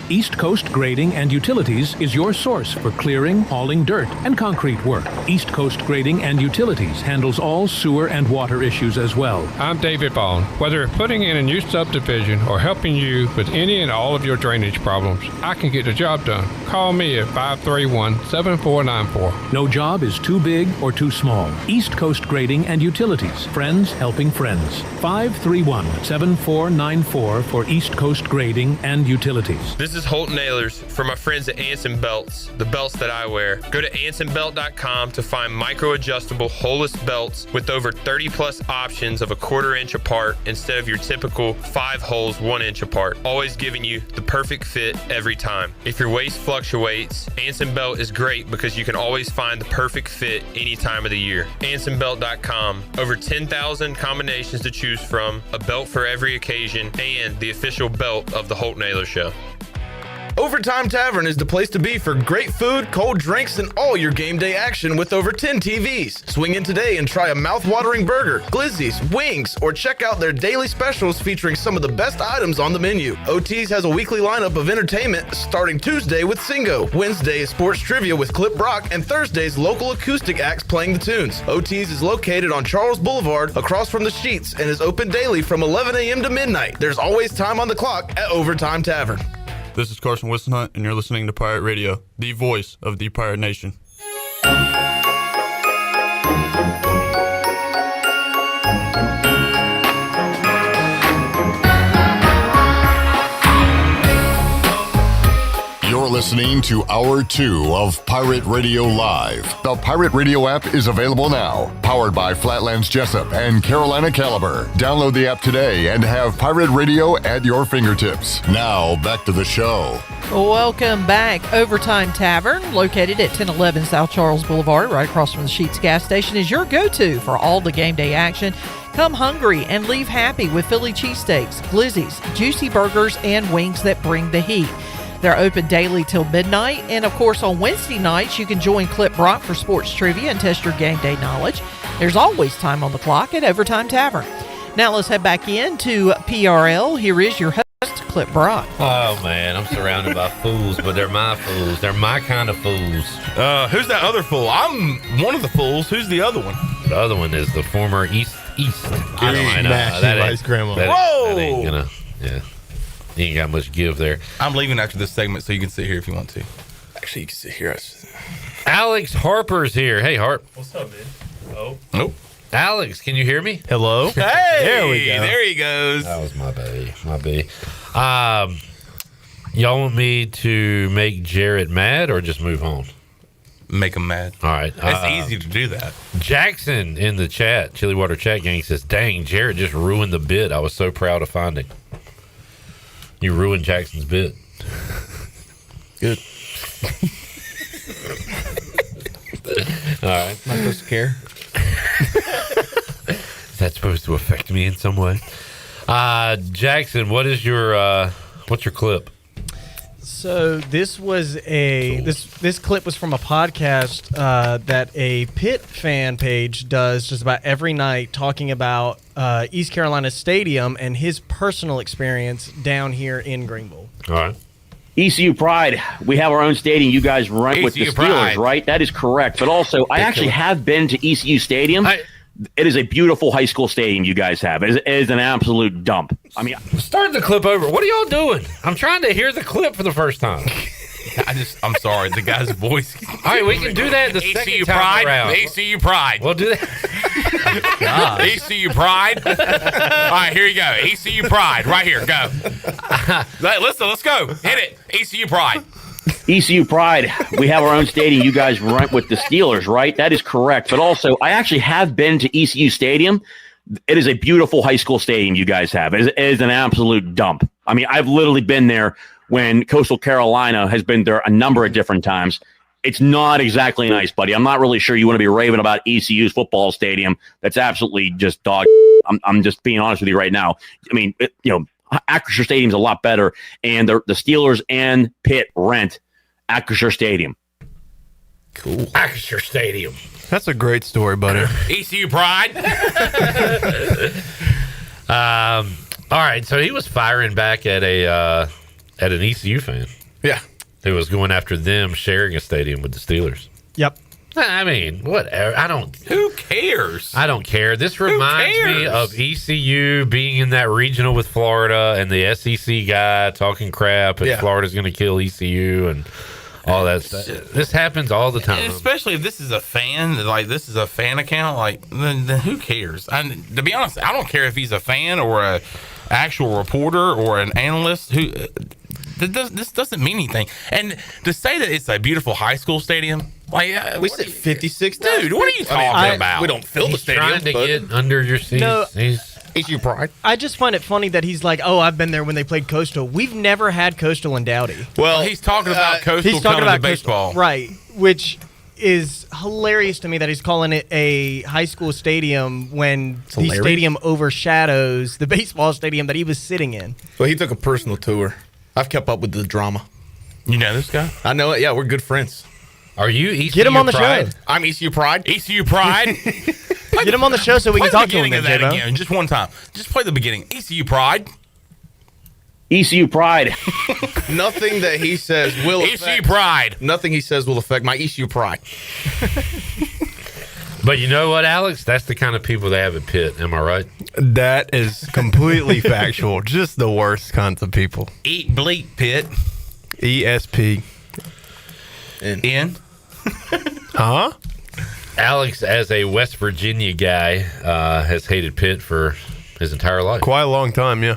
East Coast Grading and Utilities is your source for clearing, hauling dirt, and concrete work. East Coast Grading and Utilities handles all sewer and water issues as well. I'm David Bond. Whether putting in a new subdivision or helping you with any and all of your drainage problems, I can get the job done. Call me at 531-7494. No job is too big or too small. East Coast Grading and Utilities. Friends helping friends. 531-7494 for East Coast Grading and Utilities. This is Holton Ahlers for my friends at Anson Belts, the belts that I wear. Go to ansonbelt.com to find micro-adjustable holeless belts with over 30 plus options of a 1/4 inch apart instead of your typical 5 holes 1 inch apart, always giving you the perfect fit every time. If your waist fluctuates, Anson Belt is great because you can always find the perfect fit any time of the year. ansonbelt.com, over 10,000 combinations to choose from, a belt for every occasion, and the official belt of the Holton Ahlers Show. Overtime Tavern is the place to be for great food, cold drinks, and all your game day action with over 10 TVs. Swing in today and try a mouth-watering burger, glizzies, wings, or check out their daily specials featuring some of the best items on the menu. OT's has a weekly lineup of entertainment starting Tuesday with Singo, Wednesday is sports trivia with Clip Brock, and Thursday's local acoustic acts playing the tunes. OT's is located on Charles Boulevard across from the Sheets and is open daily from 11 a.m. to midnight. There's always time on the clock at Overtime Tavern. This is Carson Wissenhunt, and you're listening to Pirate Radio, the voice of the Pirate Nation. You're listening to Hour 2 of Pirate Radio Live. The Pirate Radio app is available now. Powered by Flatlands Jessup and Carolina Caliber. Download the app today and have Pirate Radio at your fingertips. Now, back to the show. Welcome back. Overtime Tavern, located at 1011 South Charles Boulevard, right across from the Sheetz gas station, is your go-to for all the game day action. Come hungry and leave happy with Philly cheesesteaks, glizzies, juicy burgers, and wings that bring the heat. They're open daily till midnight, and of course on Wednesday nights you can join Clip Brock for sports trivia and test your game day knowledge. There's always time on the clock at Overtime Tavern. Now let's head back into PRL. Here is your host, Clip Brock. Oh man, I'm surrounded by fools, but they're my fools. They're my kind of fools. Who's that other fool? I'm one of the fools. Who's the other one? The other one is the former East. I don't know. That grandma. Whoa! That ain't gonna. Yeah, you ain't got much give there. I'm leaving after this segment, so you can sit here if you want to. Actually, you can sit here. Alex Harper's here. Hey, Harp. What's up, man? Nope. Alex, can you hear me? Hello. Hey, there we go. There he goes. That was my baby. Y'all want me to make Jarrett mad or just move on? Make him mad. All right. It's easy to do that. Jackson in the chat, Chili Water Chat Gang, says, dang, Jarrett just ruined the bit I was so proud of finding. You ruined Jackson's bit. Good. All right. Not supposed to care. Is that supposed to affect me in some way? Jackson, what is your what's your clip? So this was this clip was from a podcast that a Pitt fan page does just about every night, talking about East Carolina Stadium and his personal experience down here in Greenville. All right. ECU Pride, we have our own stadium. You guys rent with the ECU Steelers, Pride. right? That is correct. But also, I actually have been to ECU Stadium. It is a beautiful high school stadium you guys have. It is an absolute dump. I mean, start the clip over. What are y'all doing? I'm trying to hear the clip for the first time. I'm sorry, the guy's voice. All right, we can do that the second time around. ECU Pride. We'll do that. ECU Pride. All right, here you go. ECU Pride, right here. Go. Listen, let's go. Hit it. ECU Pride. ECU Pride, we have our own stadium. You guys rent with the Steelers, right? That is correct. But also, I actually have been to ECU Stadium. It is a beautiful high school stadium you guys have. It is an absolute dump. I mean, I've literally been there when Coastal Carolina has been there a number of different times. It's not exactly nice, buddy. I'm not really sure you want to be raving about ECU's football stadium. That's absolutely just dog. I'm just being honest with you right now. I mean, Acrisure Stadium's a lot better, and the Steelers and Pitt rent Acrisure Stadium. Cool. Acrisure Stadium. That's a great story, buddy. ECU Pride. All right, so he was firing back at an ECU fan. Yeah. Who was going after them sharing a stadium with the Steelers. Yep. I mean, whatever. Who cares? I don't care. This reminds me of ECU being in that regional with Florida and the SEC guy talking crap and Florida's going to kill ECU and all that stuff. This happens all the time. And especially if this is a fan, like this is a fan account, then who cares? To be honest, I don't care if he's a fan or a actual reporter or an analyst. This doesn't mean anything. And to say that it's a beautiful high school stadium, we said 56. Dude, what are you talking about? We don't fill the stadium. Trying to get under your seats. No, ECU Pride. I just find it funny that he's like, oh, I've been there when they played Coastal. We've never had Coastal in Dowdy. Well, he's talking about Coastal. He's talking about baseball, right? Which is hilarious to me that he's calling it a high school stadium when the stadium overshadows the baseball stadium that he was sitting in. Well, he took a personal tour. I've kept up with the drama. You know this guy? I know it. Yeah, we're good friends. Are you ECU Get him on the Pride? show. I'm ECU Pride. ECU Pride. Get him on the show so we can talk to him. Play the beginning of that again, just one time. Just play the beginning. ECU Pride. ECU Pride. Nothing that he says will affect. ECU Pride. Nothing he says will affect my ECU Pride. But you know what, Alex? That's the kind of people they have at Pitt. Am I right? That is completely factual. Just the worst kinds of people. Eat bleep, Pitt. ESP. N. Huh? Alex, as a West Virginia guy, has hated Pitt for his entire life. Quite a long time, yeah.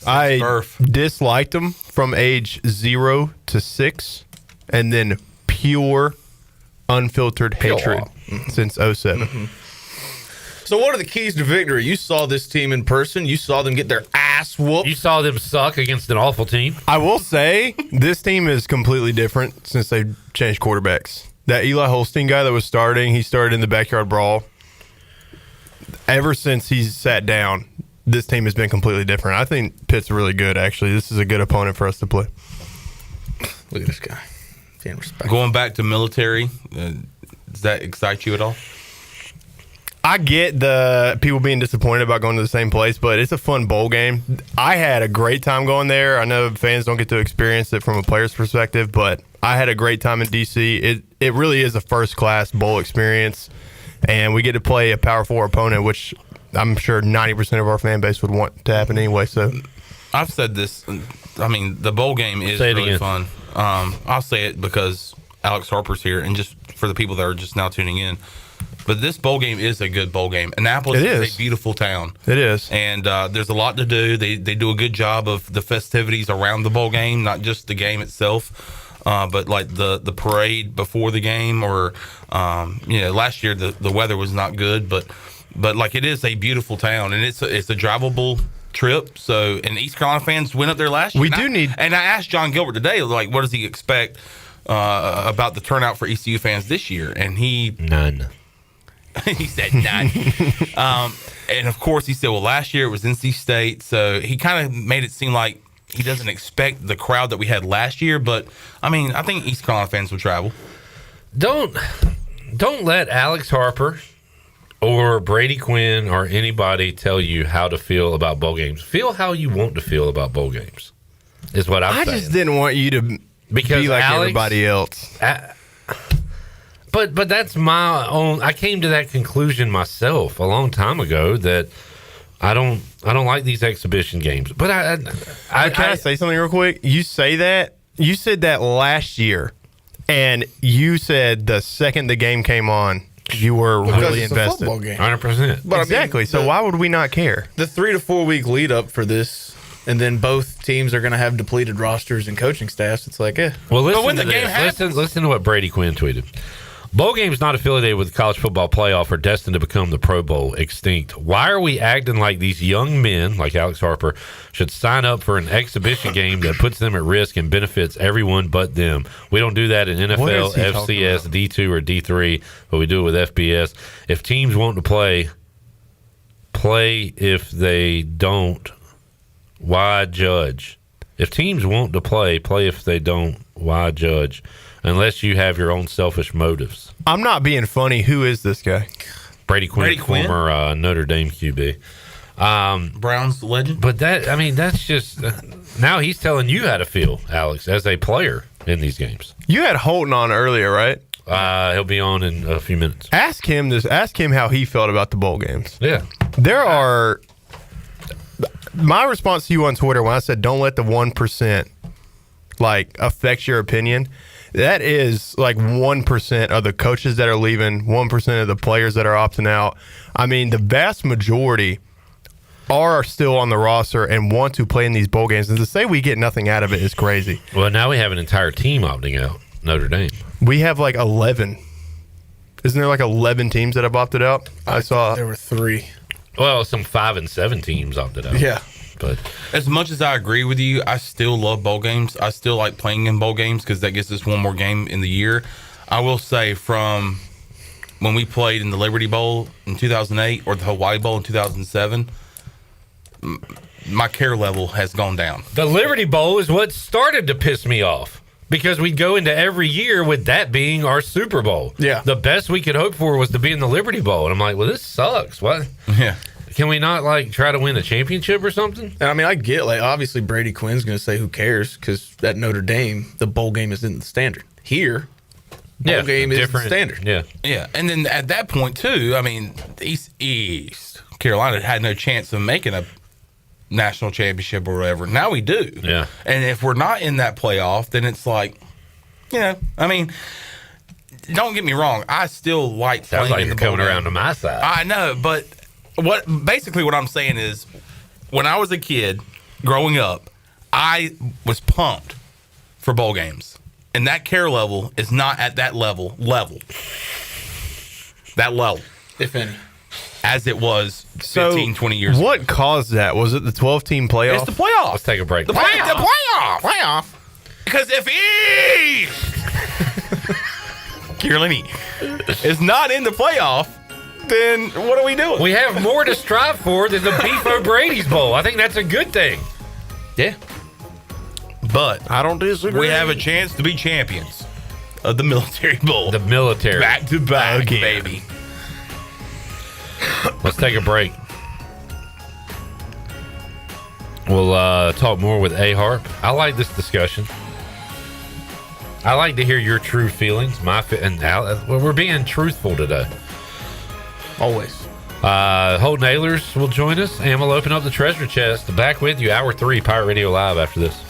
I disliked him from age 0 to 6 and then pure, unfiltered hatred since 07. So what are the keys to victory? You saw this team in person. You saw them get their ass whooped. You saw them suck against an awful team. I will say this team is completely different since they've changed quarterbacks. That Eli Holstein guy that was starting, he started in the backyard brawl. Ever since he's sat down, this team has been completely different. I think Pitt's really good, actually. This is a good opponent for us to play. Look at this guy. Going back to military, does that excite you at all? I get the people being disappointed about going to the same place, but it's a fun bowl game. I had a great time going there. I know fans don't get to experience it from a player's perspective, but I had a great time in D.C. It really is a first-class bowl experience, and we get to play a Power 4 opponent, which I'm sure 90% of our fan base would want to happen anyway. So I've said this. I mean, the bowl game is really fun. I'll say it because Alex Harper's here, and just for the people that are just now tuning in. But this bowl game is a good bowl game. Annapolis is a beautiful town. It is. And there's a lot to do. They do a good job of the festivities around the bowl game, not just the game itself, but like the parade before the game. Or, last year the weather was not good, but like it is a beautiful town, and it's a drivable trip. So, and East Carolina fans went up there last year. And I asked John Gilbert today, like, what does he expect about the turnout for ECU fans this year? And none. He said none. And of course he said, well, last year it was NC State, so he kind of made it seem like he doesn't expect the crowd that we had last year. But I mean, I think East Carolina fans will travel. Don't let Alex Harper or Brady Quinn or anybody tell you how to feel about bowl games. Feel how you want to feel about bowl games, is what I'm saying. I just didn't want you to be like everybody else. But that's my own. I came to that conclusion myself a long time ago that I don't like these exhibition games. But can I say something real quick? You said that last year, and you said the second the game came on, you were really invested. A football game. 100%. But exactly. So why would we not care? The 3 to 4 week lead up for this, and then both teams are going to have depleted rosters and coaching staffs. It's like, Well, listen to what Brady Quinn tweeted. Bowl games not affiliated with the college football playoff are destined to become the Pro Bowl extinct. Why are we acting like these young men, like Alex Harper, should sign up for an exhibition game that puts them at risk and benefits everyone but them? We don't do that in NFL, FCS, D2, or D3, but we do it with FBS. If teams want to play. If they don't, why judge? If teams want to play if they don't, why judge? Unless you have your own selfish motives. I'm not being funny. Who is this guy? Brady Quinn, former Notre Dame QB. Browns legend. But that's just now he's telling you how to feel, Alex, as a player in these games. You had Holton on earlier, right? He'll be on in a few minutes. Ask him how he felt about the bowl games. Yeah. My response to you on Twitter when I said don't let the 1% affect your opinion. That is like 1% of the coaches that are leaving, 1% of the players that are opting out. I mean, the vast majority are still on the roster and want to play in these bowl games. And to say we get nothing out of it is crazy. Well, now we have an entire team opting out, Notre Dame. We have 11. Isn't there 11 teams that have opted out? I saw there were 3. Well, some 5 and 7 teams opted out. Yeah. But as much as I agree with you, I still love bowl games. I still like playing in bowl games because that gives us one more game in the year. I will say from when we played in the Liberty Bowl in 2008 or the Hawaii Bowl in 2007, my care level has gone down. The Liberty Bowl is what started to piss me off because we'd go into every year with that being our Super Bowl. Yeah. The best we could hope for was to be in the Liberty Bowl. And I'm like, well, this sucks. What? Yeah. Can we not try to win a championship or something? And I mean, I get obviously Brady Quinn's going to say who cares because at Notre Dame the bowl game isn't the standard. Here, bowl game is the standard. Yeah, yeah. And then at that point too, I mean, East Carolina had no chance of making a national championship or whatever. Now we do. Yeah. And if we're not in that playoff, then it's like, I mean, don't get me wrong, I still like sounds playing like in you're the bowl coming game. around to my side. I know, but. What I'm saying is, when I was a kid growing up, I was pumped for bowl games, And that care level is not at that level. That low. If any. As it was 15, 20 years ago. What caused that? Was it the 12-team playoff? It's the playoff. Let's take a break. The playoff. Because if Carolina is not in the playoff, then what are we doing? We have more to strive for than the Beef O'Brady's Bowl. I think that's a good thing. Yeah. But I don't disagree. We have a chance to be champions of the Military Bowl. The military. Back to back, baby. Let's take a break. We'll talk more with A-Harp. I like this discussion. I like to hear your true feelings. We're being truthful today. Always. Holton Ahlers will join us, and we'll open up the treasure chest. Back with you, Hour 3, Pirate Radio Live after this.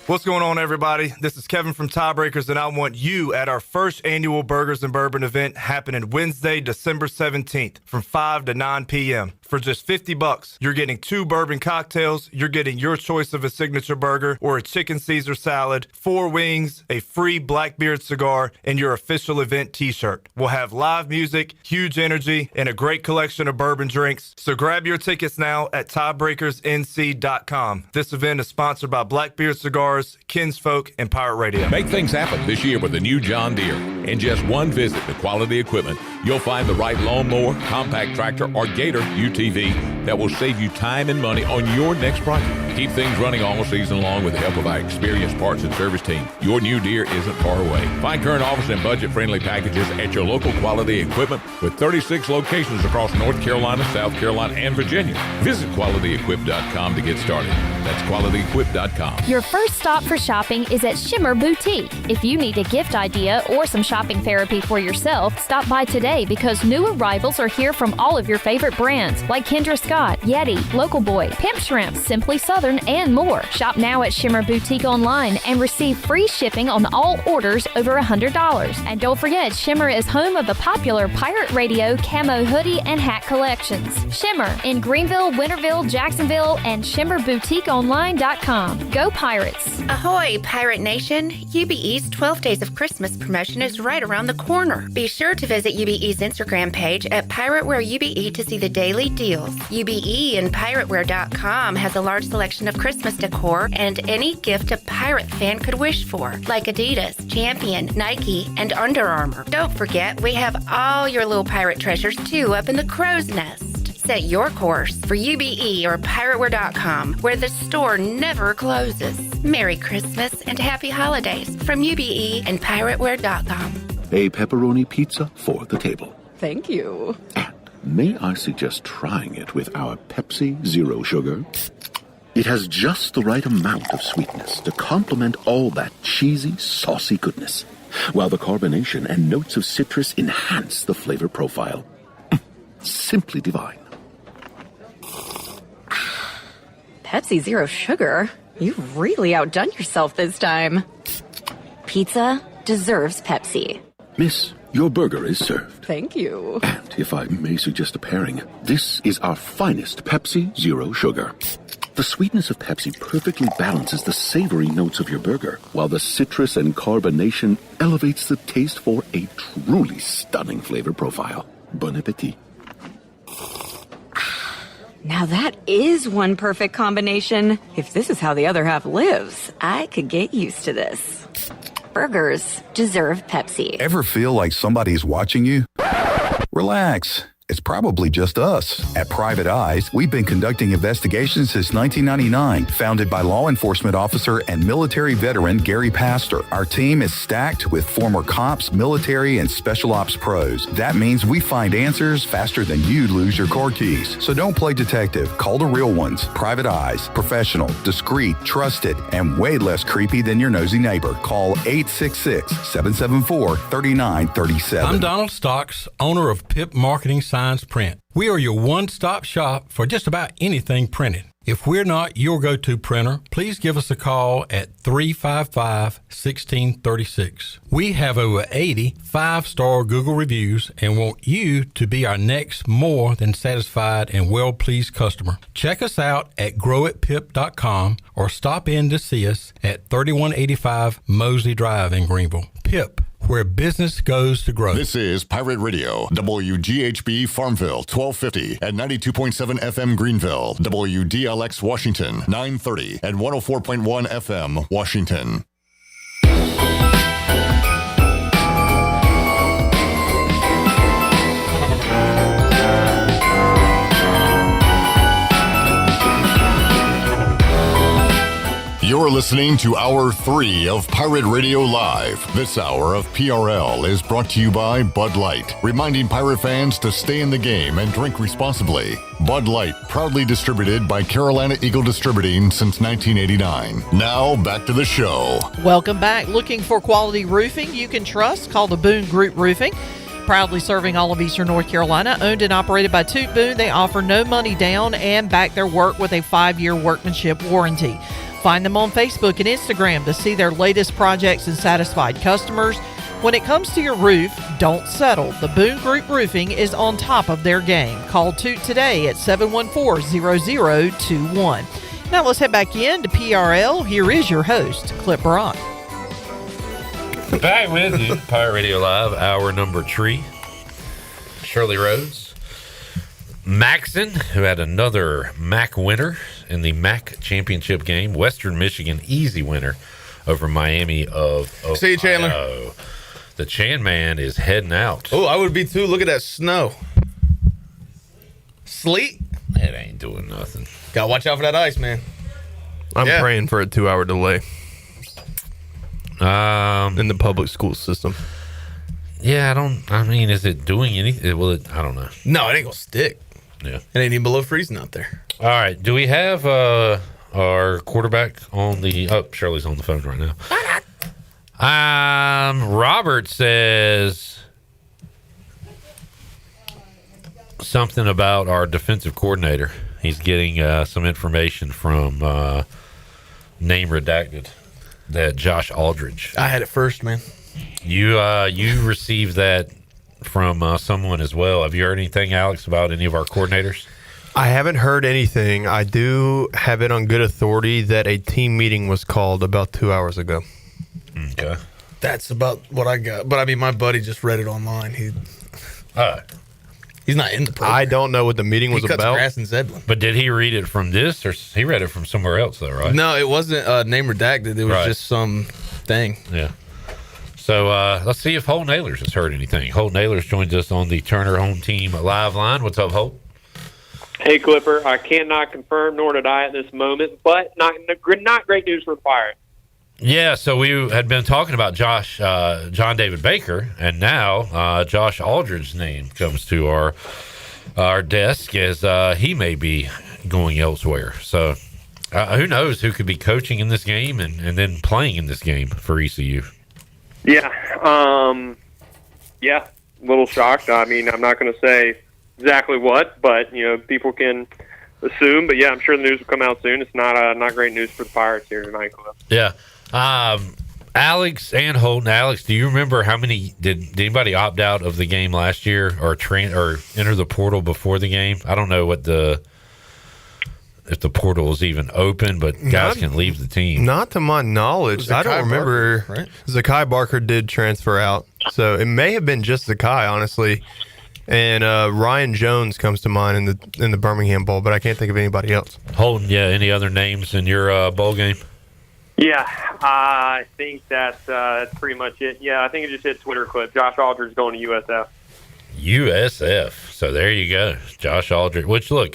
What's going on, everybody? This is Kevin from Tiebreakers, and I want you at our first annual Burgers and Bourbon event happening Wednesday, December 17th from 5 to 9 p.m. For just $50, you're getting 2 bourbon cocktails, you're getting your choice of a signature burger or a chicken Caesar salad, 4 wings, a free Blackbeard cigar, and your official event t-shirt. We'll have live music, huge energy, and a great collection of bourbon drinks. So grab your tickets now at tiebreakersnc.com. This event is sponsored by Blackbeard Cigars, Kinsfolk, and Pirate Radio. Make things happen this year with the new John Deere. In just one visit to Quality Equipment, you'll find the right lawnmower, compact tractor, or Gator UTV that will save you time and money on your next project. Keep things running all season long with the help of our experienced parts and service team. Your new Deere isn't far away. Find current offers and budget-friendly packages at your local Quality Equipment with 36 locations across North Carolina, South Carolina, and Virginia. Visit QualityEquip.com to get started. That's QualityEquip.com. Your first stop for shopping is at Shimmer Boutique. If you need a gift idea or some shopping therapy for yourself, stop by today because new arrivals are here from all of your favorite brands like Kendra Scott, Yeti, Local Boy, Pimp Shrimp, Simply Southern, and more. Shop now at Shimmer Boutique online and receive free shipping on all orders over $100. And don't forget, Shimmer is home of the popular Pirate Radio camo hoodie and hat collections. Shimmer in Greenville, Winterville, Jacksonville, and ShimmerBoutiqueOnline.com. Go Pirates! Ahoy, Pirate Nation! UBE's 12 Days of Christmas promotion is right around the corner. Be sure to visit UBE's Instagram page at PirateWearUBE to see the daily deals. UBE and PirateWear.com has a large selection of Christmas decor and any gift a pirate fan could wish for, like Adidas, Champion, Nike, and Under Armour. Don't forget, we have all your little pirate treasures too up in the crow's nest. Set your course for UBE or PirateWear.com, where the store never closes. Merry Christmas and Happy Holidays from UBE and PirateWear.com. A pepperoni pizza for the table. Thank you. May I suggest trying it with our Pepsi Zero Sugar? It has just the right amount of sweetness to complement all that cheesy, saucy goodness, while the carbonation and notes of citrus enhance the flavor profile. Simply divine. Pepsi Zero Sugar? You've really outdone yourself this time. Pizza deserves Pepsi. Miss, your burger is served. Thank you. And if I may suggest a pairing, this is our finest Pepsi Zero Sugar. The sweetness of Pepsi perfectly balances the savory notes of your burger, while the citrus and carbonation elevates the taste for a truly stunning flavor profile. Bon appetit. Now that is one perfect combination. If this is how the other half lives, I could get used to this. Burgers deserve Pepsi. Ever feel like somebody's watching you? Relax. It's probably just us. At Private Eyes, we've been conducting investigations since 1999, founded by law enforcement officer and military veteran Gary Pastor. Our team is stacked with former cops, military, and special ops pros. That means we find answers faster than you'd lose your car keys. So don't play detective. Call the real ones. Private Eyes. Professional, discreet, trusted, and way less creepy than your nosy neighbor. Call 866-774-3937. I'm Donald Stocks, owner of PIP Marketing Signs Print. We are your one-stop shop for just about anything printed. If we're not your go-to printer, please give us a call at 355-1636. We have over 80 5-star Google reviews and want you to be our next more than satisfied and well-pleased customer. Check us out at growitpip.com or stop in to see us at 3185 Mosley Drive in Greenville. Pip, where business goes to grow. This is Pirate Radio, WGHB Farmville, 1250 and 92.7 FM Greenville, WDLX Washington, 930 and 104.1 FM Washington. You're listening to Hour 3 of Pirate Radio Live. This hour of PRL is brought to you by Bud Light, reminding Pirate fans to stay in the game and drink responsibly. Bud Light, proudly distributed by Carolina Eagle Distributing since 1989. Now, back to the show. Welcome back. Looking for quality roofing you can trust? Call the Boone Group Roofing. Proudly serving all of Eastern North Carolina, owned and operated by Toot Boone. They offer no money down and back their work with a 5-year workmanship warranty. Find them on Facebook and Instagram to see their latest projects and satisfied customers. When it comes to your roof, don't settle. The Boone Group Roofing is on top of their game. Call Toot today at 714-0021. Now let's head back in to PRL. Here is your host, Clip Brock. Back with you, Pirate Radio Live, hour number 3. Shirley Rhodes. Maxon, who had another Mack winner in the Mack championship game. Western Michigan, easy winner over Miami of Ohio. See you, Chandler. The Chan man is heading out. Oh, I would be too. Look at that snow. Sleet? It ain't doing nothing. Gotta watch out for that ice, man. I'm praying for a 2-hour delay. In the public school system. Yeah, I mean, is it doing anything? Well, I don't know. No, it ain't gonna stick. Yeah. It ain't even below freezing out there. All right. Do we have our quarterback on the... Oh, Shirley's on the phone right now. Robert says something about our defensive coordinator. He's getting some information from name redacted that Josh Aldridge. I had it first, man. You received that from someone as well. Have you heard anything, Alex, about any of our coordinators? I haven't heard anything. I do have it on good authority that a team meeting was called about 2 hours ago. Okay. That's about what I got. But I mean, my buddy just read it online. He's not in the program. I don't know what the meeting was He cuts about. grass in Zedlin. But did he read it from this, or he read it from somewhere else, though, right? No, it wasn't name redacted. It was just some thing. Yeah. So let's see if Holton Ahlers has heard anything. Holton Ahlers joins us on the Turner Home Team live line. What's up, Holt? Hey, Clipper. I cannot confirm, nor did I at this moment, but not great news for the Pirates. Yeah, so we had been talking about John David Baker, and now Josh Aldridge's name comes to our desk as he may be going elsewhere. So who knows who could be coaching in this game and then playing in this game for ECU. Yeah, a little shocked. I mean, I'm not going to say exactly what, but people can assume. But yeah, I'm sure the news will come out soon. It's not great news for the Pirates here tonight, Cliff. Yeah. Alex and Holton. Alex, do you remember how many did anybody opt out of the game last year or enter the portal before the game? I don't know if the portal is even open, but guys can leave the team. Not to my knowledge. I don't remember. Barker, right? Zakai Barker did transfer out, so it may have been just Zakai, honestly. And Ryan Jones comes to mind in the Birmingham Bowl, but I can't think of anybody else. Holton, any other names in your bowl game? Yeah, I think that's pretty much it. Yeah, I think it just hit Twitter clip. Josh Aldridge going to USF. USF. So there you go. Josh Aldridge. Which, look,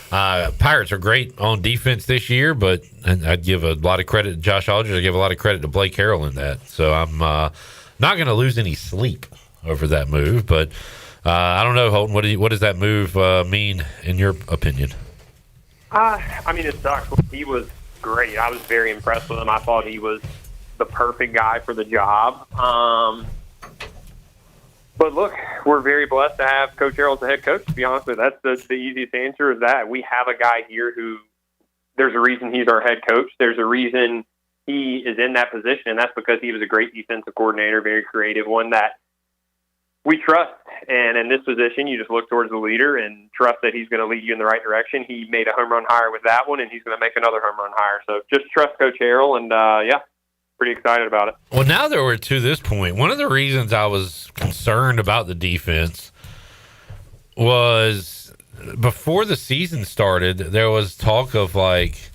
Pirates are great on defense this year, but I'd give a lot of credit to Josh Aldridge. I'd give a lot of credit to Blake Harrell in that. So I'm not going to lose any sleep over that move. But I don't know, Holton. What does that move mean in your opinion? I mean, it sucks. He was great. I was very impressed with him. I thought he was the perfect guy for the job. But look, we're very blessed to have Coach Harrell as the head coach. To be honest with you, that's the easiest answer. Is that we have a guy here who there's a reason he's our head coach. There's a reason he is in that position, and that's because he was a great defensive coordinator, very creative, one that we trust. And in this position, you just look towards the leader and trust that he's going to lead you in the right direction. He made a home run hire with that one, and he's going to make another home run hire. So just trust Coach Harrell, and yeah, pretty excited about it. Well, now that we're to this point, one of the reasons I was concerned about the defense was before the season started, there was talk of like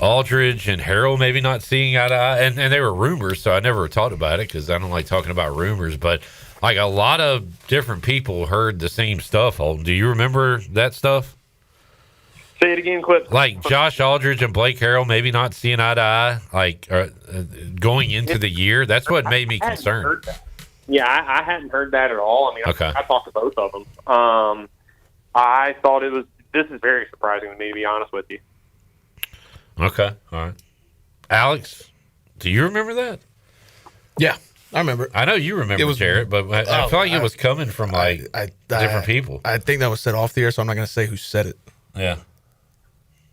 Aldridge and Harrell maybe not seeing eye to eye, and they were rumors, so I never talked about it because I don't like talking about rumors, but like a lot of different people heard the same stuff. Holton, do you remember that stuff? Say it again, Clip. Like Josh Aldridge and Blake Harrell maybe not seeing eye to eye, like going into the year. That's what made me concerned. Yeah, I hadn't heard that at all. I mean, Okay. I talked to both of them. I thought this is very surprising to me, to be honest with you. Okay, all right. Alex, do you remember that? Yeah, I remember. I know you remember, Jarrett, but I feel like it was coming from different people. I think that was said off the air, so I'm not going to say who said it. Yeah.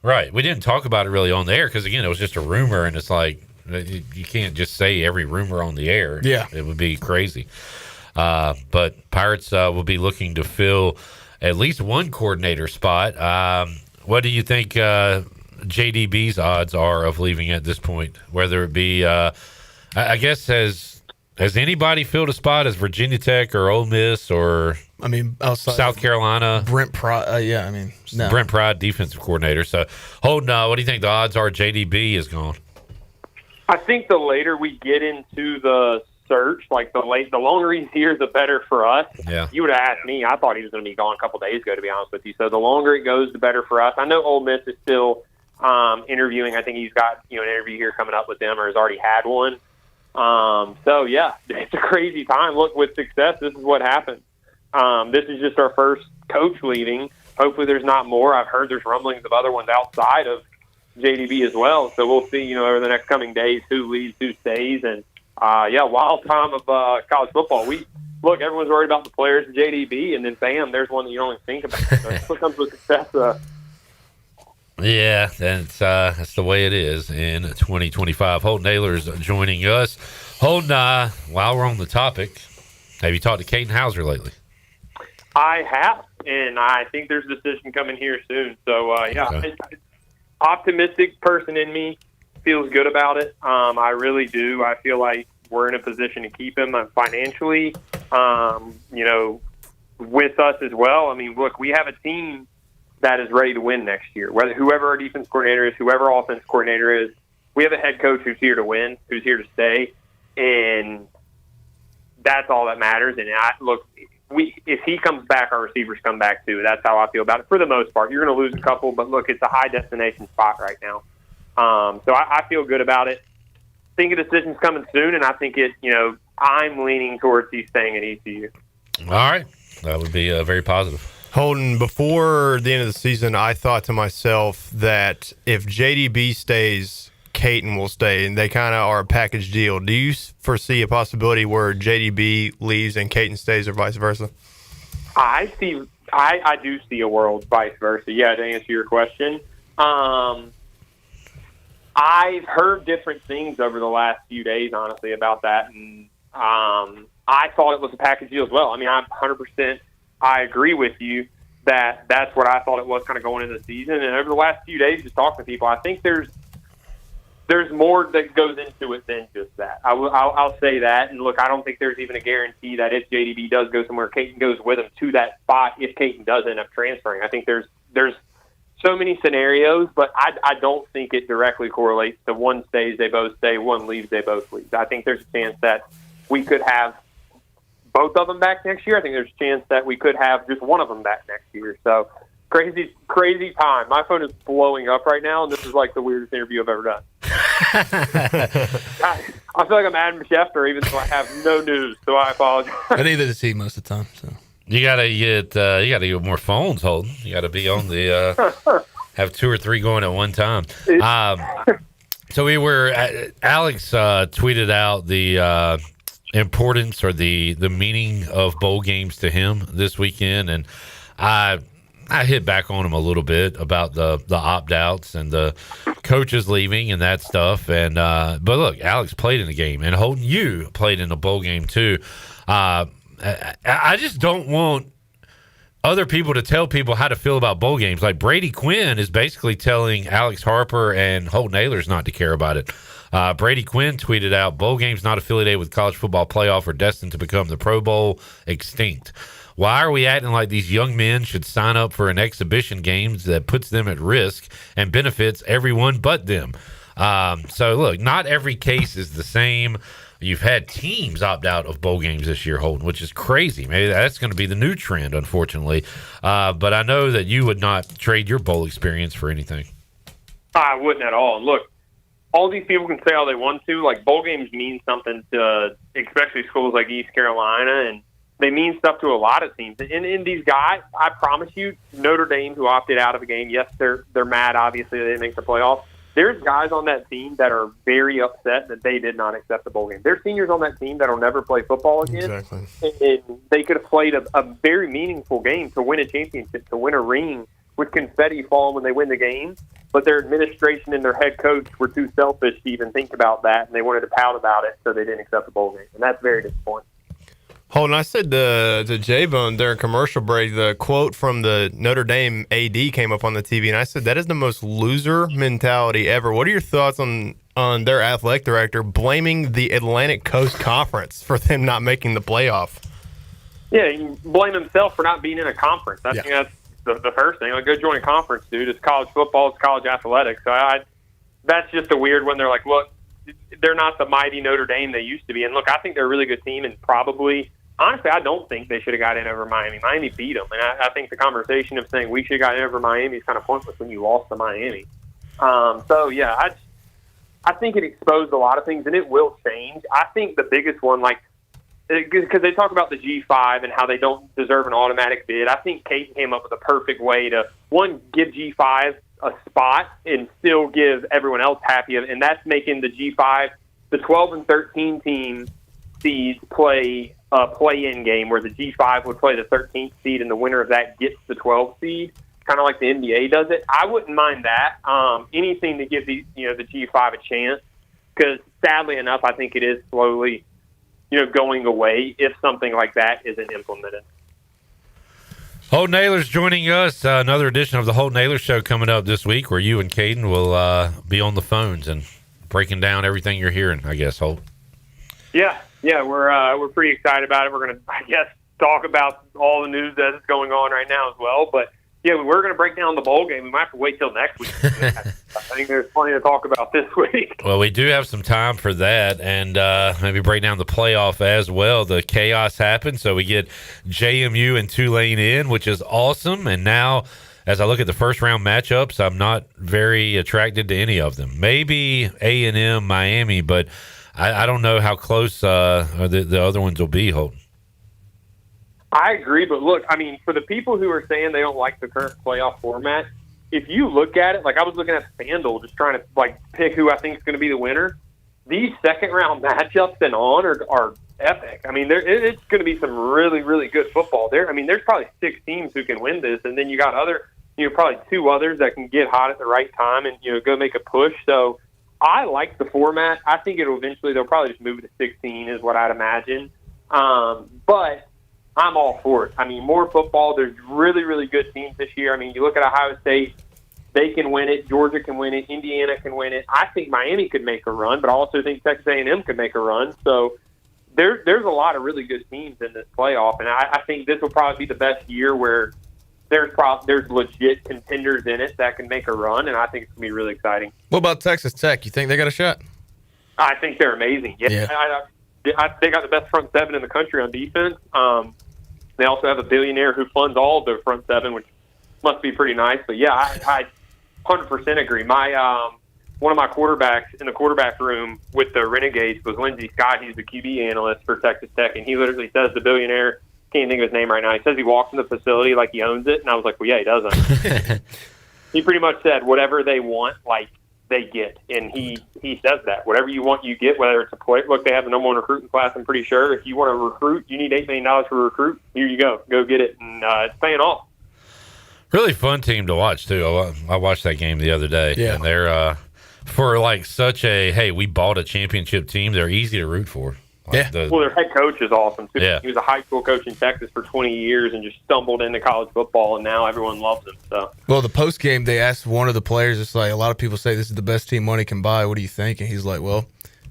Right. We didn't talk about it really on the air because, again, it was just a rumor, and it's like you can't just say every rumor on the air. Yeah. It would be crazy. But Pirates will be looking to fill at least one coordinator spot. What do you think JDB's odds are of leaving at this point? Whether it be, I guess, has anybody filled a spot as Virginia Tech or Ole Miss or outside South Carolina? Brent Pride, no. Brent Pride, defensive coordinator. So, Holden, what do you think the odds are JDB is gone? I think the later we get into the search, like the longer he's here, the better for us. Yeah. You would have asked me. I thought he was going to be gone a couple days ago, to be honest with you. So the longer it goes, the better for us. I know Ole Miss is still interviewing. I think he's got an interview here coming up with them, or has already had one. So yeah, it's a crazy time. Look, with success, this is what happens. This is just our first coach leaving. Hopefully, there's not more. I've heard there's rumblings of other ones outside of JDB as well. So we'll see, over the next coming days, who leaves, who stays, and wild time of college football. Look, everyone's worried about the players and JDB, and then bam, there's one that you don't even think about. So that's what comes with success. Yeah, that's the way it is in 2025. Holton Ahlers joining us. Holton, while we're on the topic, have you talked to Caden Hauser lately? I have, and I think there's a decision coming here soon. So, Okay. Optimistic person in me feels good about it. I really do. I feel like we're in a position to keep him financially, with us as well. I mean, look, we have a team that is ready to win next year. Whoever our defense coordinator is, whoever our offense coordinator is, we have a head coach who's here to win, who's here to stay, and that's all that matters. And if he comes back, our receivers come back too. That's how I feel about it. For the most part, you're going to lose a couple, but look, it's a high destination spot right now. So I feel good about it. I think a decision's coming soon, and I think I'm leaning towards he's staying at ECU. All right, that would be very positive. Holden, before the end of the season, I thought to myself that if JDB stays, Caton will stay, and they kind of are a package deal. Do you foresee a possibility where JDB leaves and Caton stays, or vice versa? I do see a world vice versa. Yeah, to answer your question, I've heard different things over the last few days, honestly, about that, and I thought it was a package deal as well. I mean, I'm 100%. I agree with you that that's what I thought it was kind of going into the season. And over the last few days, just talking to people, I think there's more that goes into it than just that. I'll say that. And look, I don't think there's even a guarantee that if JDB does go somewhere, Caton goes with him to that spot if Caton does end up transferring. I think there's so many scenarios, but I don't think it directly correlates to one stays, they both stay, one leaves, they both leave. I think there's a chance that we could have both of them back next year. I think there's a chance that we could have just one of them back next year. So crazy time. My phone is blowing up right now, and this is like the weirdest interview I've ever done. I feel like I'm Adam Schefter, even though I have no news, so I apologize. But neither does he most of the time. So you gotta get more phones, Holden. You gotta be on the have 2 or 3 going at one time. So we were Alex tweeted out the importance or the meaning of bowl games to him this weekend, and I hit back on him a little bit about the opt-outs and the coaches leaving and that stuff. And but look, Alex played in the game, and Holton, you played in a bowl game too. I just don't want other people to tell people how to feel about bowl games. Like Brady Quinn is basically telling Alex Harper and Holton Ahlers not to care about it. Brady Quinn tweeted out, bowl games not affiliated with college football playoff are destined to become the Pro Bowl extinct. Why are we acting like these young men should sign up for an exhibition games that puts them at risk and benefits everyone but them? So look, not every case is the same. You've had teams opt out of bowl games this year, Holton, which is crazy. Maybe that's going to be the new trend, unfortunately. But I know that you would not trade your bowl experience for anything. I wouldn't at all. And look, all these people can say all they want to. Like, bowl games mean something to, especially schools like East Carolina, and they mean stuff to a lot of teams. And these guys, I promise you, Notre Dame, who opted out of the game, yes, they're mad, obviously, they didn't make the playoffs. There's guys on that team that are very upset that they did not accept the bowl game. There's seniors on that team that will never play football again. Exactly. And they could have played a very meaningful game to win a championship, to win a ring with confetti falling when they win the game. But their administration and their head coach were too selfish to even think about that, and they wanted to pout about it, so they didn't accept the bowl game. And that's very disappointing. Holden, I said to J-Bone during commercial break, the quote from the Notre Dame AD came up on the TV, and I said that is the most loser mentality ever. What are your thoughts on their athletic director blaming the Atlantic Coast Conference for them not making the playoff? Yeah, he can blame himself for not being in a conference. I think that's the first thing. Like, go join a conference, dude. It's college football. It's college athletics. So that's just a weird one. They're like, look, they're not the mighty Notre Dame they used to be. And look, I think they're a really good team, and probably – honestly, I don't think they should have got in over Miami. Miami beat them, and I think the conversation of saying we should have got in over Miami is kind of pointless when you lost to Miami. So, yeah, I think it exposed a lot of things, and it will change. I think the biggest one, like, because they talk about the G5 and how they don't deserve an automatic bid, I think Kate came up with a perfect way to, one, give G5 a spot and still give everyone else happy, and that's making the G5, the 12 and 13 team seeds play a play-in game where the G5 would play the 13th seed, and the winner of that gets the 12th seed, kind of like the NBA does it. I wouldn't mind that. Anything to give the G5 a chance, because sadly enough, I think it is slowly, going away if something like that isn't implemented. Holton Ahlers joining us. Another edition of the Holton Ahlers Show coming up this week, where you and Caden will be on the phones and breaking down everything you're hearing, I guess, Holt. Yeah, we're pretty excited about it. We're going to, I guess, talk about all the news that is going on right now as well. But, yeah, we're going to break down the bowl game. We might have to wait till next week. I think there's plenty to talk about this week. Well, we do have some time for that, and maybe break down the playoff as well. The chaos happened, so we get JMU and Tulane in, which is awesome. And now, as I look at the first-round matchups, I'm not very attracted to any of them. Maybe A&M, Miami, but I don't know how close the other ones will be, Holton. I agree, but look, I mean, for the people who are saying they don't like the current playoff format, if you look at it, like I was looking at FanDuel just trying to pick who I think is going to be the winner, these second-round matchups and on are epic. I mean, it's going to be some really, really good football there. I mean, there's probably 6 teams who can win this, and then you got probably 2 others that can get hot at the right time and, go make a push. So I like the format. I think they'll probably just move it to 16 is what I'd imagine. But I'm all for it. I mean, more football. There's really, really good teams this year. I mean, you look at Ohio State, they can win it. Georgia can win it. Indiana can win it. I think Miami could make a run, but I also think Texas A&M could make a run. So there's a lot of really good teams in this playoff, and I think this will probably be the best year where there's legit contenders in it that can make a run, and I think it's going to be really exciting. What about Texas Tech? You think they got a shot? I think they're amazing. Yeah. They got the best front 7 in the country on defense. They also have a billionaire who funds all of their front 7, which must be pretty nice. But, yeah, I 100% agree. One of my quarterbacks in the quarterback room with the Renegades was Lindsey Scott. He's the QB analyst for Texas Tech, and he literally says the billionaire – can't think of his name right now. He says he walks in the facility like he owns it, and I was like, well, yeah, he doesn't. He pretty much said whatever they want, like they get, and he does that. Whatever you want, you get. Whether it's a play, look, they have the number one recruiting class. I'm pretty sure. If you want to recruit, you need $8 million for a recruit. Here you go get it, and it's paying off. Really fun team to watch too. I watched that game the other day, and they're for like such a hey, we bought a championship team. They're easy to root for. Like well, their head coach is awesome too. Yeah. He was a high school coach in Texas for 20 years and just stumbled into college football, and now everyone loves him. So, well, the post game they asked one of the players. It's like a lot of people say this is the best team money can buy. What do you think? And he's like, well,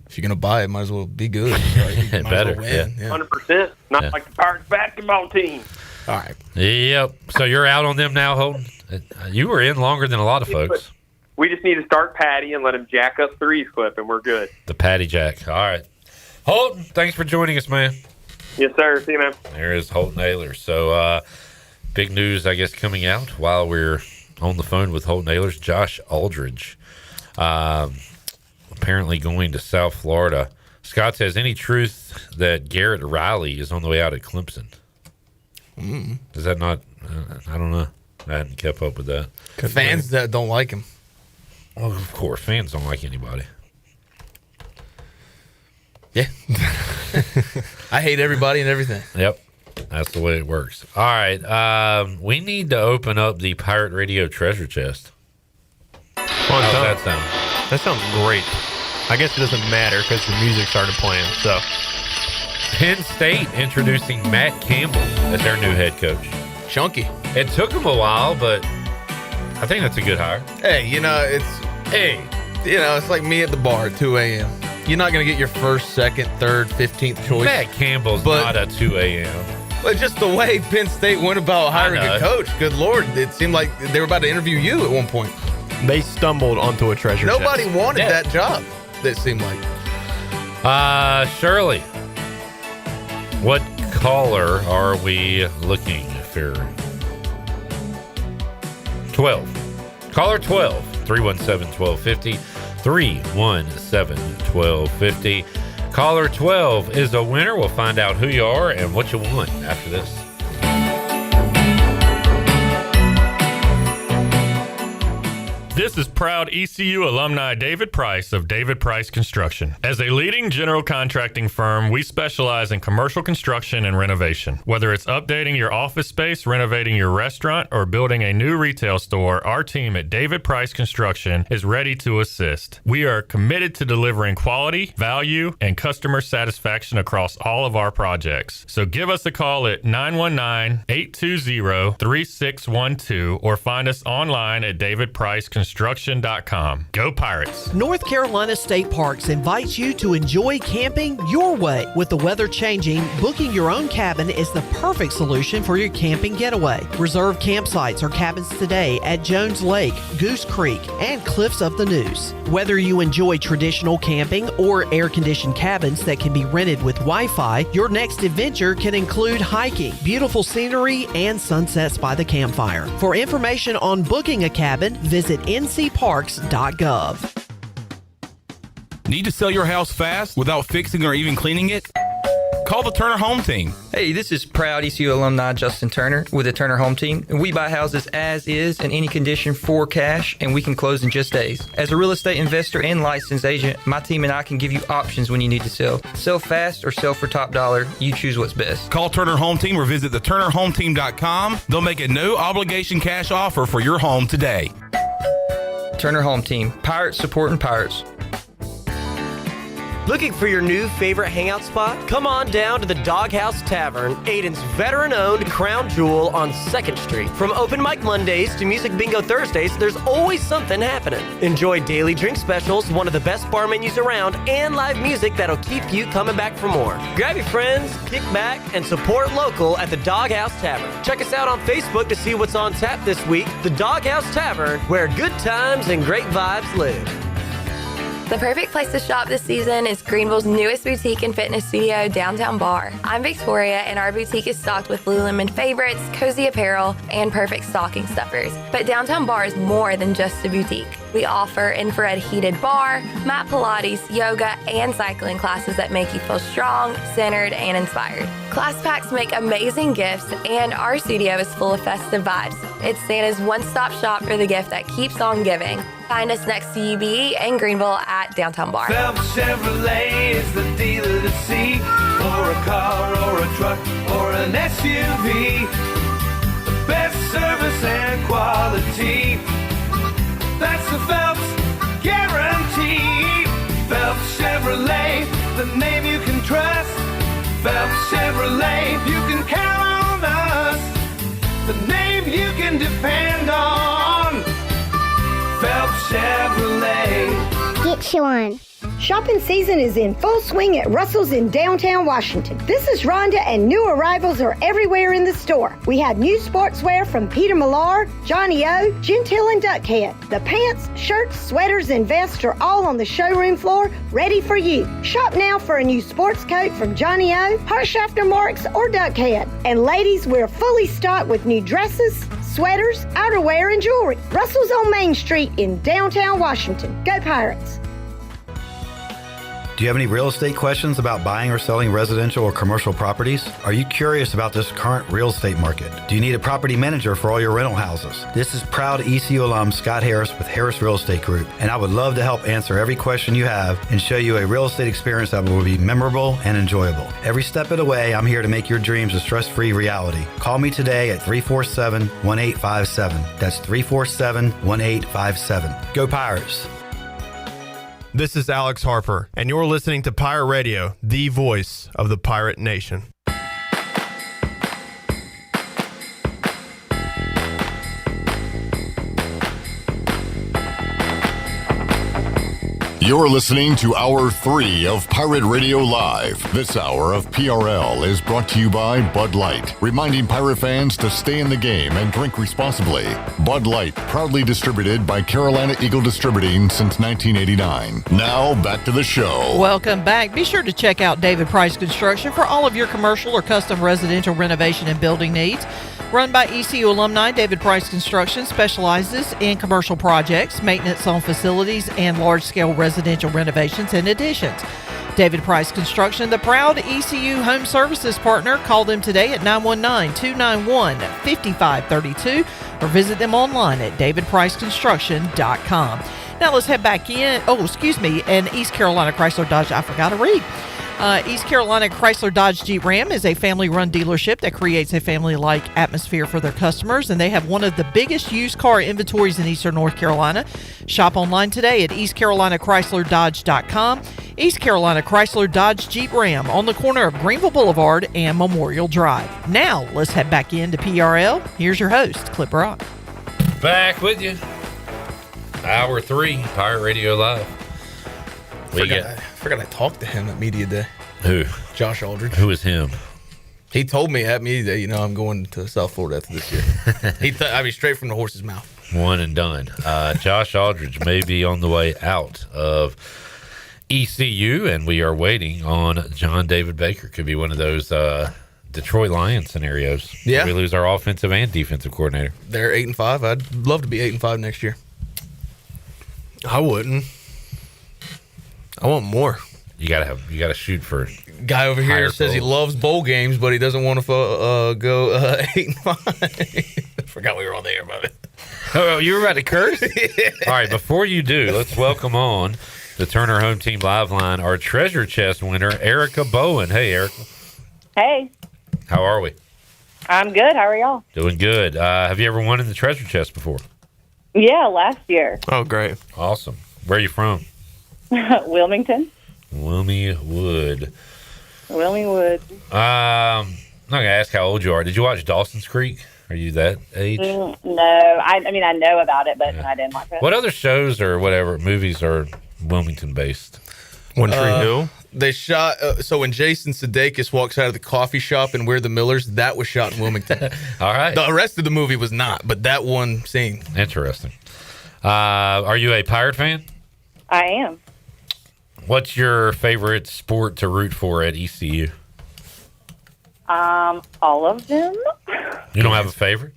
if you're gonna buy it, might as well be good. Like, you might better, as well win. 100%. Not like the Pirates basketball team. All right. Yep. So you're out on them now, Holton. You were in longer than a lot of folks. We just need to start Patty and let him jack up threes clip, and we're good. The Patty Jack. All right. Holton, thanks for joining us, man. Yes, sir. See you, man. There is Holton Ahlers. So, big news, I guess, coming out while we're on the phone with Holton Ahlers. Josh Aldridge, apparently going to South Florida. Scott says, any truth that Garrett Riley is on the way out at Clemson? Is that not? I don't know. I hadn't kept up with that. Fans that don't like him. Well, of course, fans don't like anybody. Yeah. I hate everybody and everything. Yep. That's the way it works. All right. We need to open up the Pirate Radio treasure chest. How's that sound? That sounds great. I guess it doesn't matter because the music started playing. So, Penn State introducing Matt Campbell as their new head coach. Chunky. It took him a while, but I think that's a good hire. Hey, it's like me at the bar at 2 a.m. You're not going to get your first, second, third, 15th choice. Matt Campbell's not a 2 a.m. But just the way Penn State went about hiring a coach, good Lord, it seemed like they were about to interview you at one point. They stumbled onto a treasure chest. Nobody wanted that job, it seemed like. Shirley, what caller are we looking for? 12. Caller 12, 317-1250. 317-1250. Caller 12 is a winner. We'll find out who you are and what you won after this. This is proud ECU alumni David Price of David Price Construction. As a leading general contracting firm, we specialize in commercial construction and renovation. Whether it's updating your office space, renovating your restaurant, or building a new retail store, our team at David Price Construction is ready to assist. We are committed to delivering quality, value, and customer satisfaction across all of our projects. So give us a call at 919-820-3612 or find us online at davidpriceconstruction.com. Go Pirates. North Carolina State Parks invites you to enjoy camping your way. With the weather changing, booking your own cabin is the perfect solution for your camping getaway. Reserve campsites or cabins today at Jones Lake, Goose Creek, and Cliffs of the Neuse. Whether you enjoy traditional camping or air-conditioned cabins that can be rented with Wi-Fi, your next adventure can include hiking, beautiful scenery, and sunsets by the campfire. For information on booking a cabin, visit ncparks.gov. Need to sell your house fast without fixing or even cleaning it? Call the Turner Home Team. Hey, this is proud ECU alumni Justin Turner with the Turner Home Team. We buy houses as is in any condition for cash, and we can close in just days. As a real estate investor and licensed agent, my team and I can give you options when you need to sell. Sell fast or sell for top dollar. You choose what's best. Call Turner Home Team or visit theturnerhometeam.com. They'll make a no obligation cash offer for your home today. Turner Home Team. Pirates supporting Pirates. Looking for your new favorite hangout spot? Come on down to the Doghouse Tavern, Aiden's veteran-owned crown jewel on 2nd Street. From open mic Mondays to music bingo Thursdays, there's always something happening. Enjoy daily drink specials, one of the best bar menus around, and live music that'll keep you coming back for more. Grab your friends, kick back, and support local at the Doghouse Tavern. Check us out on Facebook to see what's on tap this week. The Doghouse Tavern, where good times and great vibes live. The perfect place to shop this season is Greenville's newest boutique and fitness studio, Downtown Bar. I'm Victoria, and our boutique is stocked with Lululemon favorites, cozy apparel, and perfect stocking stuffers. But Downtown Bar is more than just a boutique. We offer infrared heated bar, mat Pilates, yoga, and cycling classes that make you feel strong, centered, and inspired. Class packs make amazing gifts, and our studio is full of festive vibes. It's Santa's one-stop shop for the gift that keeps on giving. Find us next to UBE and Greenville at Downtown Bar. Phelps Chevrolet is the dealer to see for a car or a truck or an SUV. The best service and quality. That's the Phelps guarantee. Phelps Chevrolet, the name you can trust. Phelps Chevrolet, you can count on us. The name you can depend on. Phelps Chevrolet. Get you one. Shopping season is in full swing at Russell's in downtown Washington. This is Rhonda, and new arrivals are everywhere in the store. We have new sportswear from Peter Millar, Johnny O, Gentile, and Duckhead. The pants, shirts, sweaters, and vests are all on the showroom floor, ready for you. Shop now for a new sports coat from Johnny O, Harshafter Marks, or Duckhead. And ladies, we're fully stocked with new dresses, sweaters, outerwear, and jewelry. Russell's on Main Street in downtown Washington. Go Pirates! Do you have any real estate questions about buying or selling residential or commercial properties? Are you curious about this current real estate market? Do you need a property manager for all your rental houses? This is proud ECU alum Scott Harris with Harris Real Estate Group, and I would love to help answer every question you have and show you a real estate experience that will be memorable and enjoyable. Every step of the way, I'm here to make your dreams a stress-free reality. Call me today at 347-1857. That's 347-1857. Go Pirates! This is Alex Harper, and you're listening to Pirate Radio, the voice of the Pirate Nation. You're listening to Hour 3 of Pirate Radio Live. This hour of PRL is brought to you by Bud Light, reminding pirate fans to stay in the game and drink responsibly. Bud Light, proudly distributed by Carolina Eagle Distributing since 1989. Now, back to the show. Welcome back. Be sure to check out David Price Construction for all of your commercial or custom residential renovation and building needs. Run by ECU alumni, David Price Construction specializes in commercial projects, maintenance on facilities, and large-scale residential renovations and additions. David Price Construction, the proud ECU home services partner. Call them today at 919-291-5532 or visit them online at davidpriceconstruction.com. Now let's head back in. And East Carolina Chrysler Dodge, I forgot to read. East Carolina Chrysler Dodge Jeep Ram is a family-run dealership that creates a family-like atmosphere for their customers, and they have one of the biggest used car inventories in Eastern North Carolina. Shop online today at eastcarolinachrysler.dodge.com. East Carolina Chrysler Dodge Jeep Ram on the corner of Greenville Boulevard and Memorial Drive. Now, let's head back into PRL. Here's your host, Clip Rock. Back with you. Hour 3, Pirate Radio Live. I forgot I talked to him at Media Day. Who? Josh Aldridge. Who is him? He told me at Media Day, I'm going to South Florida after this year. Straight from the horse's mouth. One and done. Josh Aldridge may be on the way out of ECU, and we are waiting on John David Baker. Could be one of those Detroit Lions scenarios. Yeah. We lose our offensive and defensive coordinator. They're 8-5. I'd love to be 8-5 next year. I wouldn't. I want more. You gotta shoot for. Guy over here says he loves bowl games, but he doesn't want to go 8-5. I forgot we were on the air about it. Oh, you were about to curse? All right, before you do, let's welcome on the Turner Home Team Live Line, our treasure chest winner, Erica Bowen. Hey, Erica. Hey. How are we? I'm good. How are y'all? Doing good. Have you ever won in the treasure chest before? Yeah, last year. Oh, great. Awesome. Where are you from? Wilmington. Wilmingwood. I'm not going to ask how old you are. Did you watch Dawson's Creek? Are you that age? No. I know about it, but I didn't watch it. What other shows or whatever movies are Wilmington-based? One Tree Hill? They shot, so when Jason Sudeikis walks out of the coffee shop and We're the Millers, that was shot in Wilmington. All right. The rest of the movie was not, but that one scene. Interesting. Are you a Pirate fan? I am. What's your favorite sport to root for at ECU? All of them. You don't have a favorite?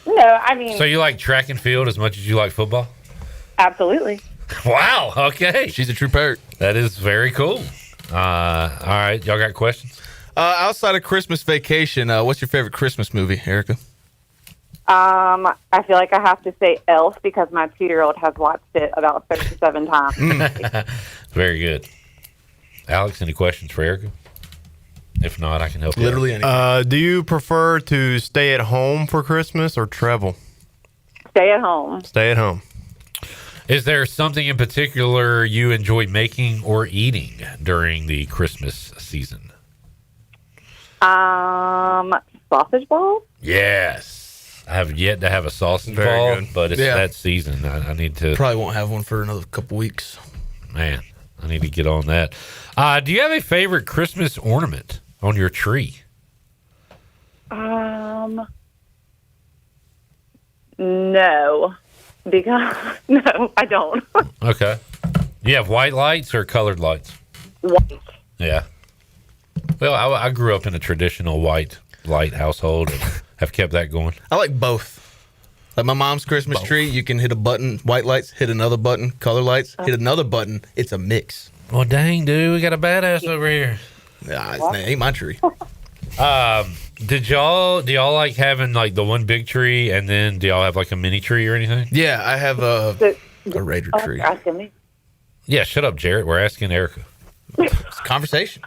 No, I mean. So you like track and field as much as you like football? Absolutely. Wow. Okay. She's a true parrot. That is very cool. All right. Y'all got questions? Outside of Christmas Vacation, what's your favorite Christmas movie, Erica? I feel like I have to say Elf because my 2-year-old has watched it about 37 times. Very good. Alex, any questions for Erica? If not, I can help you. Literally anything. Do you prefer to stay at home for Christmas or travel? Stay at home. Stay at home. Is there something in particular you enjoy making or eating during the Christmas season? Sausage balls? Yes. I have yet to have a sausage Very ball, good. but it's Yeah. that season. I need to. Probably won't have one for another couple weeks. Man, I need to get on that. Do you have a favorite Christmas ornament on your tree? No. Because, no, I don't. Okay. You have white lights or colored lights? White. Yeah. Well, I grew up in a traditional white light household and have kept that going. I like both. Like my mom's Christmas tree, you can hit a button, white lights, hit another button, color lights, hit another button. It's a mix. Well, dang, dude, we got a badass over here. Nah, it ain't my tree. Do y'all like having like the one big tree and then do y'all have like a mini tree or anything? Yeah, I have a Raider tree. You're asking me. Yeah, shut up, Jarrett. We're asking Erica. It's a conversation.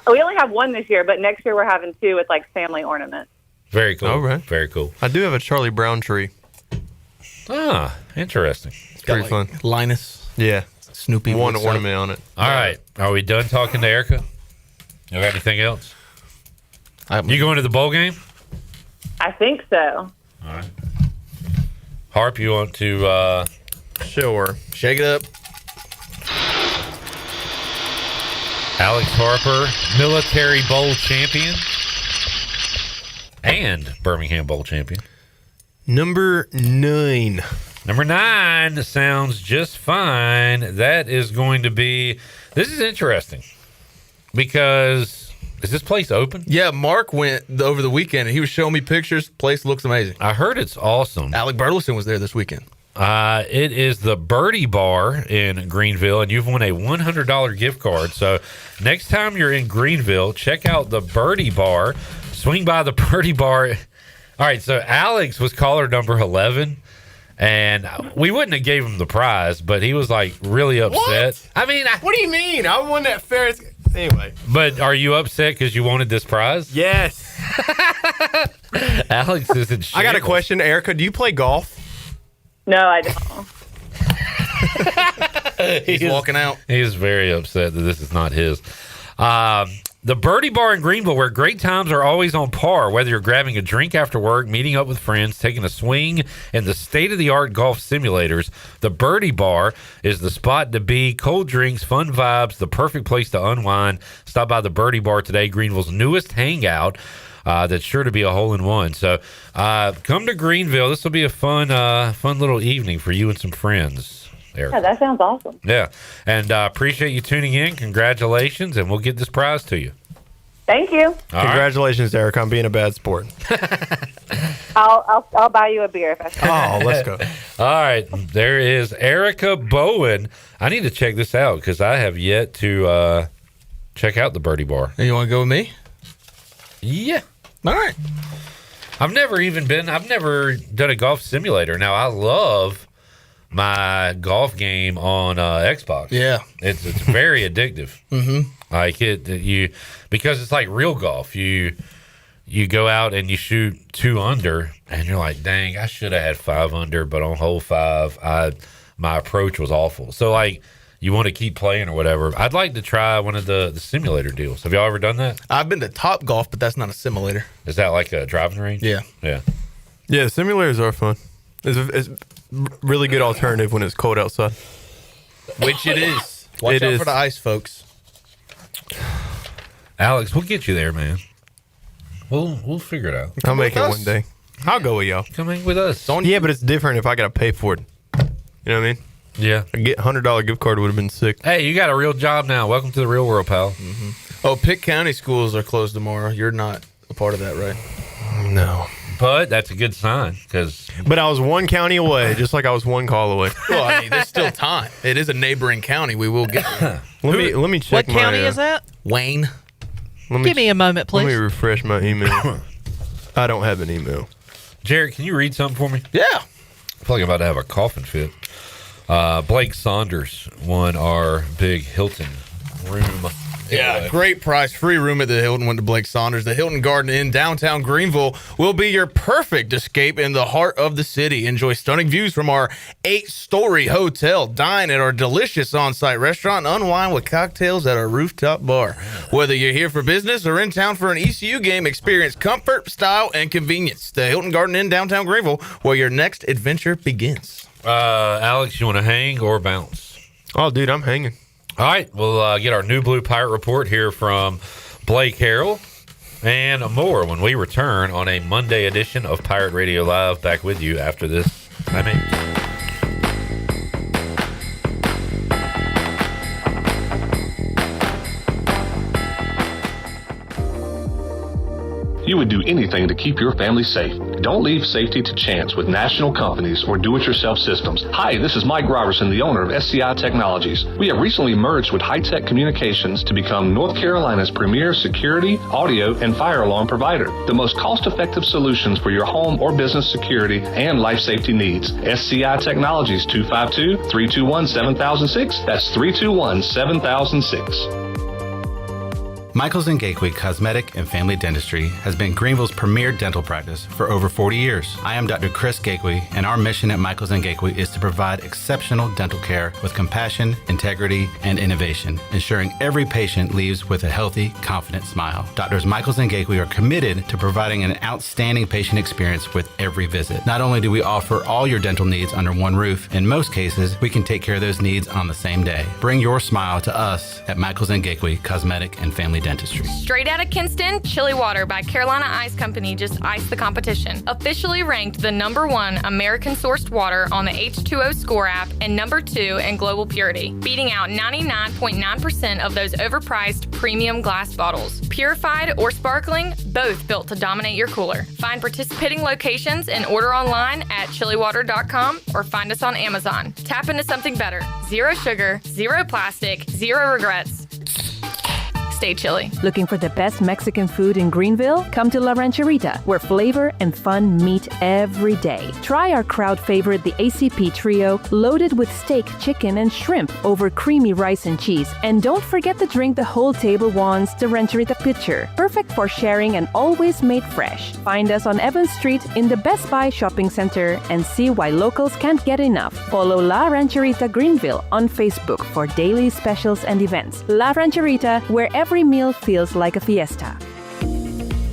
We only have one this year, but next year we're having 2 with like family ornaments. Very cool. All right. Very cool. I do have a Charlie Brown tree. Ah, interesting. It's pretty fun. Linus. Yeah. Snoopy. One Woodstock. ornament on it. All right. Are we done talking to Erica? You got anything else? You going to the bowl game? I think so. All right. Harp, you want to Sure. Shake it up. Alex Harper, Military Bowl champion and Birmingham Bowl champion. Number 9. Number 9 sounds just fine. That is going to be... This is interesting because... Is this place open? Yeah, Mark went over the weekend and he was showing me pictures. Place looks amazing. I heard it's awesome. Alec Burleson was there this weekend. It is the Birdie Bar in Greenville, and you've won a $100 gift card. So next time you're in Greenville, check out the Birdie Bar. Swing by the Birdie Bar. All right, so Alex was caller number 11, and we wouldn't have gave him the prize, but he was like really upset. What? I mean, What do you mean? I won that Ferris. Anyway. but are you upset because you wanted this prize? Yes. Alex is in I got a shambles. question, Erica. Do you play golf? No, I don't. He's walking out. He is very upset that this is not his. The Birdie Bar in Greenville, where great times are always on par, whether you're grabbing a drink after work, meeting up with friends, taking a swing in the state-of-the-art golf simulators. The Birdie Bar is the spot to be. Cold drinks, fun vibes, the perfect place to unwind. Stop by the Birdie Bar today, Greenville's newest hangout. That's sure to be a hole-in-one. So come to Greenville. This will be a fun little evening for you and some friends. Erica. Yeah, that sounds awesome. Yeah, and appreciate you tuning in. Congratulations, and we'll get this prize to you. Thank you. Congratulations, Erica, on being a bad sport. I'll buy you a beer if I can. Oh, let's go. All right, there is Erica Bowen. I need to check this out because I have yet to check out the Birdie Bar. You want to go with me? Yeah. All right. I've never done a golf simulator. Now, I love my golf game on Xbox. Yeah. It's very addictive. Mm-hmm. Like because it's like real golf. You go out and you shoot 2 under, and you're like, dang, I should have had 5 under, but on hole 5, my approach was awful. So like, you want to keep playing or whatever. I'd like to try one of the simulator deals. Have y'all ever done that? I've been to Top Golf, but that's not a simulator. Is that like a driving range? Yeah. Yeah. Yeah, simulators are fun. It's a really good alternative when it's cold outside. Which it is. Watch out for the ice, folks. Alex, we'll get you there, man. We'll figure it out. I'll make it one day. I'll go with y'all. Come hang with us. Yeah, but it's different if I got to pay for it. You know what I mean? Yeah. A $100 gift card would have been sick. Hey, you got a real job now. Welcome to the real world, pal. Mm-hmm. Oh, Pitt County schools are closed tomorrow. You're not a part of that, right? No. But that's a good sign because. But I was one county away, just like I was one call away. Well, I mean, there's still time. It is a neighboring county. We will get there. Let me check. What county is that? Wayne. Give me a moment, please. Let me refresh my email. I don't have an email. Jared, can you read something for me? Yeah. I feel like I'm about to have a coughing fit. Blake Saunders won our big Hilton room. Yeah, great price. Free room at the Hilton went to Blake Saunders. The Hilton Garden Inn downtown Greenville will be your perfect escape in the heart of the city. Enjoy stunning views from our 8-story hotel. Dine at our delicious on-site restaurant. Unwind with cocktails at our rooftop bar. Whether you're here for business or in town for an ECU game, experience comfort, style, and convenience. The Hilton Garden Inn downtown Greenville, where your next adventure begins. Alex, you want to hang or bounce? Oh, dude, I'm hanging. All right, we'll get our new Blue Pirate report here from Blake Harrell and more when we return on a Monday edition of Pirate Radio Live. Back with you after this. You would do anything to keep your family safe. Don't leave safety to chance with national companies or do-it-yourself systems. Hi, this is Mike Robertson, the owner of SCI Technologies. We have recently merged with High-Tech Communications to become North Carolina's premier security, audio, and fire alarm provider. The most cost-effective solutions for your home or business security and life safety needs. SCI Technologies, 252-321-7006. That's 321-7006. Michaels & Gateway Cosmetic and Family Dentistry has been Greenville's premier dental practice for over 40 years. I am Dr. Chris Gateway, and our mission at Michaels & Gateway is to provide exceptional dental care with compassion, integrity, and innovation, ensuring every patient leaves with a healthy, confident smile. Doctors Michaels & Gateway are committed to providing an outstanding patient experience with every visit. Not only do we offer all your dental needs under one roof, in most cases, we can take care of those needs on the same day. Bring your smile to us at Michaels & Gateway Cosmetic and Family Dentistry. Straight out of Kinston, Chili Water by Carolina Ice Company just iced the competition. Officially ranked the #1 American-sourced water on the H2O Score app and #2 in global purity, beating out 99.9% of those overpriced premium glass bottles. Purified or sparkling, both built to dominate your cooler. Find participating locations and order online at chiliwater.com or find us on Amazon. Tap into something better. Zero sugar, zero plastic, zero regrets. Stay chilly. Looking for the best Mexican food in Greenville? Come to La Rancherita, where flavor and fun meet every day. Try our crowd favorite, the ACP Trio, loaded with steak, chicken, and shrimp over creamy rice and cheese. And don't forget to drink the whole table wants, the Rancherita Pitcher. Perfect for sharing and always made fresh. Find us on Evans Street in the Best Buy Shopping Center and see why locals can't get enough. Follow La Rancherita Greenville on Facebook for daily specials and events. La Rancherita, where every meal feels like a fiesta.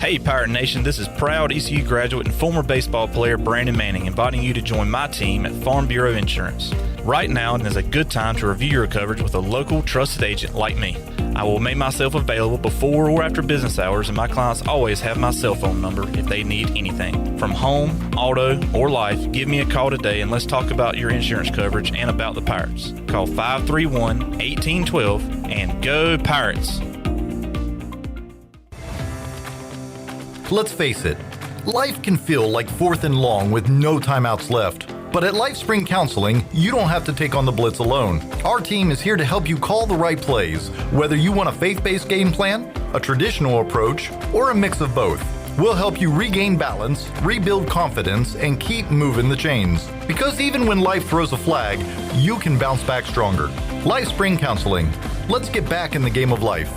Hey Pirate Nation, this is proud ECU graduate and former baseball player Brandon Manning inviting you to join my team at Farm Bureau Insurance. Right now is a good time to review your coverage with a local trusted agent like me. I will make myself available before or after business hours, and my clients always have my cell phone number if they need anything. From home, auto, or life, give me a call today and let's talk about your insurance coverage and about the Pirates. Call 531-1812 and go Pirates! Let's face it, life can feel like 4th and long with no timeouts left. But at LifeSpring Counseling, you don't have to take on the blitz alone. Our team is here to help you call the right plays, whether you want a faith-based game plan, a traditional approach, or a mix of both. We'll help you regain balance, rebuild confidence, and keep moving the chains. Because even when life throws a flag, you can bounce back stronger. LifeSpring Counseling. Let's get back in the game of life.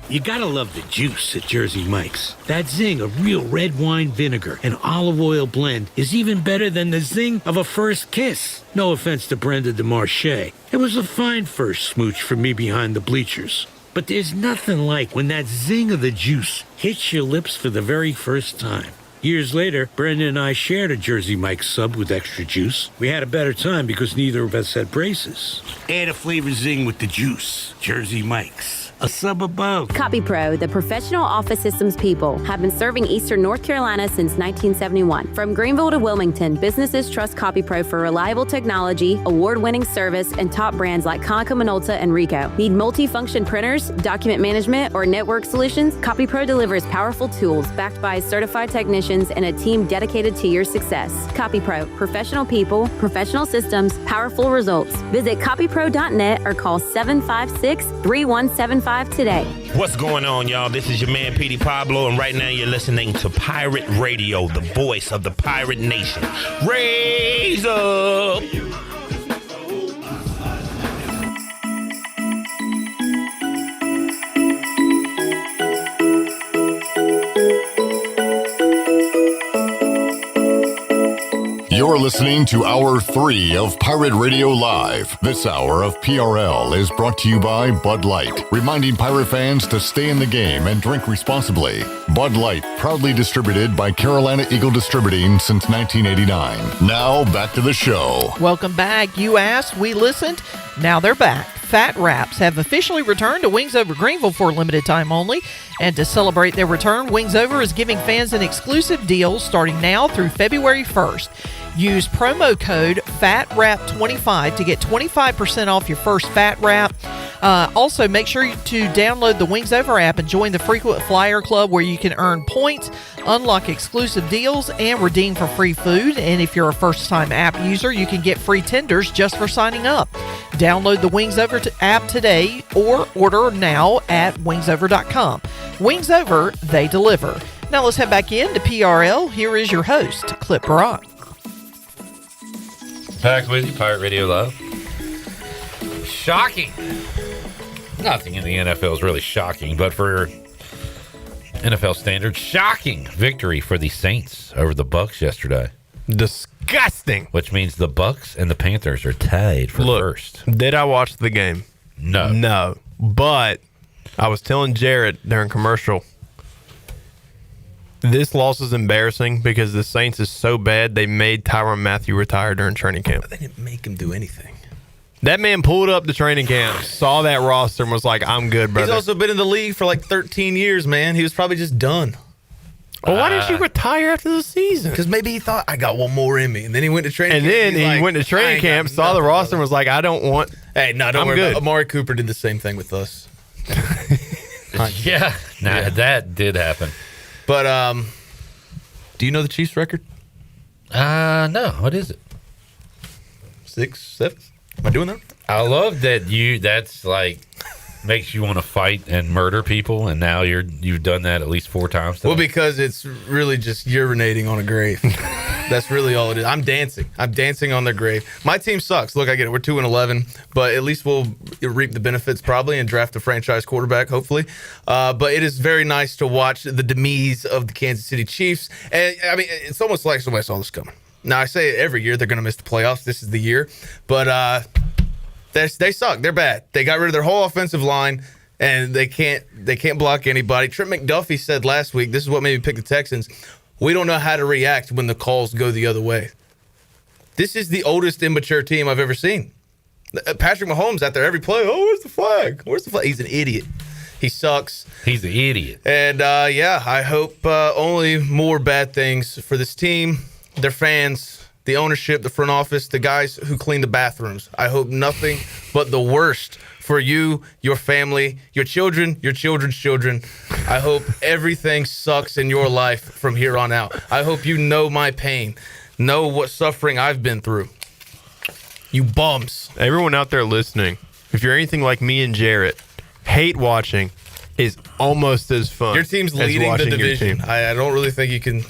You gotta love the juice at Jersey Mike's. That zing of real red wine vinegar and olive oil blend is even better than the zing of a first kiss. No offense to Brenda DeMarche. It was a fine first smooch for me behind the bleachers. But there's nothing like when that zing of the juice hits your lips for the very first time. Years later, Brenda and I shared a Jersey Mike's sub with extra juice. We had a better time because neither of us had braces. Add a flavor zing with the juice. Jersey Mike's. a sub above. CopyPro, the professional office systems people, have been serving Eastern North Carolina since 1971. From Greenville to Wilmington, businesses trust CopyPro for reliable technology, award-winning service, and top brands like Konica Minolta and Ricoh. Need multi-function printers, document management, or network solutions? CopyPro delivers powerful tools backed by certified technicians and a team dedicated to your success. CopyPro, professional people, professional systems, powerful results. Visit copypro.net or call 756-3175 today. What's going on, y'all? This is your man, Petey Pablo, and right now you're listening to Pirate Radio, the voice of the Pirate Nation. Raise up! You're listening to Hour 3 of Pirate Radio Live. This hour of PRL is brought to you by Bud Light, reminding pirate fans to stay in the game and drink responsibly. Bud Light, proudly distributed by Carolina Eagle Distributing since 1989. Now, back to the show. Welcome back. You asked, we listened. Now they're back. Fat Wraps have officially returned to Wings Over Greenville for a limited time only. And to celebrate their return, Wings Over is giving fans an exclusive deal starting now through February 1st. Use promo code FATWRAP25 to get 25% off your first Fat Wrap. Also, make sure to download the Wings Over app and join the Frequent Flyer Club, where you can earn points, unlock exclusive deals, and redeem for free food. And if you're a first-time app user, you can get free tenders just for signing up. Download the Wings Over app today or order now at wingsover.com. Wings Over, they deliver. Now let's head back in to PRL. Here is your host, Clip Brock. Back with you, Pirate Radio Live. Shocking. Nothing in the NFL is really shocking, but for NFL standards, shocking victory for the Saints over the Bucs yesterday. Disgusting. Which means the Bucs and the Panthers are tied for first. Did I watch the game? No. No. But I was telling Jarrett during commercial, this loss is embarrassing because the Saints is so bad they made Tyrann Mathieu retire during training camp. They didn't make him do anything. That man pulled up the training camp, saw that roster, and was like, I'm good, brother. He's also been in the league for like 13 years, man. He was probably just done. Well, why didn't you retire after the season? Because maybe he thought, I got one more in me. And then he went to training camp. And then he went to training camp, saw the roster, and was like, I don't want... Hey, no, don't worry about it. Amari Cooper did the same thing with us. Yeah, that did happen. But, do you know the Chiefs' record? No. What is it? 6, 7? Am I doing that? I love that that's like makes you want to fight and murder people, and now you've done that at least 4 times today. Well, because it's really just urinating on a grave. That's really all it is. I'm dancing on their grave. My team sucks. Look, I get it. We're 2-11, but at least we'll reap the benefits probably and draft a franchise quarterback, hopefully. But it is very nice to watch the demise of the Kansas City Chiefs. And I mean, it's almost like somebody saw this coming. Now, I say it every year they're going to miss the playoffs. This is the year. But they suck. They're bad. They got rid of their whole offensive line, and they can't block anybody. Trent McDuffie said last week, this is what made me pick the Texans, we don't know how to react when the calls go the other way. This is the oldest immature team I've ever seen. Patrick Mahomes out there every play, where's the flag? Where's the flag? He's an idiot. He sucks. He's an idiot. And, I hope only more bad things for this team, their fans, the ownership, the front office, the guys who clean the bathrooms. I hope nothing but the worst for you, your family, your children, your children's children. I hope everything sucks in your life from here on out. I hope you know my pain, know what suffering I've been through. You bums. Everyone out there listening, if you're anything like me and Jarrett, hate watching is almost as fun. Your team's as leading the watching your division. team. I don't really think you can...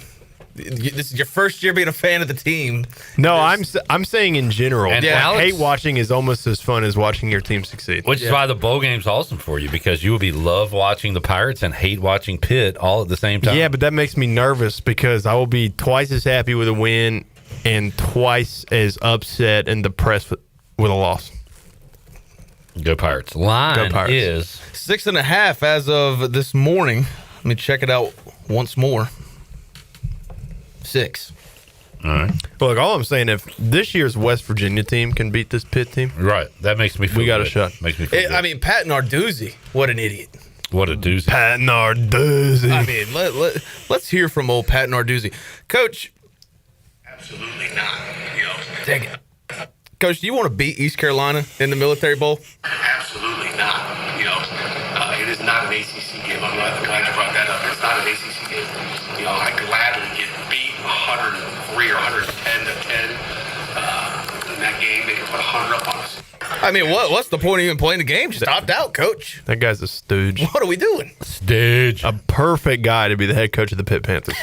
This is your first year being a fan of the team. No, I'm saying in general. And hate watching is almost as fun as watching your team succeed. Which is why the bowl game's awesome for you, because you will be love watching the Pirates and hate watching Pitt all at the same time. Yeah, but that makes me nervous because I will be twice as happy with a win and twice as upset and depressed with a loss. Go Pirates. Line is 6.5 as of this morning. Let me check it out once more. 6. All right. Look, all I'm saying, if this year's West Virginia team can beat this Pitt team, right, that makes me feel we got a good. shot. Makes me feel good. I mean, Pat Narduzzi, what an idiot. What a doozy. Pat Narduzzi. I mean, let's hear from old Pat Narduzzi. Coach. Absolutely not. Dang it. Coach, do you want to beat East Carolina in the Military Bowl? Absolutely not. It is not an ACC game. I'm glad you brought that up. It's not an ACC game. I gladly get beat 103 or 110 to 10 in that game. They can put 100 up on us. I mean, what's the point of even playing the game? Just opt out, Coach. That guy's a stooge. What are we doing? Stooge. A perfect guy to be the head coach of the Pitt Panthers.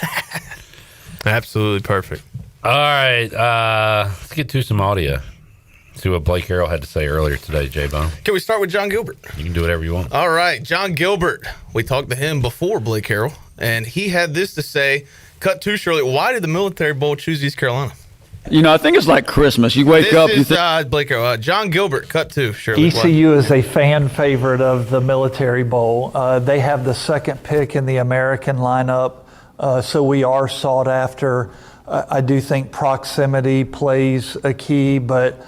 Absolutely perfect. All right, let's get to some audio. See what Blake Harrell had to say earlier today, J-Bone. Can we start with John Gilbert? You can do whatever you want. All right, John Gilbert. We talked to him before Blake Harrell, and he had this to say. Cut to Shirley. Why did the Military Bowl choose East Carolina? I think it's like Christmas. You wake up. This is Blake Harrell. John Gilbert. Cut to Shirley. ECU is a fan favorite of the Military Bowl. They have the second pick in the American lineup, so we are sought after. I do think proximity plays a key, but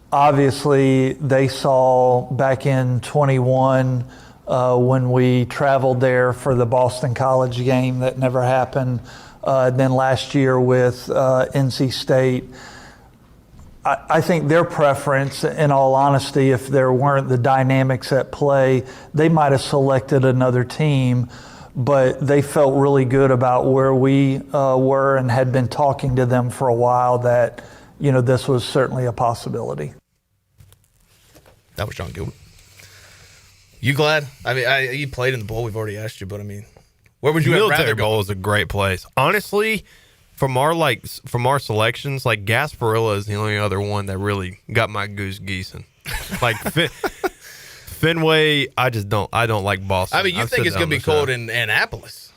obviously they saw back in 21 when we traveled there for the Boston College game that never happened. Then last year with NC State. I think their preference, in all honesty, if there weren't the dynamics at play, they might have selected another team, but they felt really good about where we were and had been talking to them for a while that, this was certainly a possibility. That was John Gilbert. You glad? I mean, you played in the bowl. We've already asked you, but I mean, where would you have rather Military go? Bowl is a great place. Honestly, from our selections, like Gasparilla is the only other one that really got my goose geesing. Like Fenway, I don't like Boston. I mean, you think it's going to be cold in Annapolis?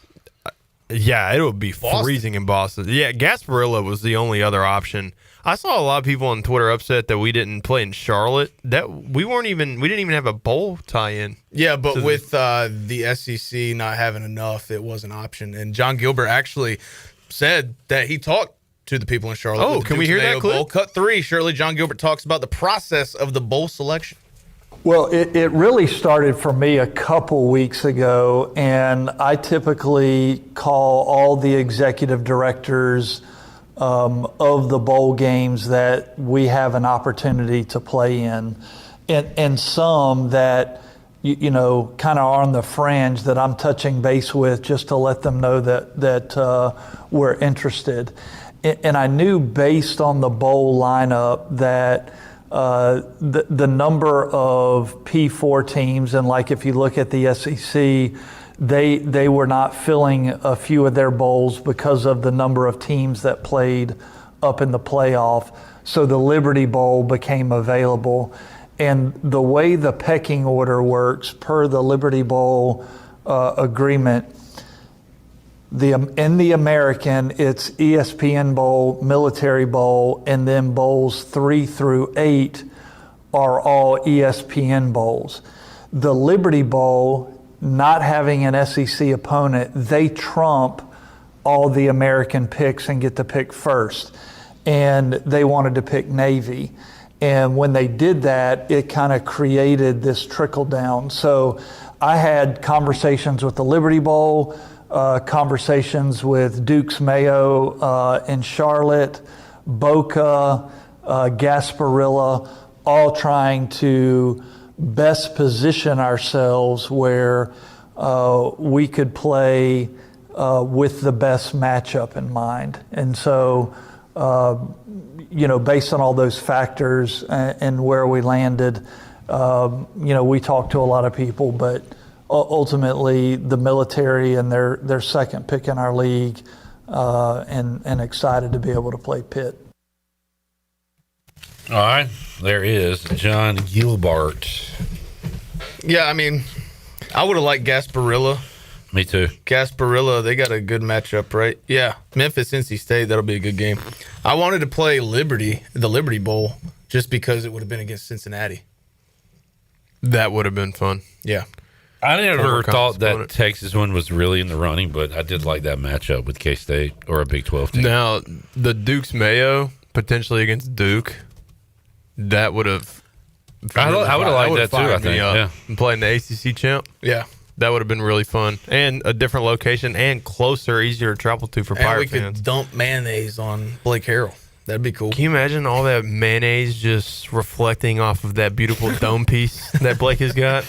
Yeah, it would be Boston. freezing in Boston. Yeah, Gasparilla was the only other option. I saw a lot of people on Twitter upset that we didn't play in Charlotte. That we didn't even have a bowl tie-in. Yeah, but with the SEC not having enough, it was an option. And John Gilbert actually said that he talked to the people in Charlotte. Oh, can we hear that clip? Bowl. Cut 3. Shirley, John Gilbert talks about the process of the bowl selection. Well, it really started for me a couple weeks ago, and I typically call all the executive directors of the bowl games that we have an opportunity to play in, and some that kind of are on the fringe that I'm touching base with just to let them know that we're interested. And I knew based on the bowl lineup that the number of P4 teams, and like if you look at the SEC, they were not filling a few of their bowls because of the number of teams that played up in the playoff. So the Liberty Bowl became available. And the way the pecking order works per the Liberty Bowl agreement, in the American, it's ESPN Bowl, Military Bowl, and then bowls 3 through 8 are all ESPN bowls. The Liberty Bowl, not having an SEC opponent, they trump all the American picks and get to pick first. And they wanted to pick Navy. And when they did that, it kind of created this trickle down. So I had conversations with the Liberty Bowl, conversations with Duke's Mayo in Charlotte, Boca, Gasparilla, all trying to best position ourselves where we could play with the best matchup in mind. And so, based on all those factors and where we landed, we talked to a lot of people, but ultimately the Military and their second pick in our league, and excited to be able to play Pitt. All right, there is John Gilbert. Yeah, I mean, I would have liked Gasparilla. Me too. Gasparilla, they got a good matchup, right? Yeah, Memphis, NC State, that'll be a good game. I wanted to play the Liberty Bowl, just because it would have been against Cincinnati. That would have been fun. Yeah. I never former thought conference that opponent. Texas one was really in the running, but I did like that matchup with K-State or a Big 12 team. Now, the Duke's Mayo potentially against Duke, that would have. I would have liked that too, I think. Yeah. And playing the ACC champ. Yeah. That would have been really fun. And a different location and closer, easier to travel to for And we Pirate could fans. dump mayonnaise on Blake Harrell. That'd be cool. Can you imagine all that mayonnaise just reflecting off of that beautiful dome piece that Blake has got?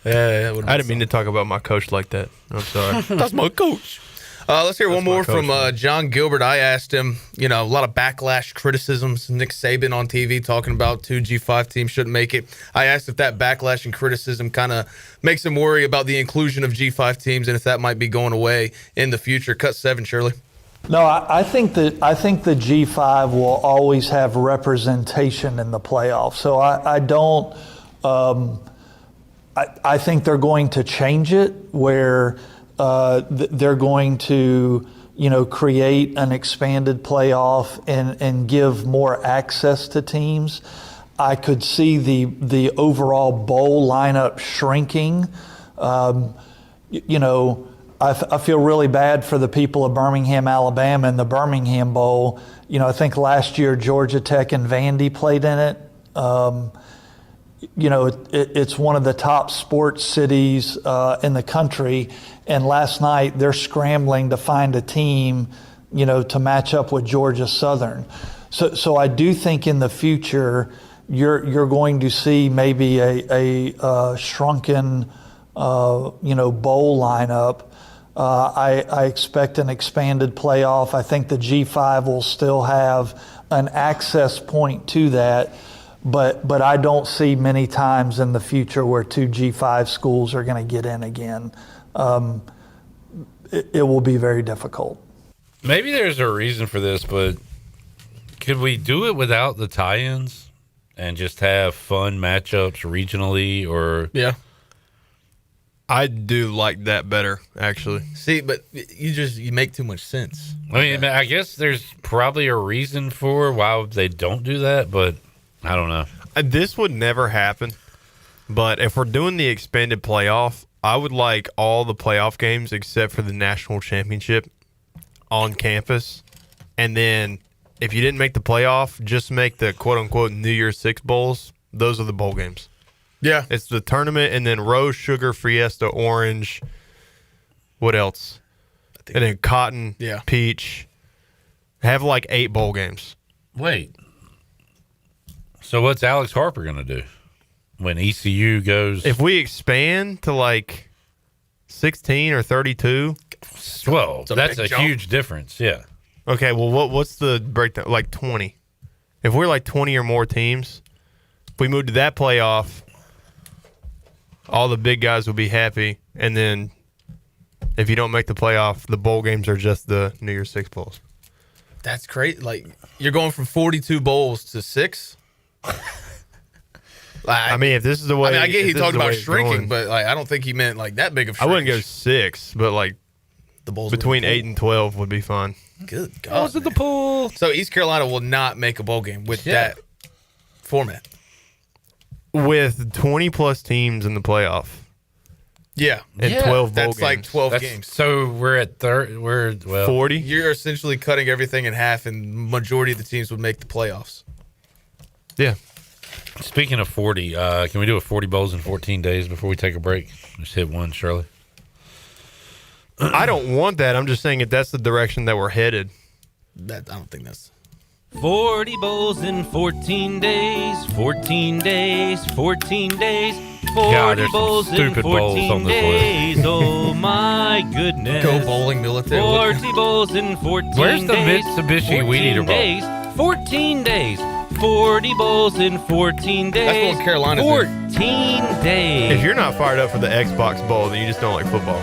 Yeah, I didn't mean to talk about my coach like that. I'm sorry. That's my coach. Let's hear one more from John Gilbert. I asked him, a lot of backlash, criticisms. Nick Saban on TV talking about 2 G5 teams shouldn't make it. I asked if that backlash and criticism kind of makes him worry about the inclusion of G5 teams and if that might be going away in the future. Cut 7, Shirley. No, I think the G5 will always have representation in the playoffs. So I don't. I think they're going to change it where they're going to, create an expanded playoff and give more access to teams. I could see the overall bowl lineup shrinking. I feel really bad for the people of Birmingham, Alabama, and the Birmingham Bowl. I think last year Georgia Tech and Vandy played in it. It's one of the top sports cities in the country, and last night they're scrambling to find a team, to match up with Georgia Southern. So I do think in the future you're going to see maybe a shrunken, bowl lineup. I expect an expanded playoff. I think the G5 will still have an access point to that, but I don't see many times in the future where 2 G5 schools are going to get in again. It will be very difficult. Maybe there's a reason for this, but could we do it without the tie-ins and just have fun matchups regionally or... Yeah. I do like that better, actually. See, but you make too much sense. I mean, I guess there's probably a reason for why they don't do that, but I don't know. This would never happen, but if we're doing the expanded playoff, I would like all the playoff games except for the national championship on campus. And then if you didn't make the playoff, just make the quote-unquote New Year's Six Bowls. Those are the bowl games. Yeah. It's the tournament, and then Rose, Sugar, Fiesta, Orange. What else? And then Cotton, Peach. Have like 8 bowl games. Wait. So what's Alex Harper going to do when ECU goes? If we expand to like 16 or 32. Well, that's a huge difference, yeah. Okay, well, what's the breakdown? Like 20. If we're like 20 or more teams, if we move to that playoff, all the big guys will be happy. And then if you don't make the playoff, the bowl games are just the New Year's Six Bowls. That's great. Like, you're going from 42 bowls to 6? I mean, if this is the way... I get he talked about shrinking, but I don't think he meant like that big of shrinkage. I wouldn't go 6, but like the bowls between 8 and 12 would be fun. Good God. At the pool. So East Carolina will not make a bowl game with that format. With 20-plus teams in the playoff. Yeah. And 12 bowl That's games. like 12 games. So we're at 40? You're essentially cutting everything in half, and majority of the teams would make the playoffs. Yeah. Speaking of 40, can we do a 40 bowls in 14 days before we take a break? Just hit one, Shirley. I don't want that. I'm just saying if that's the direction that we're headed. I don't think that's... 40 bowls in 14 days, 14 days, 14 days, 40 God, there's some bowls in stupid 14 bowls on this days. list. Oh my goodness. Go bowling military. 40 bowls in 14 Where's the days. Mitsubishi Weed Eater bowl? 14 days. 40 bowls in 14 days. That's what Carolina's 14 days. If you're not fired up for the Xbox Bowl, then you just don't like football.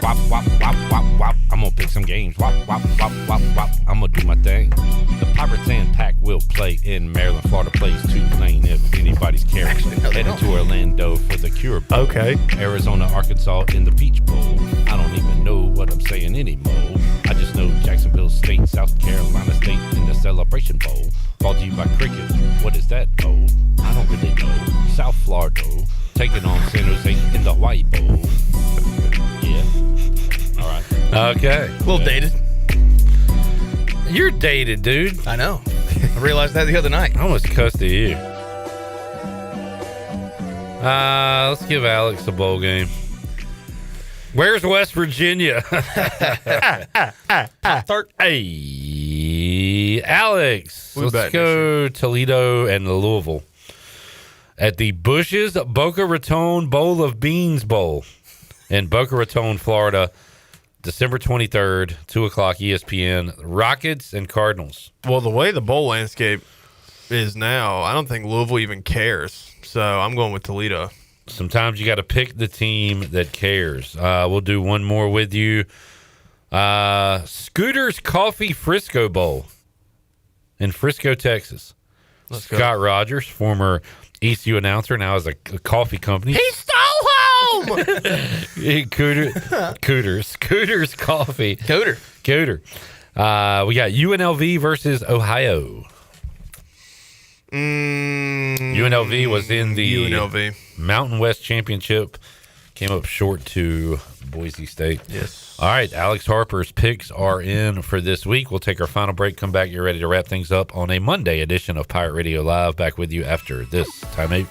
Wop, wop, wop, wop, wop. I'm gonna pick some games. Wop, wop, wop, wop, wop. I'm gonna do my thing. The Pirates and Pack will play in Maryland. Florida plays 2 lane if anybody's caring. Headed to Orlando for the Cure Bowl. Okay. Arizona, Arkansas in the Peach Bowl. I don't even know what I'm saying anymore. I just know Jacksonville State, South Carolina State in the Celebration Bowl. Brought to you by Cricket. What is that bowl? I don't really know. South Florida. taking on San Jose in the White Bowl. Yeah. All right. Okay. A little dated. You're dated, dude. I know. I realized that the other night. I almost cussed at you. Let's give Alex a bowl game. Where's West Virginia? Hey, Alex. Let's go Toledo and Louisville at the Bush's Boca Raton Bowl of Beans Bowl in Boca Raton, Florida, December 23rd, 2 o'clock ESPN. Rockets and Cardinals. Well, the way the bowl landscape is now, I don't think Louisville even cares. So I'm going with Toledo. Sometimes you got to pick the team that cares. We'll do one more with you. Scooter's Coffee Frisco Bowl in Frisco, Texas. Let's Scott go. Rogers, former ECU announcer, now has a coffee company. He stole home! Scooter's Coffee. Cooter. We got UNLV versus Ohio. UNLV was in the UNLV Mountain West Championship. Came up short to Boise State. Yes. All right, Alex Harper's picks are in for this week. We'll take our final break, come back, get ready to wrap things up on a Monday edition of Pirate Radio Live. Back with you after this timeout.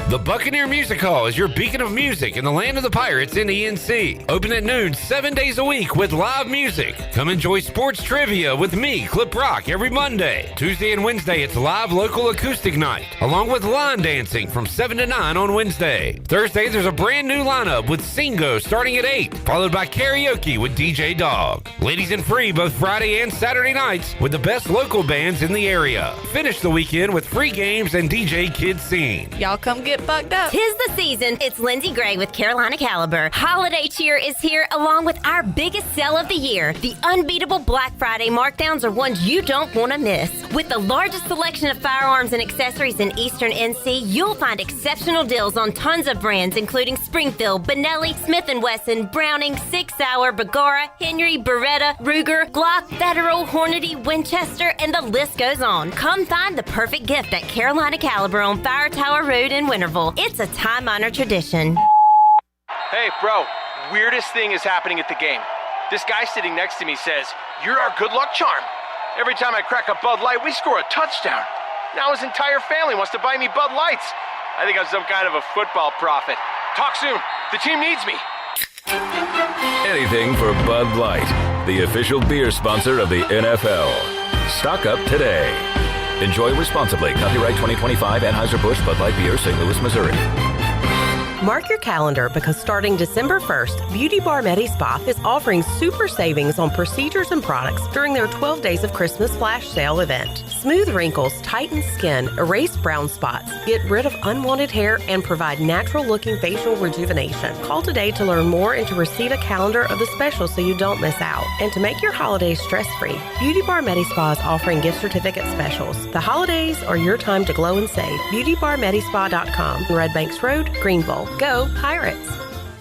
The Buccaneer Music Hall is your beacon of music in the land of the Pirates in ENC. Open at noon 7 days a week with live music. Come enjoy sports trivia with me, Clip Rock, every Monday. Tuesday and Wednesday, it's live local acoustic night, along with line dancing from 7 to 9 on Wednesday. Thursday, there's a brand new lineup with Singo starting at 8, followed by karaoke with DJ Dog. Ladies and free both Friday and Saturday nights with the best local bands in the area. Finish the weekend with free games and DJ Kids Scene. Y'all come get bucked up. Tis the season. It's Lindsay Gray with Carolina Caliber. Holiday cheer is here along with our biggest sale of the year. The unbeatable Black Friday markdowns are ones you don't want to miss. With the largest selection of firearms and accessories in Eastern NC, you'll find exceptional deals on tons of brands including Springfield, Benelli, Smith & Wesson, Browning, Sig Sauer, Bergara, Henry, Beretta, Ruger, Glock, Federal, Hornady, Winchester, and the list goes on. Come find the perfect gift at Carolina Caliber on Fire Tower Road in Winterville. It's a time-honored tradition. Hey, bro, weirdest thing is happening at the game. This guy sitting next to me says, "You're our good luck charm." Every time I crack a Bud Light, we score a touchdown. Now his entire family wants to buy me Bud Lights. I think I'm some kind of a football prophet. Talk soon. The team needs me. Anything for Bud Light, the official beer sponsor of the NFL. Stock up today. Enjoy responsibly. Copyright 2025 Anheuser-Busch Bud Light Beer, St. Louis, Missouri. Mark your calendar because starting December 1st, Beauty Bar Medi Spa is offering super savings on procedures and products during their 12 Days of Christmas Flash Sale event. Smooth wrinkles, tighten skin, erase brown spots, get rid of unwanted hair, and provide natural-looking facial rejuvenation. Call today to learn more and to receive a calendar of the specials so you don't miss out. And to make your holidays stress-free, Beauty Bar Medi Spa is offering gift certificate specials. The holidays are your time to glow and save. BeautyBarMedispa.com, Red Banks Road, Greenville. Go Pirates!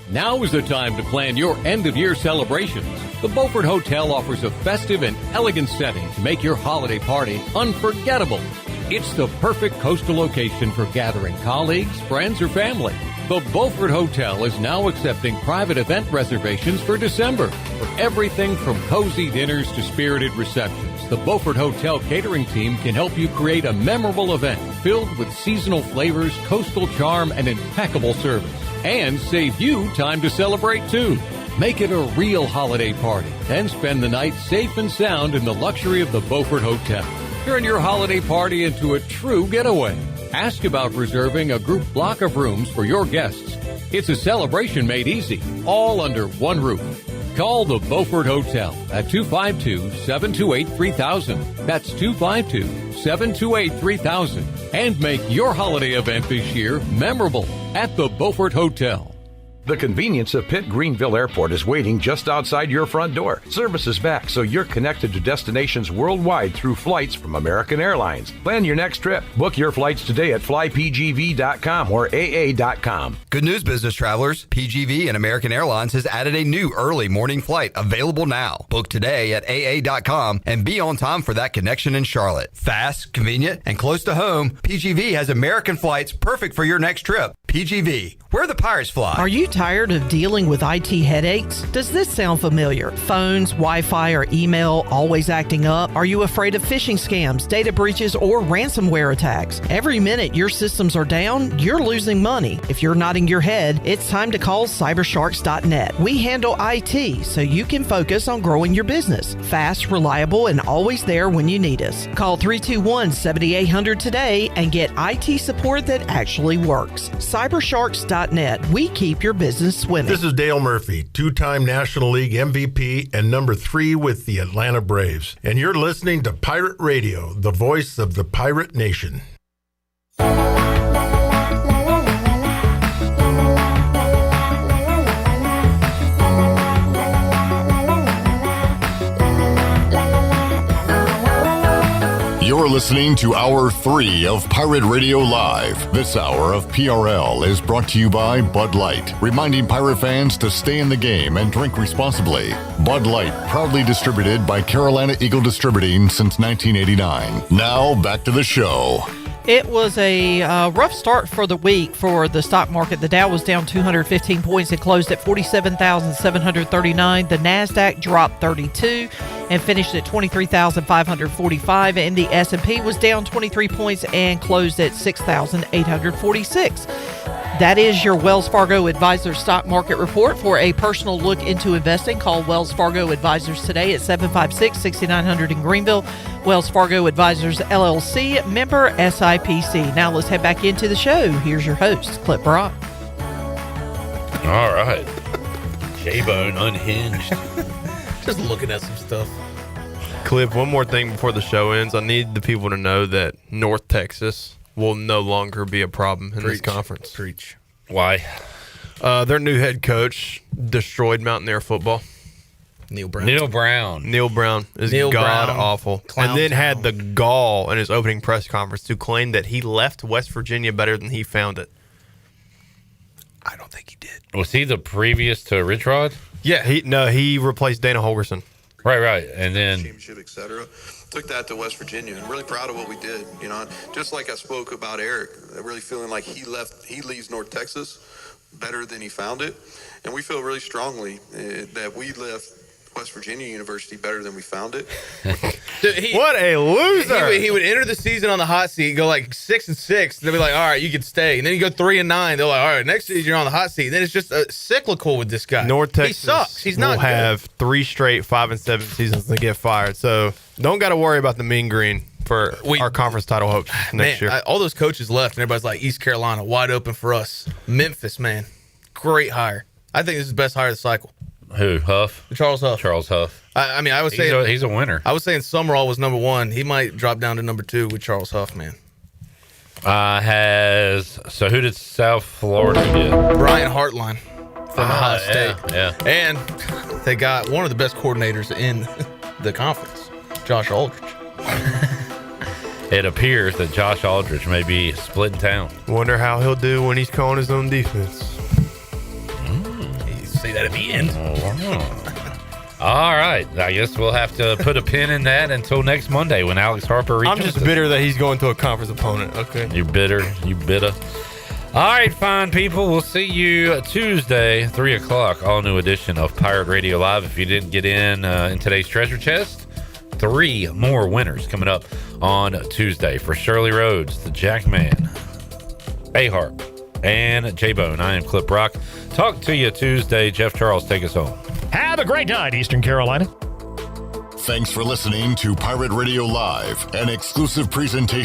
Now is the time to plan your end-of-year celebrations. The Beaufort Hotel offers a festive and elegant setting to make your holiday party unforgettable. It's the perfect coastal location for gathering colleagues, friends, or family. The Beaufort Hotel is now accepting private event reservations for December. For everything from cozy dinners to spirited receptions, the Beaufort Hotel catering team can help you create a memorable event filled with seasonal flavors, coastal charm, and impeccable service. And save you time to celebrate, too. Make it a real holiday party, then spend the night safe and sound in the luxury of the Beaufort Hotel. Turn your holiday party into a true getaway. Ask about reserving a group block of rooms for your guests. It's a celebration made easy, all under one roof. Call the Beaufort Hotel at 252-728-3000. That's 252-728-3000. And make your holiday event this year memorable at the Beaufort Hotel. The convenience of Pitt Greenville Airport is waiting just outside your front door. Service is back, so you're connected to destinations worldwide through flights from American Airlines. Plan your next trip. Book your flights today at flypgv.com or aa.com. Good news, business travelers. PGV and American Airlines has added a new early morning flight available now. Book today at aa.com and be on time for that connection in Charlotte. Fast, convenient, and close to home, PGV has American flights perfect for your next trip. PGV, where the Pirates fly. Are you tired of dealing with IT headaches? Does this sound familiar? Phones, Wi-Fi, or email always acting up? Are you afraid of phishing scams, data breaches, or ransomware attacks? Every minute your systems are down, you're losing money. If you're nodding your head, it's time to call cybersharks.net. We handle IT so you can focus on growing your business. Fast, reliable, and always there when you need us. Call 321-7800 today and get IT support that actually works. Cybersharks.net. We keep your business swimming. This is Dale Murphy, two-time National League MVP and number 3 with the Atlanta Braves. And you're listening to Pirate Radio, the voice of the Pirate Nation. You're listening to Hour 3 of Pirate Radio Live. This hour of PRL is brought to you by Bud Light, reminding Pirate fans to stay in the game and drink responsibly. Bud Light, proudly distributed by Carolina Eagle Distributing since 1989. Now, back to the show. It was a rough start for the week for the stock market. The Dow was down 215 points and closed at 47,739. The NASDAQ dropped 32 and finished at 23,545. And the S&P was down 23 points and closed at 6,846. That is your Wells Fargo Advisors Stock Market Report. For a personal look into investing, call Wells Fargo Advisors today at 756-6900 in Greenville. Wells Fargo Advisors, LLC, member SIPC. Now let's head back into the show. Here's your host, Clip Brock. All right. J-Bone unhinged. Just looking at some stuff. Cliff, one more thing before the show ends. I need the people to know that North Texas will no longer be a problem in this conference. Preach. Why? Their new head coach destroyed Mountaineer football. Neil Brown is god-awful. And then had the gall in his opening press conference to claim that he left West Virginia better than he found it. I don't think he did. Was he the previous to Rich Rod? Yeah. He replaced Dana Holgerson. Right. And then championship, et cetera. Took that to West Virginia and really proud of what we did. You know, just like I spoke about Eric, really feeling like he leaves North Texas better than he found it. And we feel really strongly that we left West Virginia University better than we found it. What a loser! He would enter the season on the hot seat, go like 6-6. They'll be like, "All right, you can stay." And then you go 3-9. They're like, "All right, next season you're on the hot seat." And then it's just cyclical with this guy. North Texas, he sucks. He's not will have 3 straight 5-7 seasons to get fired. So don't got to worry about the mean green for our conference title hopes next year. All those coaches left, and everybody's like, East Carolina wide open for us. Memphis, man, great hire. I think this is the best hire of the cycle. Who? Huff? Charles Huff. I mean, I was saying he's a winner. I was saying Summerall was number 1. He might drop down to number 2 with Charles Huff, man. So who did South Florida get? Brian Hartline from Ohio State. Yeah. And they got one of the best coordinators in the conference, Josh Aldridge. It appears that Josh Aldridge may be split in town. Wonder how he'll do when he's calling his own defense. You say that at the end. All right. I guess we'll have to put a pin in that until next Monday when Alex Harper returns. I'm just bitter that he's going to a conference opponent. Okay. You bitter. All right, fine people. We'll see you Tuesday, 3 o'clock. All new edition of Pirate Radio Live. If you didn't get in today's treasure chest, 3 more winners coming up on Tuesday. For Shirley Rhodes, the Jackman, A-Harp, and J-Bone. I am Clip Brock. Talk to you Tuesday. Jeff Charles, take us home. Have a great night, Eastern Carolina. Thanks for listening to Pirate Radio Live, an exclusive presentation